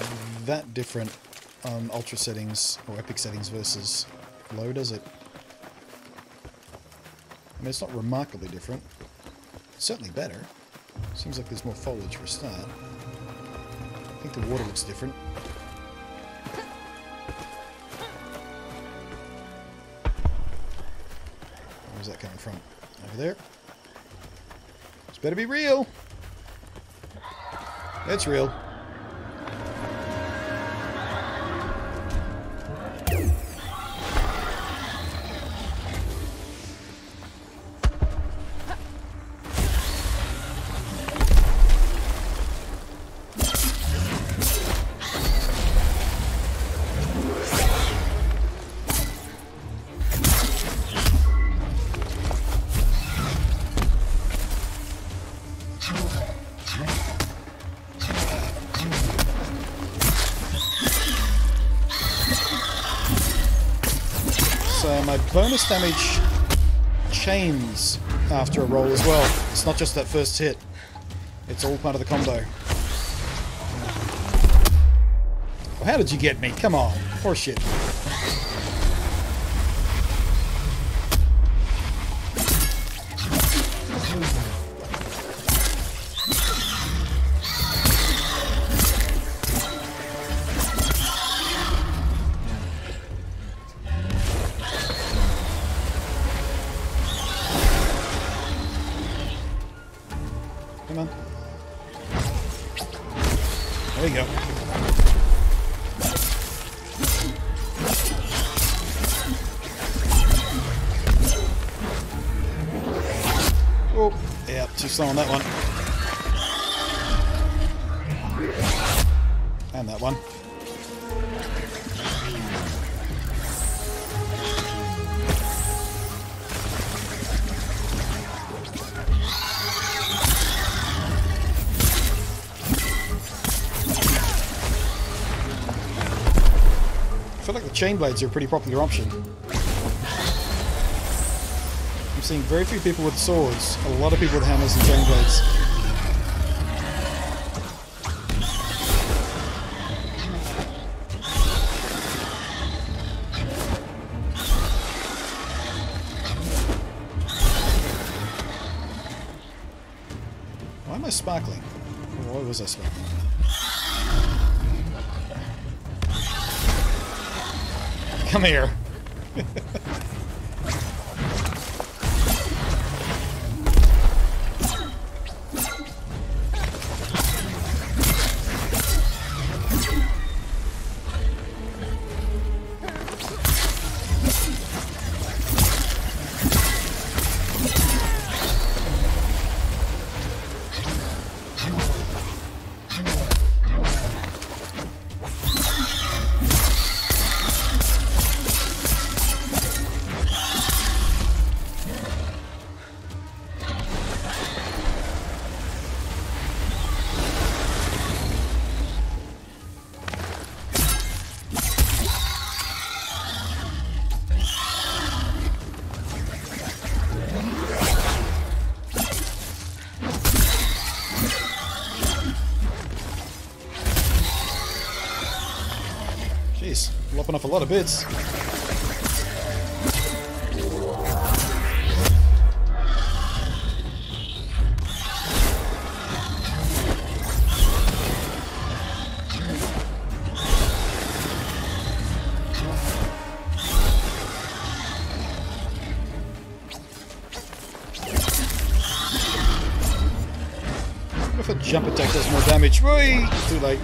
that different on ultra settings or epic settings versus low, does it? I mean, it's not remarkably different. It's certainly better. Seems like there's more foliage for a start. I think the water looks different. Where's that coming from? Over there. This better be real. It's real. My bonus damage chains after a roll as well. It's not just that first hit. It's all part of the combo. Well, how did you get me? Come on. Horseshit. Come on. There we go. Oh, yeah, too slow on that one. And that one. I feel like the chain blades are a pretty popular option. I'm seeing very few people with swords, a lot of people with hammers and chain blades. Why am I sparkling? Why was I sparkling? Come here. Jeez, lopping off a lot of bits. jump attack does more damage. Whee! Too late.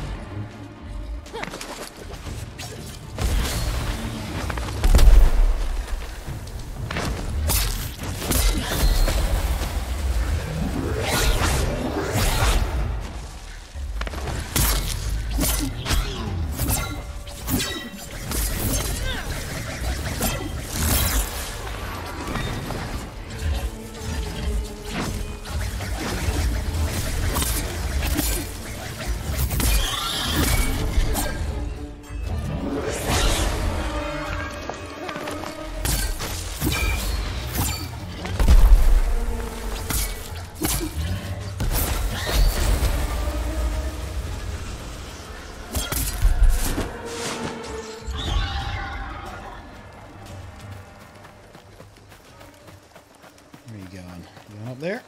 Where are you going? Going up there?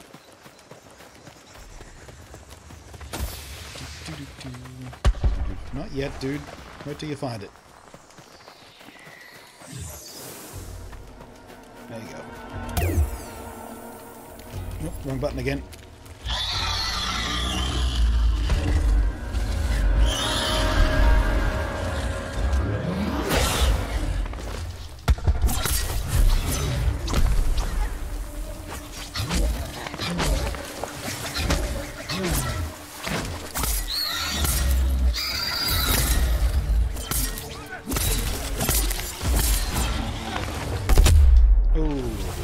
Not yet, dude. Wait till you find it. There you go. Nope, wrong button again.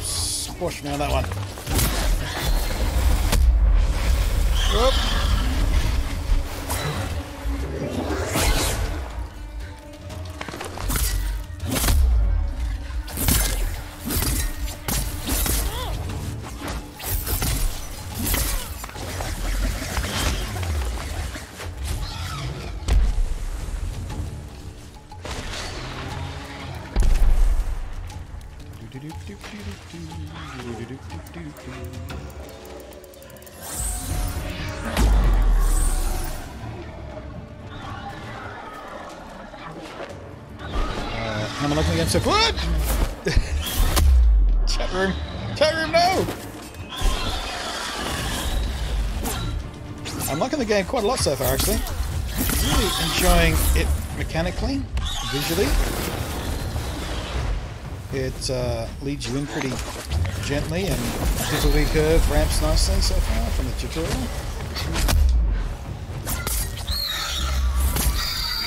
Squash me on that one. Whoop. Am I looking against a what? Chat room. Chat room, no! I'm liking the game quite a lot so far, actually. Really enjoying it mechanically, visually. It leads you in pretty gently, and difficulty curve ramps nicely so far from the tutorial.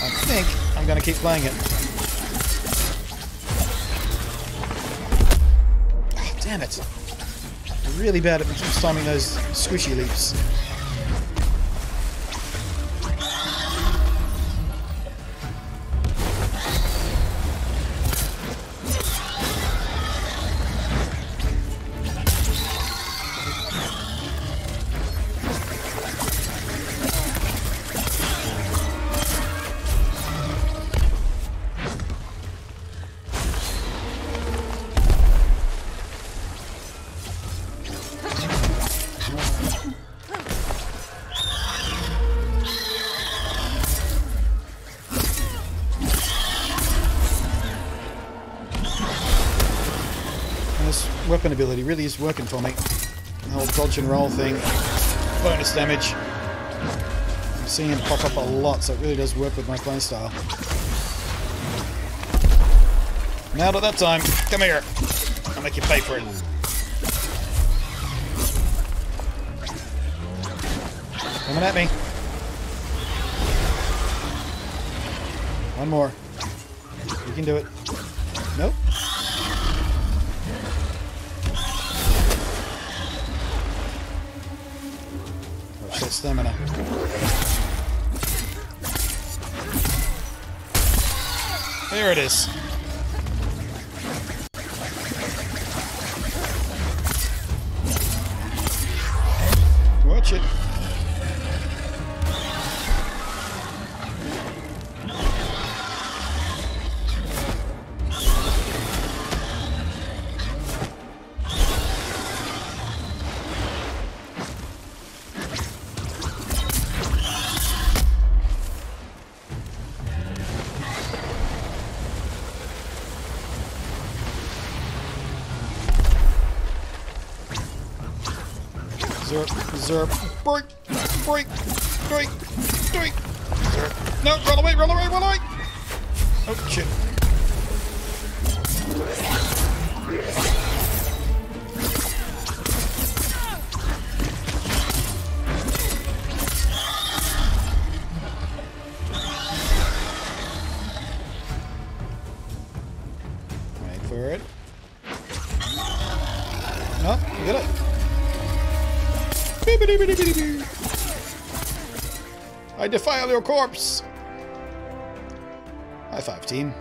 I think I'm going to keep playing it. Oh, damn it. I'm really bad at timing those squishy leaps. Weapon ability really is working for me. The whole dodge and roll thing, bonus damage. I'm seeing it pop up a lot, so it really does work with my playstyle. Now at that time, come here. I'll make you pay for it. Coming at me. One more. You can do it. Nope. Stamina. There it is. Watch it. Zerp. Break! Break! Doink! Doink! Zerp. No, run away, run away, run away! Oh, shit. Wait for it. No, get it. Beep-a-dee-ba-dee-ba-dee-boo. I defile your corpse. High five, team.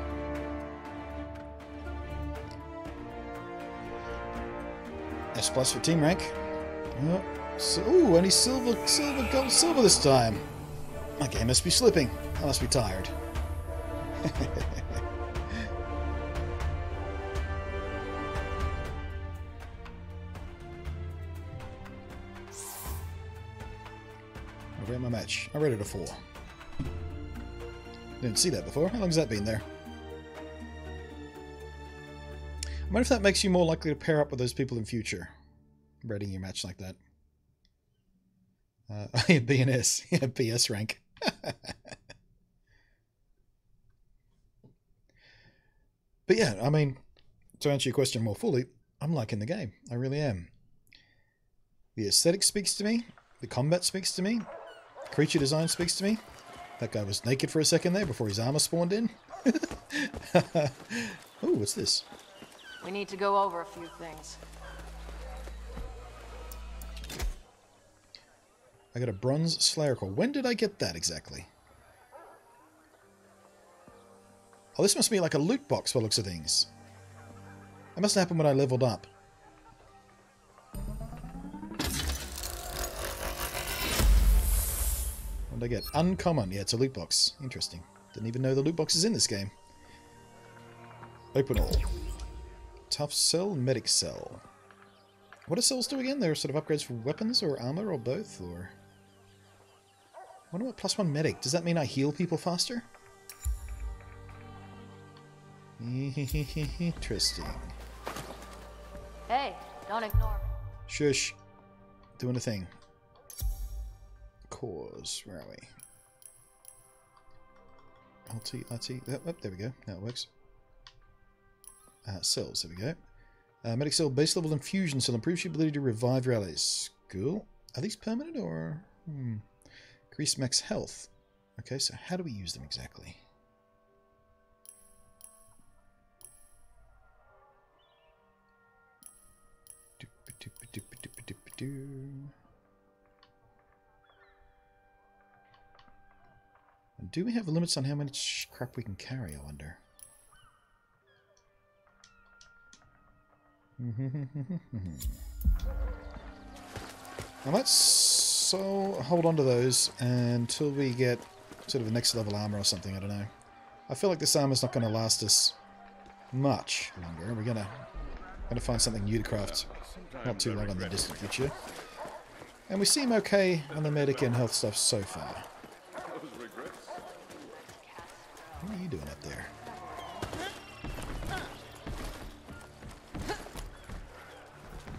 S plus for team rank. Oh, so, ooh, only silver, gold, silver this time. My game must be slipping. I must be tired. I rate my match. I rated a 4. Didn't see that before. How long has that been there? I wonder if that makes you more likely to pair up with those people in future. Rating your match like that. BNS. Yeah, BS rank. But yeah, I mean, to answer your question more fully, I'm liking the game. I really am. The aesthetic speaks to me. The combat speaks to me. Creature design speaks to me. That guy was naked for a second there before his armor spawned in. Oh, what's this? We need to go over a few things. I got a bronze Slayer core. When did I get that exactly? Oh, this must be like a loot box by the looks of things. That must have happened when I leveled up. What did I get? Uncommon. Yeah, it's a loot box. Interesting. Didn't even know the loot box is in this game. Open all. Tough cell, medic cell. What do cells do again? They're sort of upgrades for weapons or armor or both, or... I wonder what +1 medic. Does that mean I heal people faster? Interesting. Hey, don't ignore me. Shush. Doing a thing. Cores. Where are we? LT. Oh, there we go. Now it works. Cells. There we go. Medic cell, base level infusion cell. Improves your ability to revive rallies. Cool. Are these permanent or... Increase max health. Okay, so how do we use them exactly? And do we have limits on how much crap we can carry, I wonder? I might hold on to those until we get sort of a next level armor or something, I don't know. I feel like this armor's not going to last us much longer. We're going to find something new to craft not too long in the distant future. And we seem okay on the medic and health stuff so far. What are you doing up there?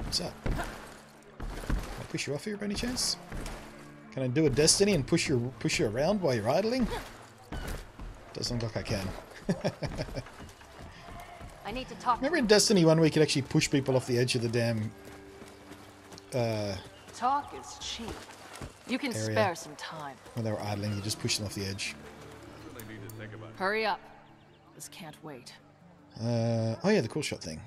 What's up? Can I push you off here by any chance? Can I do a Destiny and push you around while you're idling? Doesn't look like I can. I need to talk. Remember in Destiny 1 we could actually push people off the edge of the damn Talk is cheap. You can area. spare some time. When they were idling, you just push them off the edge. Hurry up. This can't wait. Oh yeah, the cool shot thing.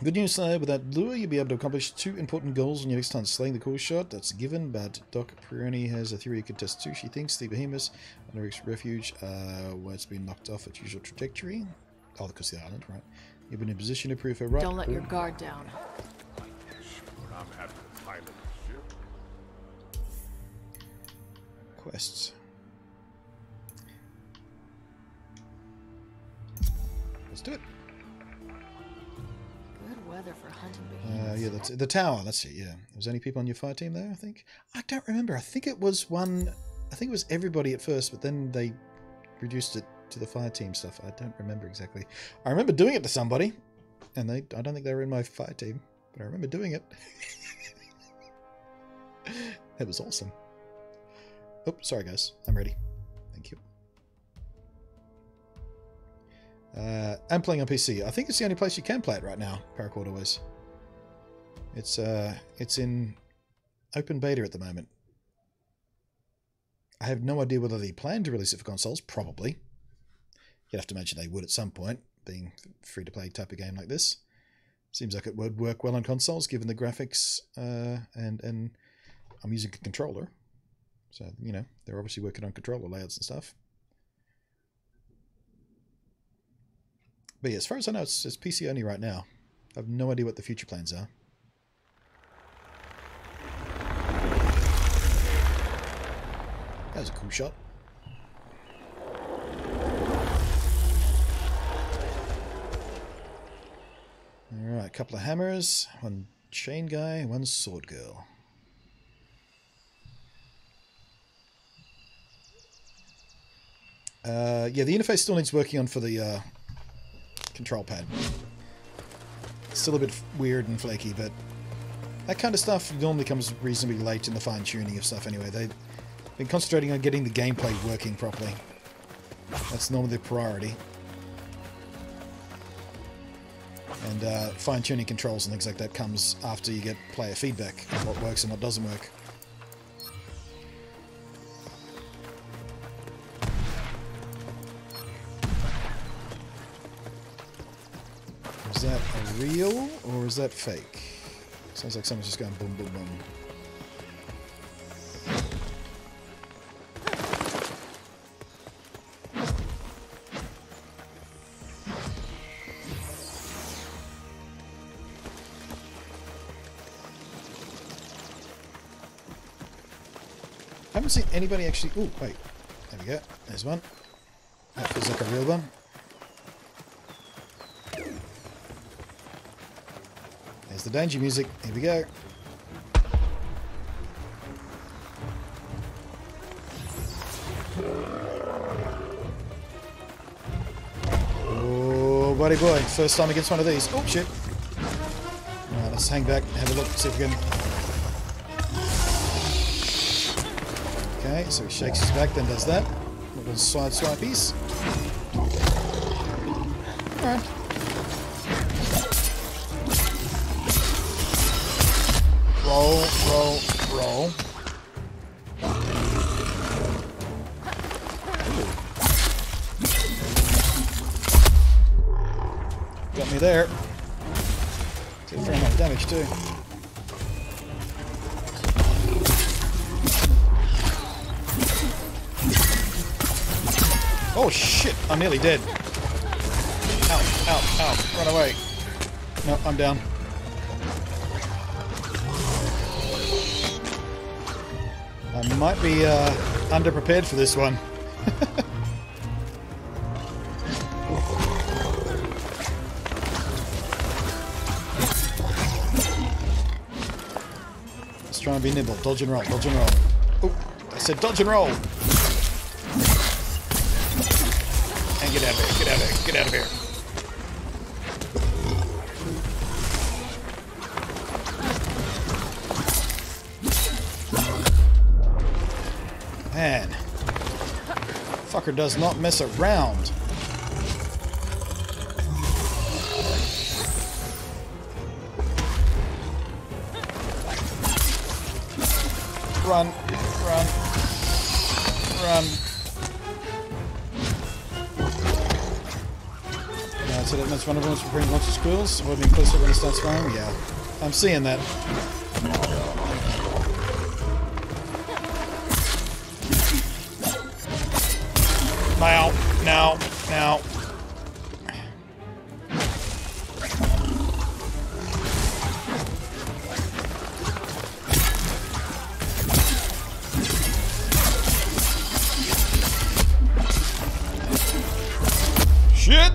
Good news, with that lure, you'll be able to accomplish 2 important goals in your next time slaying the cool shot. That's a given, but Doc Peroni has a theory you can test too. She thinks the behemoths on Eric's refuge, where it's been knocked off its usual trajectory. Oh, because of the island, right. You've been in position to prove her right. Don't let your guard down. I'm happy to pilot the ship. Quests. Let's do it. Good weather for hunting behemoths. Yeah, that's the tower. That's it. Yeah, was any people on your fire team there? I think. I don't remember. I think it was one. I think it was everybody at first, but then they reduced it to the fire team stuff. I don't remember exactly. I remember doing it to somebody, and I don't think they were in my fire team. But I remember doing it. That was awesome. Oh, sorry guys. I'm ready. Thank you. I'm playing on PC. I think it's the only place you can play it right now, Paracord always. It's in open beta at the moment. I have no idea whether they plan to release it for consoles. Probably. You'd have to imagine they would at some point, being free-to-play type of game like this. Seems like it would work well on consoles, given the graphics, and I'm using a controller. So, you know, they're obviously working on controller layouts and stuff. But yeah, as far as I know, it's PC only right now. I have no idea what the future plans are. That was a cool shot. Alright, a couple of hammers, one chain guy, one sword girl. Yeah, the interface still needs working on for the control pad. It's still a bit weird and flaky, but that kind of stuff normally comes reasonably late in the fine-tuning of stuff anyway. They've been concentrating on getting the gameplay working properly. That's normally the priority. And fine-tuning controls and things like that comes after you get player feedback on what works and what doesn't work. Is that a real or is that fake? Sounds like someone's just going boom, boom, boom. I haven't seen anybody actually... Ooh, wait. There we go. There's one. That feels like a real one. There's the danger music. Here we go. Oh, buddy boy. First time against one of these. Oh, shit. Alright, let's hang back and have a look. See if we can... Okay, so he shakes his back, then does that. Little side swipies. Alright. Roll, roll, roll. Got me there. Did a fair amount of damage too. Oh shit, I'm nearly dead. Ow, ow, ow, run away. No, I'm down. I might be underprepared for this one. Let's try and be nimble. Dodge and roll, dodge and roll. Oh, I said dodge and roll. And get out of here, get out of here, get out of here. Man, fucker does not mess around. Run, run, run. Yeah, so that means one of them is preparing lots of squirrels. Hold me closer when he starts firing. Yeah, I'm seeing that. Now, now, now. Shit!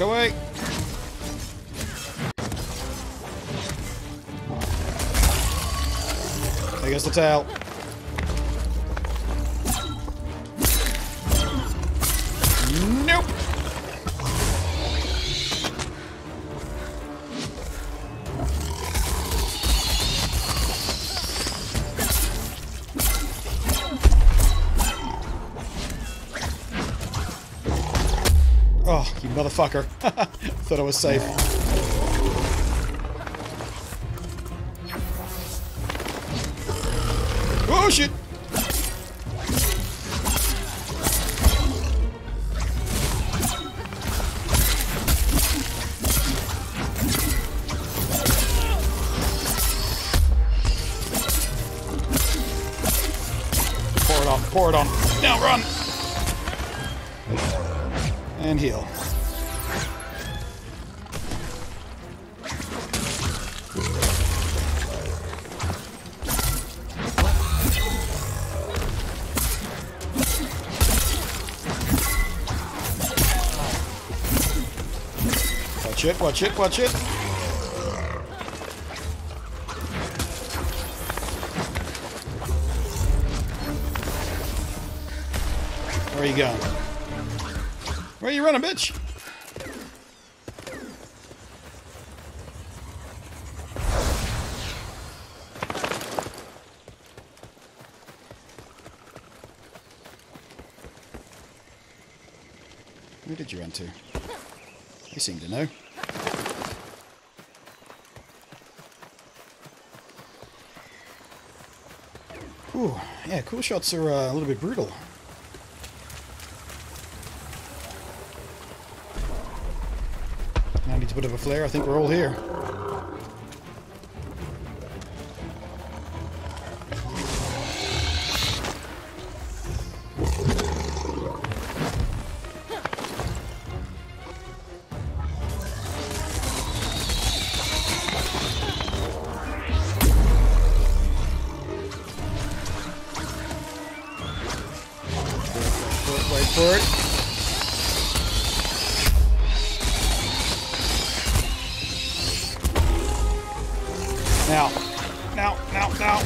away. There goes the tail. Nope. Oh, you motherfucker. Thought I was safe. Oh, shit! Pour it on, pour it on. Now run! And heal. Watch it, watch it, watch it. Where are you going? Where are you running, bitch? Who did you run to? You seem to know. Ooh, yeah, cool shots are a little bit brutal. Now I need a bit of a flare. I think we're all here. Wait for it. Now. Now, now, now.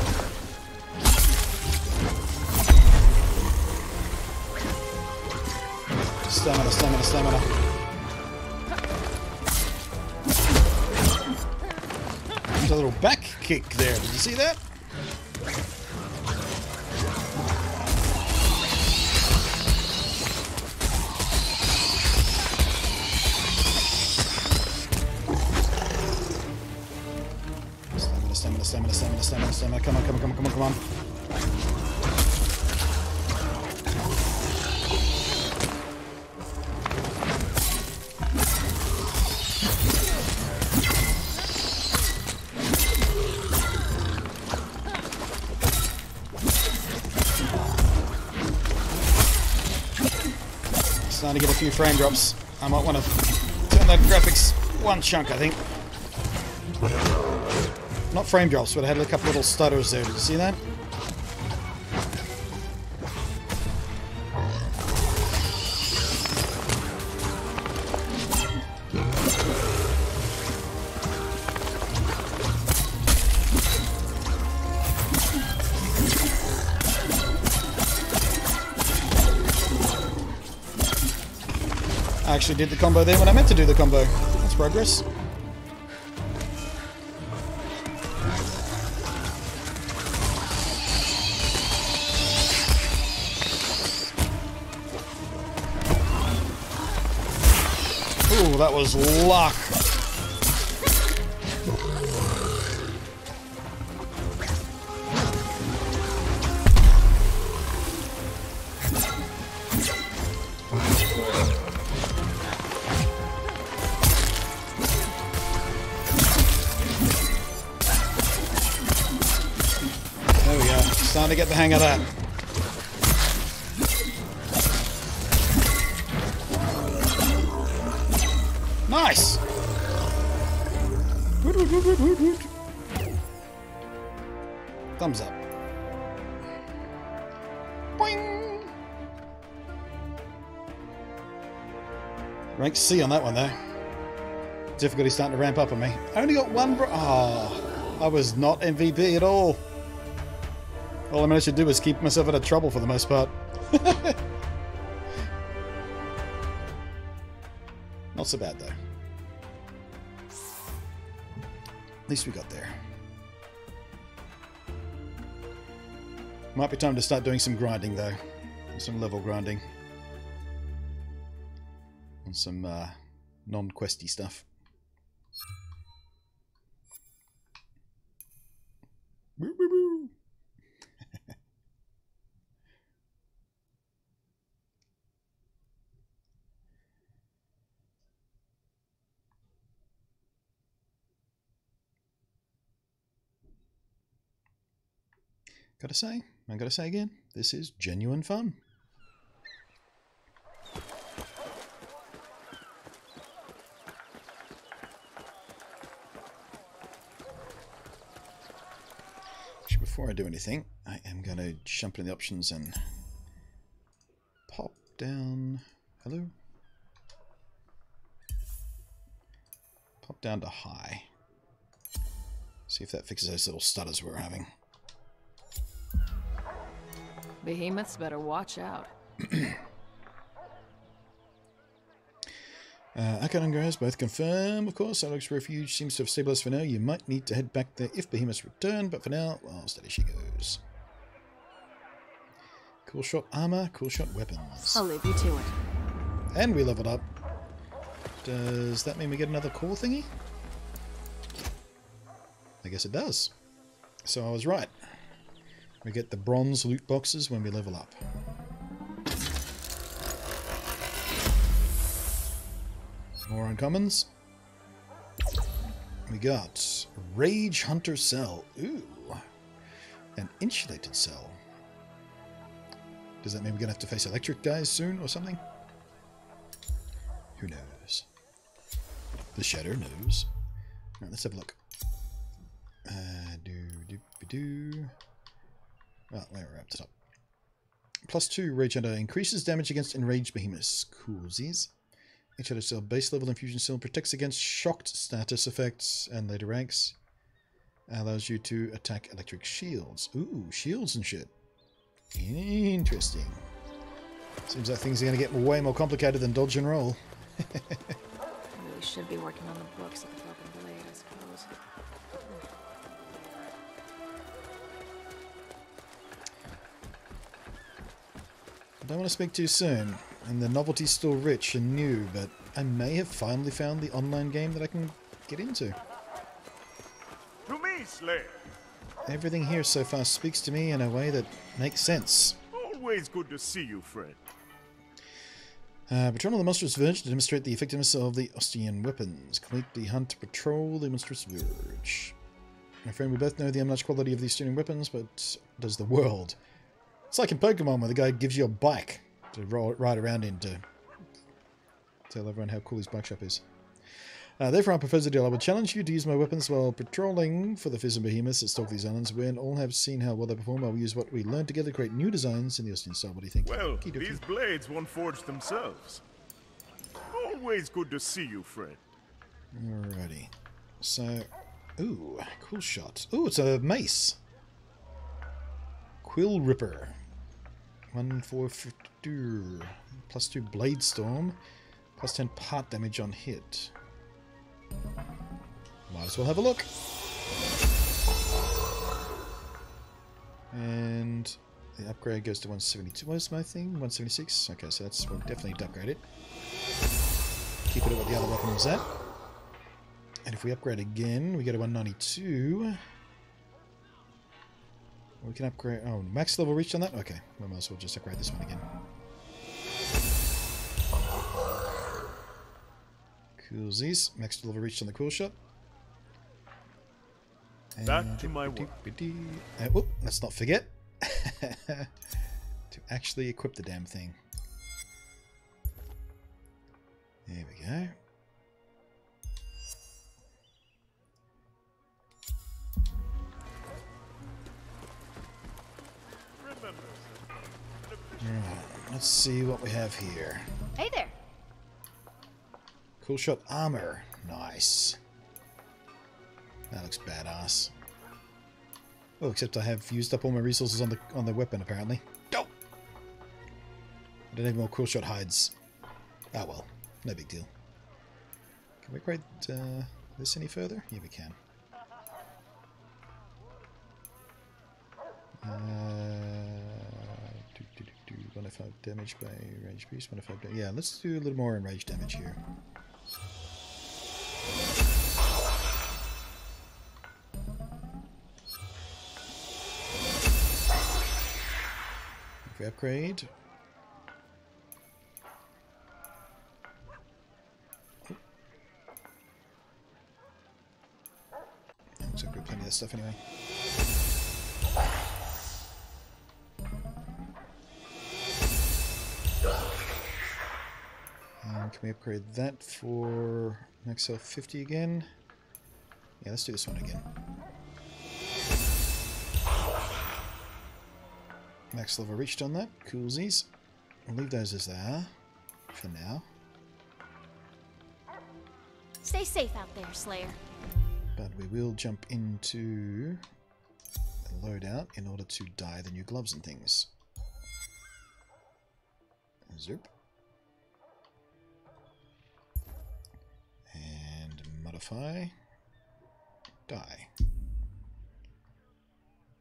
Stamina, stamina, stamina. There's a little back kick there. Did you see that? Stamina, stamina, stamina, stamina. Come on, come on, come on, come on, come on. Starting to get a few frame drops. I might want to turn that graphics one chunk, I think. Not frame drops, but I had a couple little stutters there. Did you see that? I actually did the combo there when I meant to do the combo. That's progress. Ooh, that was luck. There we go. Starting to get the hang of that. Nice! Thumbs up. Boing! Rank C on that one, though. Difficulty starting to ramp up on me. I only got one Oh, I was not MVP at all. All I managed to do was keep myself out of trouble for the most part. Not so bad, though. At least we got there. Might be time to start doing some grinding, though. Some level grinding. And some non-questy stuff. Woo, woo, woo. I gotta say again, this is genuine fun. Actually, before I do anything, I am gonna jump into the options and pop down. Hello? Pop down to high. See if that fixes those little stutters we're having. Behemoths better watch out. Akkad and Graz both confirm, of course. Alex Refuge seems to have stabilized for now. You might need to head back there if Behemoths return, but for now, well, steady she goes. Cool shot armor, cool shot weapons. I'll leave you to it. And we leveled up. Does that mean we get another core thingy? I guess it does. So I was right. We get the bronze loot boxes when we level up. More uncommons. We got Rage Hunter Cell. Ooh. An insulated cell. Does that mean we're going to have to face electric guys soon or something? Who knows? The Shadow knows. Alright, let's have a look. Oh, we're up to top. +2 Rage Hunter increases damage against enraged behemoths. Coolsies. Each other cell base level infusion cell protects against shocked status effects and later ranks. Allows you to attack electric shields. Ooh, shields and shit. Interesting. Seems like things are going to get way more complicated than dodge and roll. We should be working on the books of the Broken Blade, I suppose. I don't want to speak too soon, and the novelty's still rich and new, but I may have finally found the online game that I can get into. To me, Slayer. Everything here so far speaks to me in a way that makes sense. Always good to see you, friend. Patrol of the Monstrous Verge to demonstrate the effectiveness of the Ostian weapons. Complete the hunt to patrol the Monstrous Verge. My friend, we both know the unmatched quality of these Ostian weapons, but does the world? It's like in Pokemon where the guy gives you a bike to ride around in to tell everyone how cool his bike shop is. Therefore, I propose a deal. I will challenge you to use my weapons while patrolling for the Fizz and Behemoths that stalk these islands. When all have seen how well they perform, I will use what we learned together to create new designs in the Ostian style. What do you think? Well, these blades won't forge themselves. Always good to see you, friend. Alrighty. So, ooh, cool shot. Ooh, it's a mace. Quill Ripper. 1/4 +2 Blade Storm. +10 part damage on hit. Might as well have a look. And the upgrade goes to 172. What's my thing? 176? Okay, so that's we'll definitely need to upgrade it. Keep it at what the other weapon was at. And if we upgrade again, we go to 192. We can upgrade... Oh, max level reached on that? Okay, we might as well just upgrade this one again. Coolsies. Max level reached on the cool shot. And back to my work. Whoop, let's not forget to actually equip the damn thing. There we go. Alright, let's see what we have here. Hey there. Cool shot armor. Nice. That looks badass. Oh, except I have used up all my resources on the weapon apparently. Go! I don't have more cool shot hides. Ah well, no big deal. Can we upgrade this any further? Yeah, we can. 105 damage by range boost, 105 yeah, let's do a little more enrage damage here. If we upgrade... Looks like we've got plenty of that stuff anyway. Can we upgrade that for max health 50 again? Yeah, let's do this one again. Max level reached on that. Coolsies. We'll leave those as they are for now. Stay safe out there, Slayer. But we will jump into the loadout in order to dye the new gloves and things. Zoop. And modify. Dye. So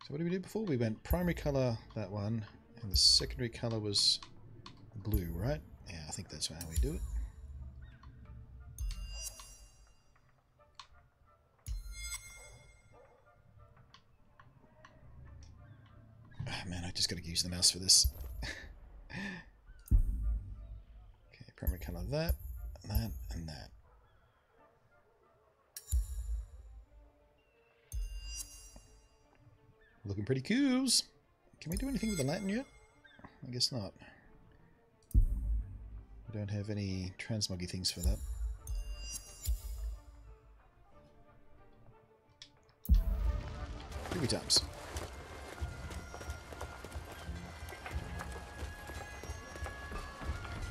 what did we do before? We went primary color, that one, and the secondary color was blue, right? Yeah, I think that's how we do it. Oh, man, I just gotta use the mouse for this. Okay, primary color that, and that. Looking pretty cool. Can we do anything with the Latin yet? I guess not. We don't have any transmoggy things for that. Three times.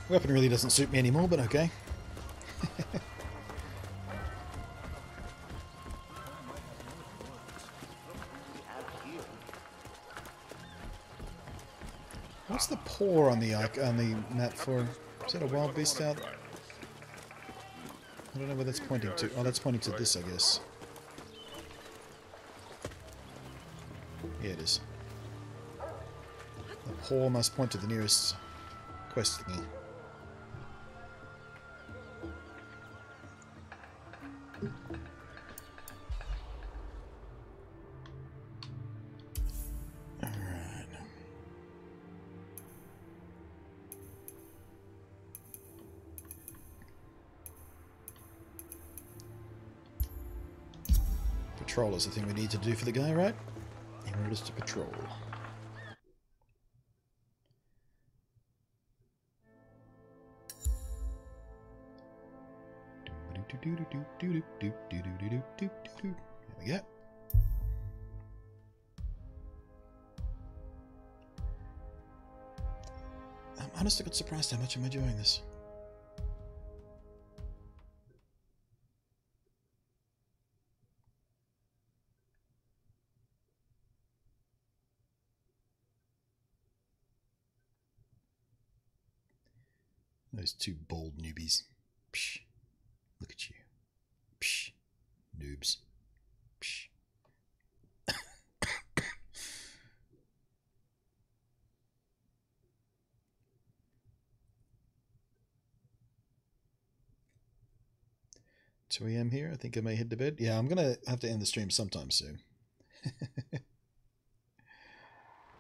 Weapon really doesn't suit me anymore, but okay. What's the paw on the map for? Is that a wild beast out? I don't know where that's pointing to. Oh, that's pointing to this, I guess. Yeah, it is. The paw must point to the nearest quest thingy. Patrol is the thing we need to do for the guy, right? In order to patrol. There we go. I'm honestly got surprised how much am I enjoying this. Those two bald newbies. Psh. Look at you. Psh. Noobs. Psh. It's 2 AM here. I think I may head to bed. Yeah, I'm going to have to end the stream sometime soon.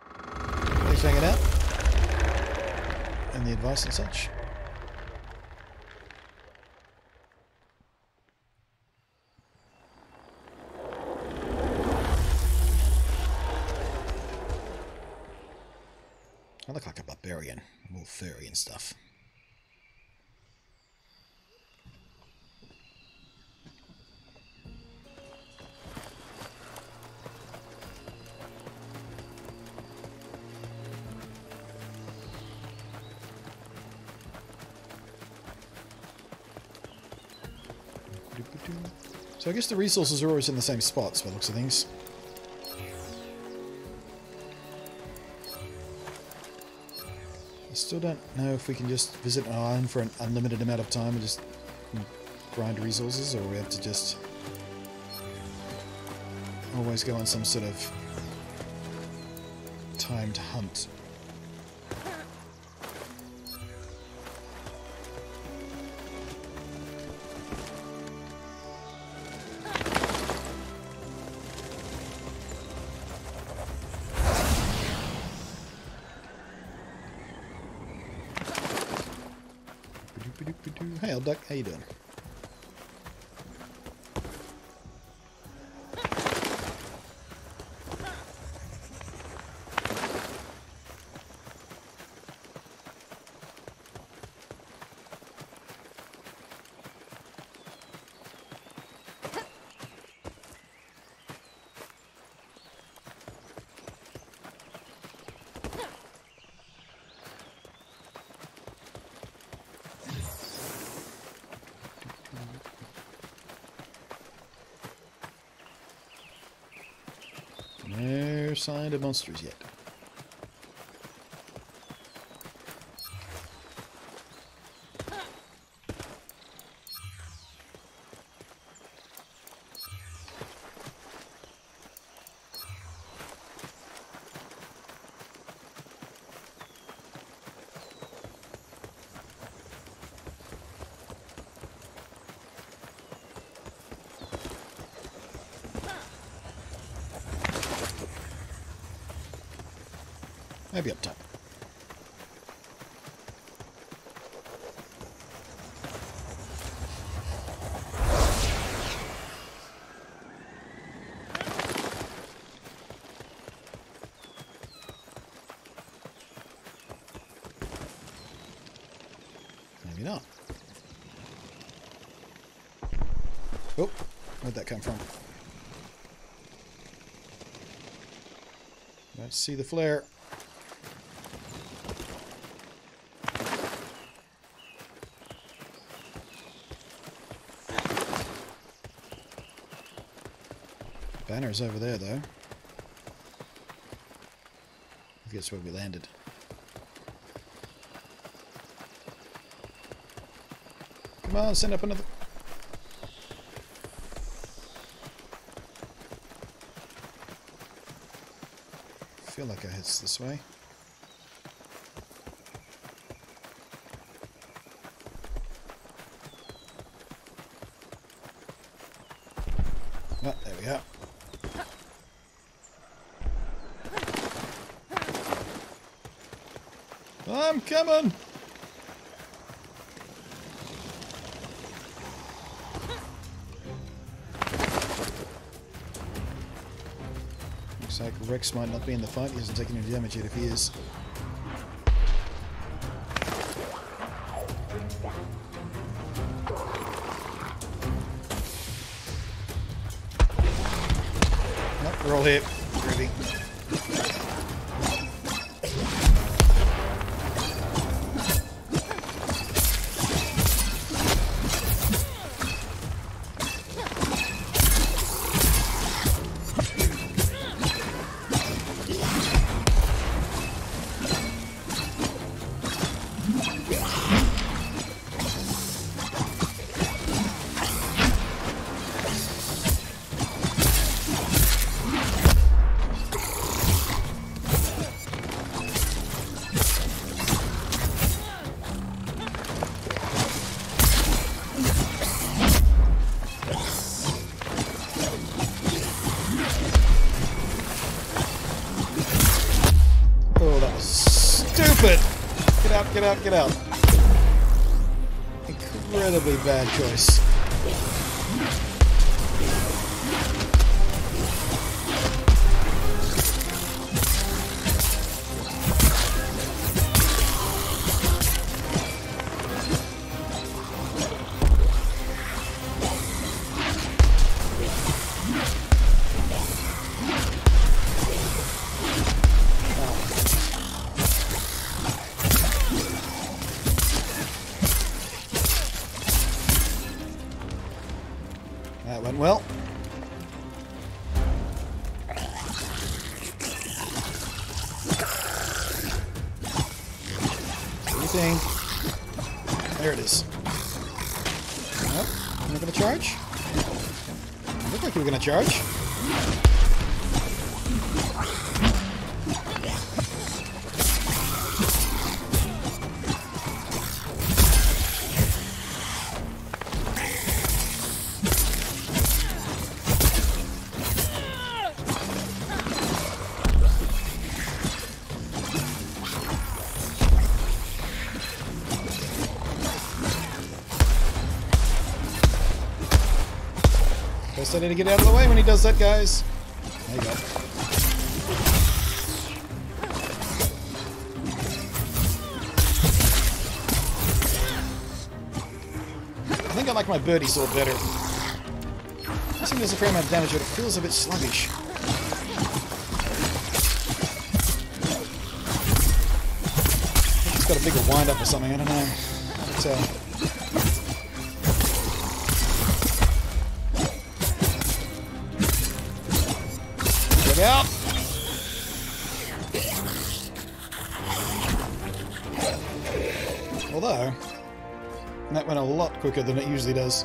Thanks for hanging out. And the advice and such. I look like a barbarian. I'm all furry and stuff. So I guess the resources are always in the same spots by the looks of things. I still don't know if we can just visit an island for an unlimited amount of time and just grind resources, or we have to just always go on some sort of timed hunt. Hey, old duck, how you doing? No sign of monsters yet. Maybe up top. Maybe not. Oh, where'd that come from? Let's see the flare. Banner's over there, though. I guess where we landed. Come on, send up another... I feel like it's this way. Oh, there we are. I'm coming! Looks like Rex might not be in the fight. He hasn't taken any damage yet if he is. Nope, we're all hit. Really. Stupid! Get out, get out, get out. Incredibly bad choice. went well. Anything? There it is. Nope. Am I going to charge? Looked like you were going to charge. I need to get out of the way when he does that, guys. There you go. I think I like my birdie sword better. I think there's a fair amount of damage, but it feels a bit sluggish. I think it's got a bigger wind-up or something, I don't know. But, out. Although, that went a lot quicker than it usually does.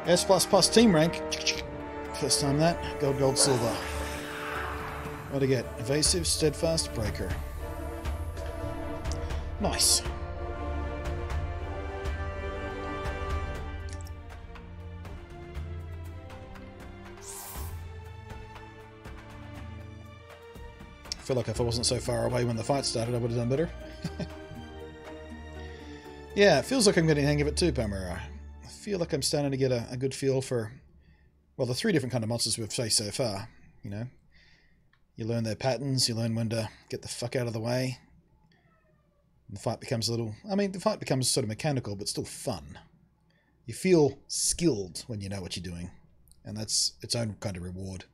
S++ team rank. First time that. Gold, gold, silver. What do I get? Evasive, steadfast, breaker. Nice. I feel like if I wasn't so far away when the fight started, I would have done better. Yeah, it feels like I'm getting the hang of it too, Pamela. I feel like I'm starting to get a good feel for, well, the 3 different kind of monsters we've faced so far. You know, you learn their patterns, you learn when to get the fuck out of the way. And the fight becomes a little, I mean, the fight becomes sort of mechanical, but still fun. You feel skilled when you know what you're doing. And that's its own kind of reward.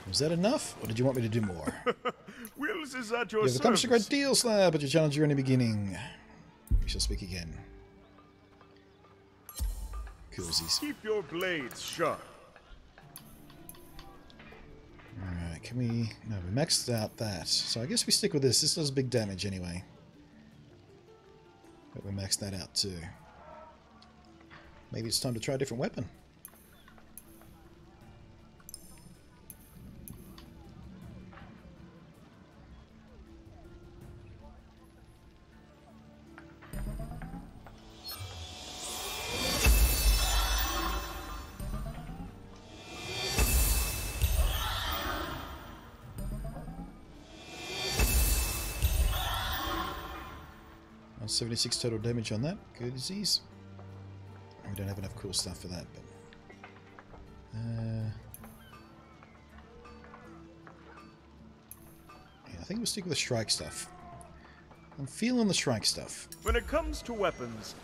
Was that enough, or did you want me to do more? Wills is at your You have accomplished a great service. deal, Slab, but your challenge are only beginning. We shall speak again. Coolsies. Keep your blades sharp. Alright, can we... No, we maxed out that. So I guess we stick with this. This does big damage anyway. But we maxed that out too. Maybe it's time to try a different weapon. Well, 76 total damage on that. Good disease. We don't have enough cool stuff for that, but... yeah, I think we'll stick with the strike stuff. I'm feeling the strike stuff. When it comes to weapons,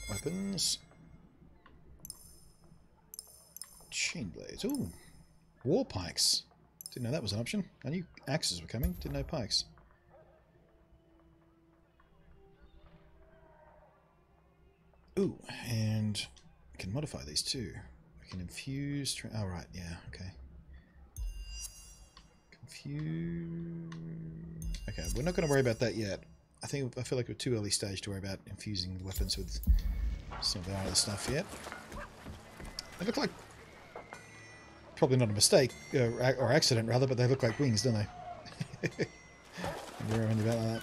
Weapons. Chain blades. Ooh. War pikes. Didn't know that was an option. I knew axes were coming. Didn't know pikes. Ooh, and we can modify these too. We can infuse... Oh, right, yeah, okay. Confuse... Okay, we're not going to worry about that yet. I feel like we're too early stage to worry about infusing weapons with some of our other stuff yet. They look like... Probably not a mistake, or accident rather, but they look like wings, don't they? You're about that.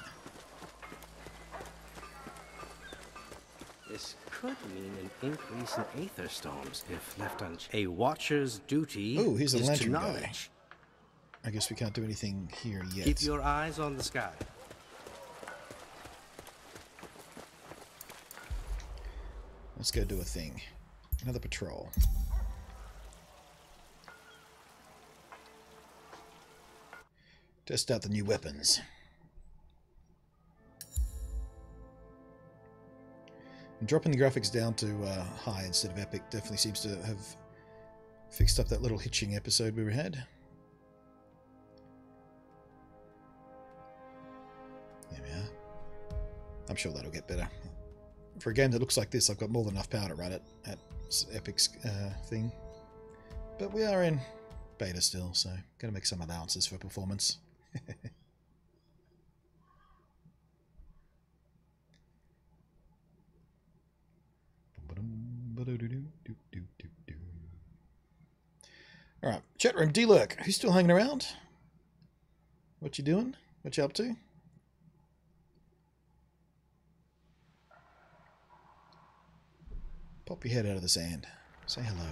This could mean an increase in aether storms if left unchecked. A watcher's duty Ooh, he's a is to lantern guy. knowledge. I guess we can't do anything here yet. Keep your eyes on the sky. Let's go do a thing. Another patrol. Test out the new weapons. And dropping the graphics down to high instead of epic definitely seems to have fixed up that little hitching episode we had. There we are. I'm sure that'll get better. For a game that looks like this, I've got more than enough power to run it at epic's thing. But we are in beta still, so got to make some allowances for performance. Alright, chat room, D-Lurk. Who's still hanging around? What you doing? What you up to? Pop your head out of the sand. Say hello.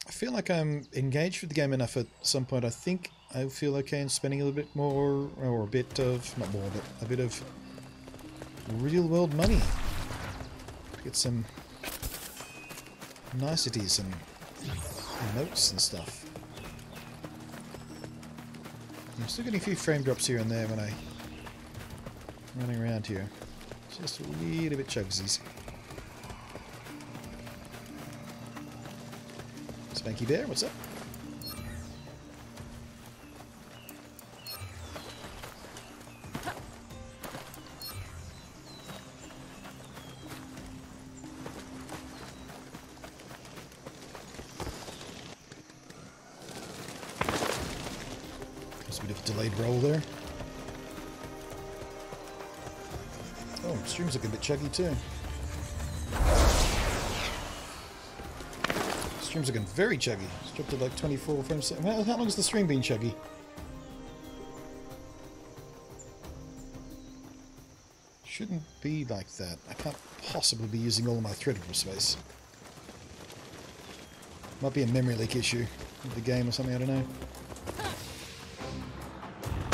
I feel like I'm engaged with the game enough at some point. I think I feel okay in spending a little bit more, or a bit of, not more, but a bit of real world money to get some niceties and notes and stuff. I'm still getting a few frame drops here and there when I'm running around here. Just a little bit chugsies. Spanky Bear, what's up? There's a bit of a delayed roll there. Oh, stream's looking a bit chuggy too. Stream's looking very chuggy. It's dropped to like 24 frames. How long has the stream been chuggy? Shouldn't be like that. I can't possibly be using all of my threadable space. Might be a memory leak issue with the game or something, I don't know.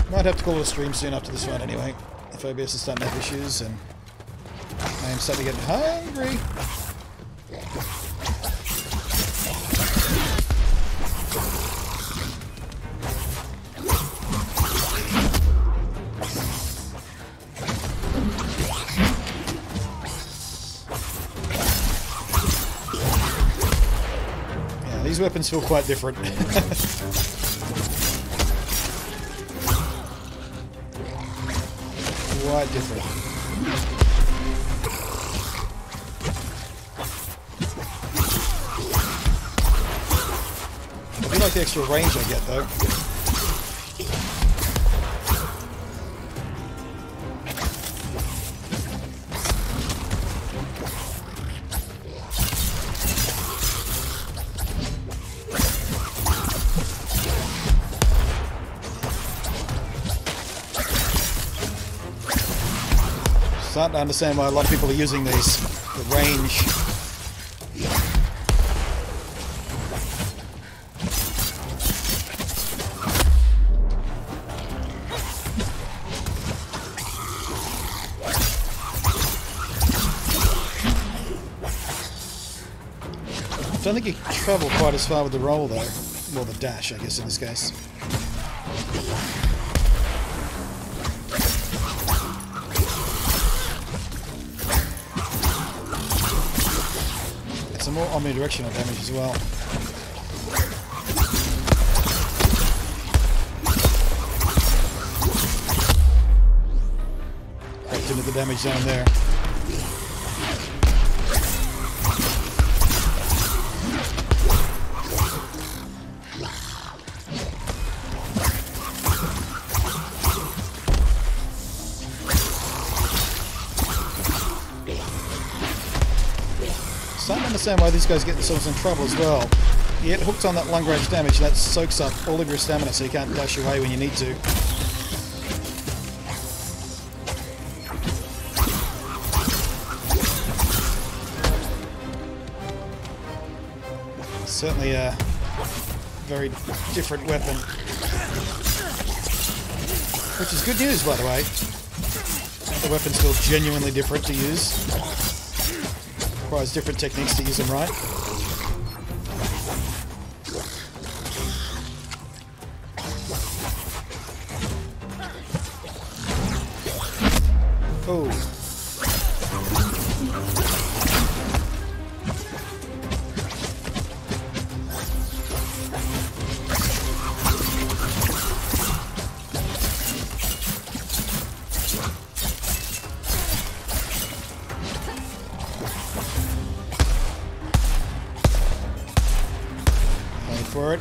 Might have to call it a stream soon after this one anyway. If OBS is starting to have issues and I am starting to get hungry. These weapons feel quite different. Quite different. I do like the extra range I get though. Starting to understand why a lot of people are using these. The range. I don't think you travel quite as far with the roll though. Well, the dash, I guess, in this case. Some more omnidirectional damage as well. Crept into the damage down there. I don't understand why these guys get themselves in trouble as well. You get hooked on that long range damage, and that soaks up all of your stamina, so you can't dash away when you need to. Certainly a very different weapon. Which is good news, by the way. The weapons feel genuinely different to use. Requires different techniques to use them right. Oh.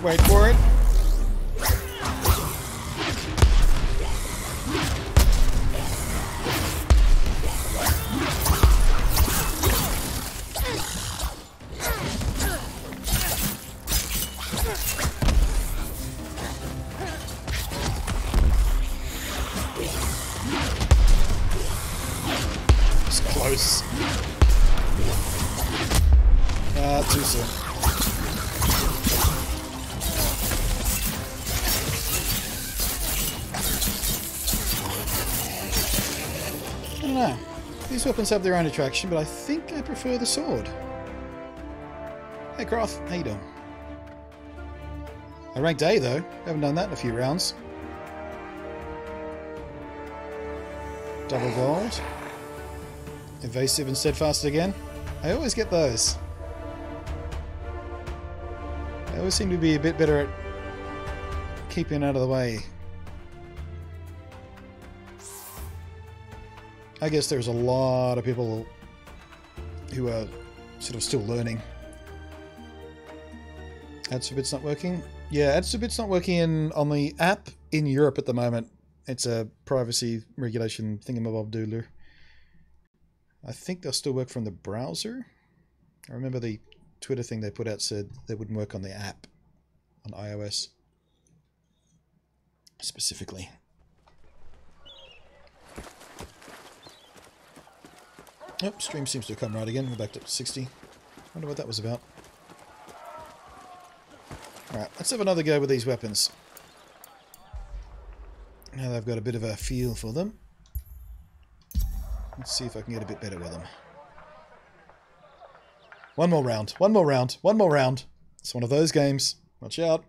Wait for it. It's close. Too soon. I don't know. These weapons have their own attraction, but I think I prefer the sword. Hey Croth, how you doing? I ranked A though. Haven't done that in a few rounds. Double gold. Evasive and steadfast again. I always get those. I always seem to be a bit better at keeping out of the way. I guess there's a lot of people who are sort of still learning. Ads for Bits not working? Yeah, Ads for Bits not working on the app in Europe at the moment. It's a privacy regulation thingamabob-doodler. I think they'll still work from the browser. I remember the Twitter thing they put out said they wouldn't work on the app on iOS specifically. Oh, stream seems to have come right again. We're back to 60. Wonder what that was about. Alright, let's have another go with these weapons. Now that I've got a bit of a feel for them. Let's see if I can get a bit better with them. One more round. One more round. One more round. It's one of those games. Watch out.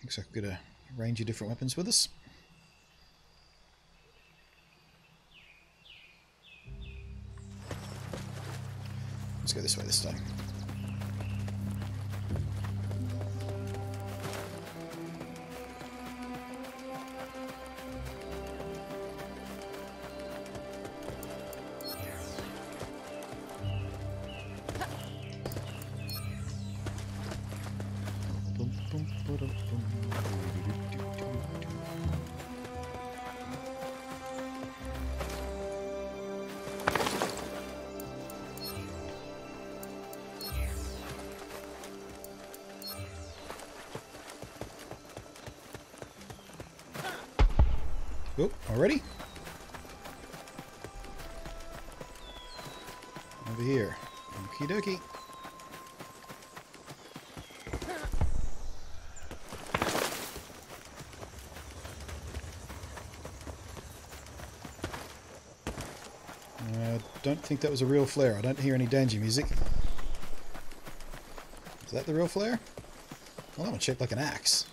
Looks like we've got a range of different weapons with us. Let's go this way this time. Oh, already? Over here. Okie dokie. don't think that was a real flare. I don't hear any danger music. Is that the real flare? Well, that one's shaped like an axe.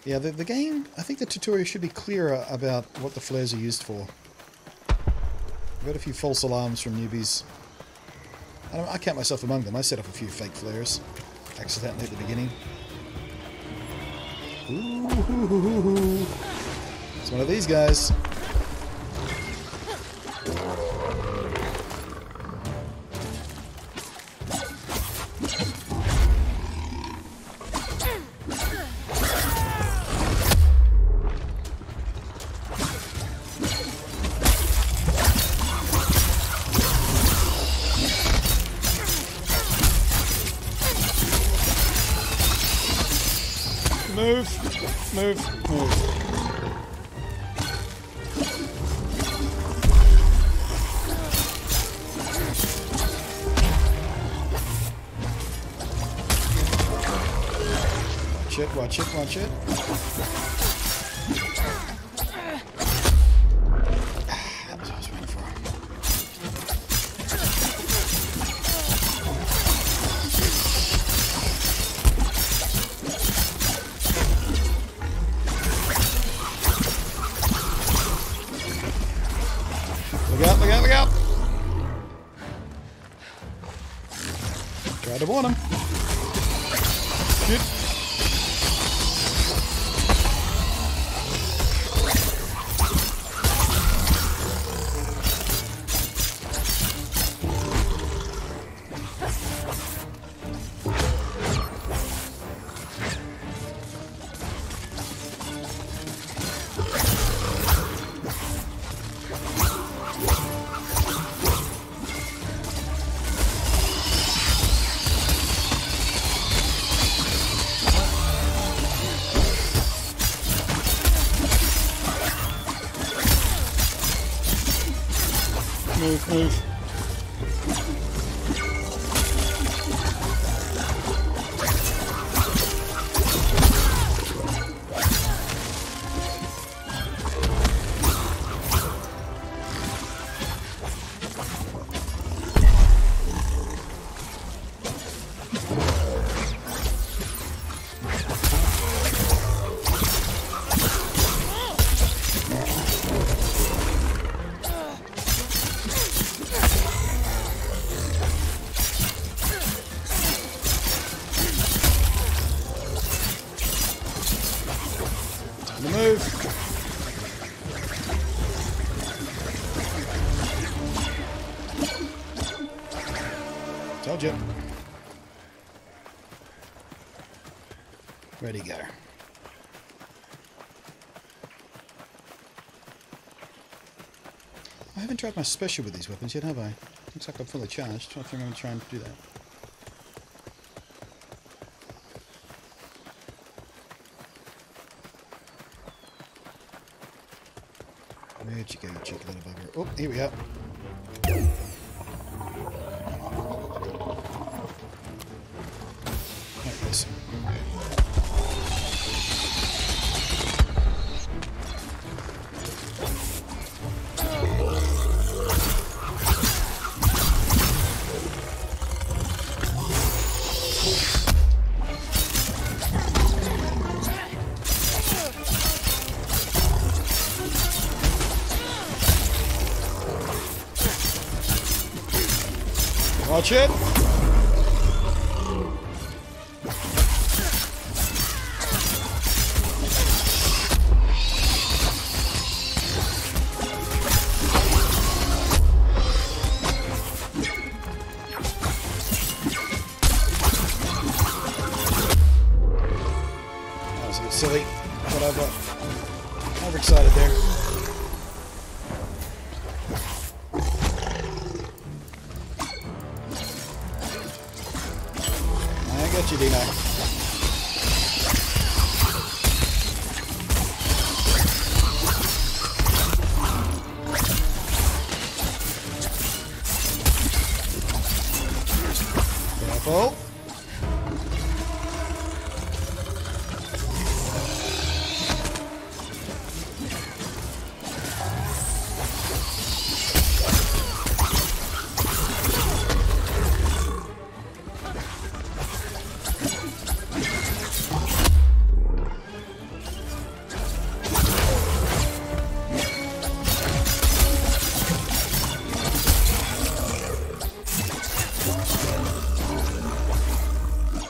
Yeah, the game, I think the tutorial should be clearer about what the flares are used for. I've got a few false alarms from newbies. I count myself among them. I set off a few fake flares accidentally at the beginning. Ooh, it's one of these guys. Move, move, move. Watch it, watch it, watch it. That was what I was waiting for. Look out, look out, look out! Try to warn him. Shoot. Move, move. Move. Told you. Where'd he go? I haven't tried my special with these weapons yet, have I? Looks like I'm fully charged. I think I'm going to try and do that. Where'd you go, you cheeky little bugger? Oh, here we are. There it is. Watch it. That was a bit silly. Whatever. Overexcited there. I got you, Dino. Careful.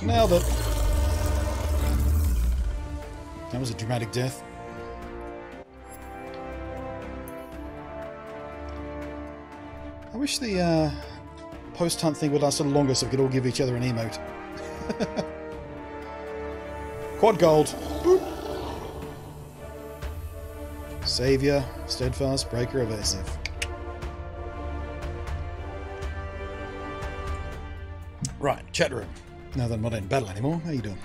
Nailed it. That was a dramatic death. I wish the post-hunt thing would last a little longer so we could all give each other an emote. Quad gold. Boop. Savior, steadfast, breaker, evasive. Right, chat room. Now that I'm not in battle anymore, how you doing?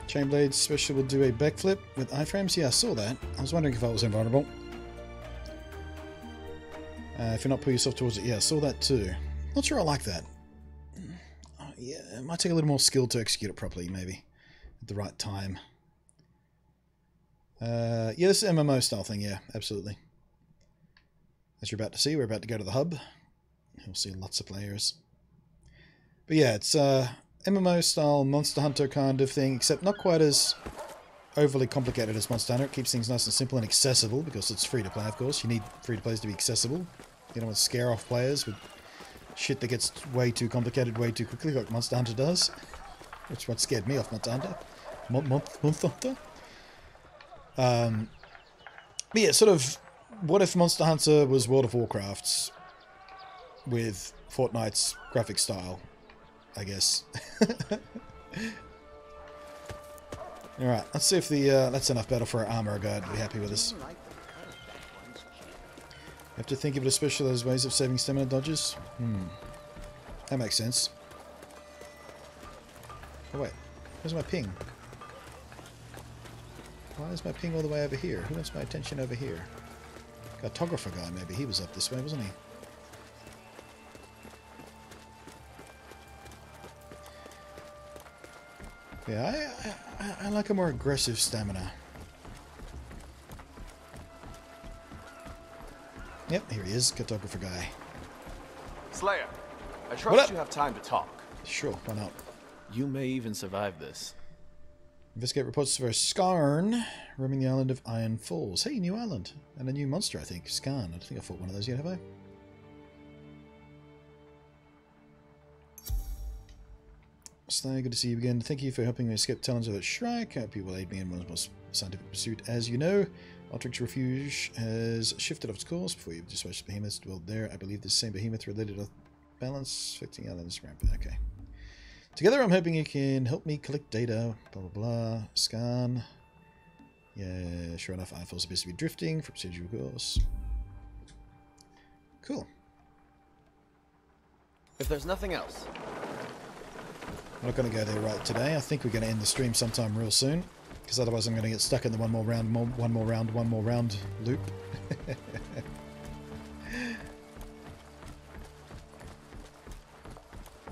Chainblade special will do a backflip with iframes. Yeah, I saw that. I was wondering if I was invulnerable. If you're not putting yourself towards it, yeah, I saw that too. Not sure I like that. Yeah, it might take a little more skill to execute it properly, maybe. At the right time. Yeah, this is MMO style thing, yeah, absolutely. As you're about to see, we're about to go to the hub. You'll see lots of players. But yeah, it's MMO style Monster Hunter kind of thing, except not quite as overly complicated as Monster Hunter. It keeps things nice and simple and accessible, because it's free to play, of course. You need free to plays to be accessible. You don't want to scare off players with shit that gets way too complicated way too quickly, like Monster Hunter does. Which is what scared me off Monster Hunter. Monster Hunter? But yeah, sort of, what if Monster Hunter was World of Warcraft with Fortnite's graphic style, I guess. Alright, let's see if that's enough battle for our armor guard to be happy with us. Have to think of it as special as ways of saving stamina dodges. That makes sense. Oh wait, where's my ping? Why is my ping all the way over here? Who wants my attention over here? Cartographer guy, maybe. He was up this way, wasn't he? Yeah, I like a more aggressive stamina. Yep, here he is, cartographer guy. Slayer, I trust you have time to talk. Sure, why not? You may even survive this. Investigate reports of a Skarn roaming the island of Iron Falls. Hey, new island. And a new monster, I think. Skarn. I don't think I fought one of those yet, have I? Slayer, good to see you again. Thank you for helping me escape talons of that Shrike. I hope you will aid me in one most scientific pursuit. As you know, Alterix Refuge has shifted off its course before you dispatched behemoths dwelled there. I believe this same behemoth related to balance, affecting islands ramp. Okay. Together, I'm hoping you can help me collect data. Blah, blah, blah. Scan. Yeah, sure enough, Eiffel's appears to be drifting from procedural course. Cool. If there's nothing else. I'm not going to go there right today. I think we're going to end the stream sometime real soon. Because otherwise I'm going to get stuck in the one more round loop.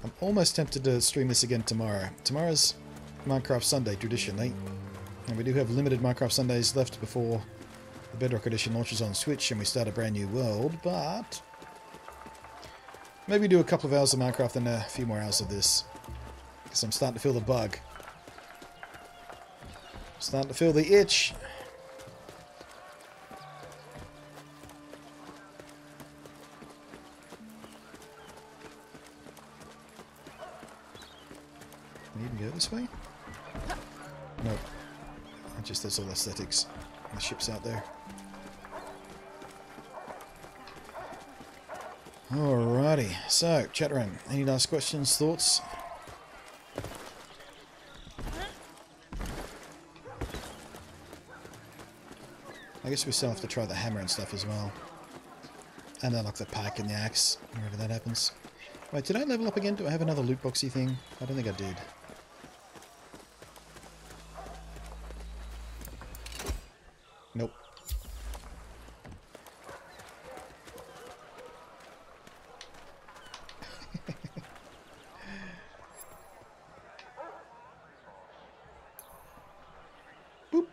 I'm almost tempted to stream this again tomorrow. Tomorrow's Minecraft Sunday, traditionally. And we do have limited Minecraft Sundays left before the Bedrock Edition launches on Switch and we start a brand new world, but maybe do a couple of hours of Minecraft and a few more hours of this. Because I'm starting to feel the bug. Starting to feel the itch. Can you even go this way? Nope. That's all aesthetics. The ship's out there. Alrighty. So, chat room. Any last questions, thoughts? I guess we still have to try the hammer and stuff as well. And then like the pike and the axe, wherever that happens. Wait, did I level up again? Do I have another loot boxy thing? I don't think I did. Nope. Boop.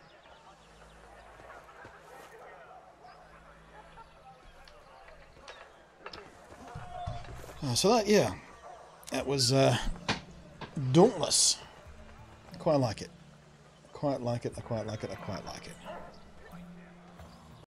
So that, yeah, that was Dauntless. Quite like it. Quite like it. I quite like it. I quite like it.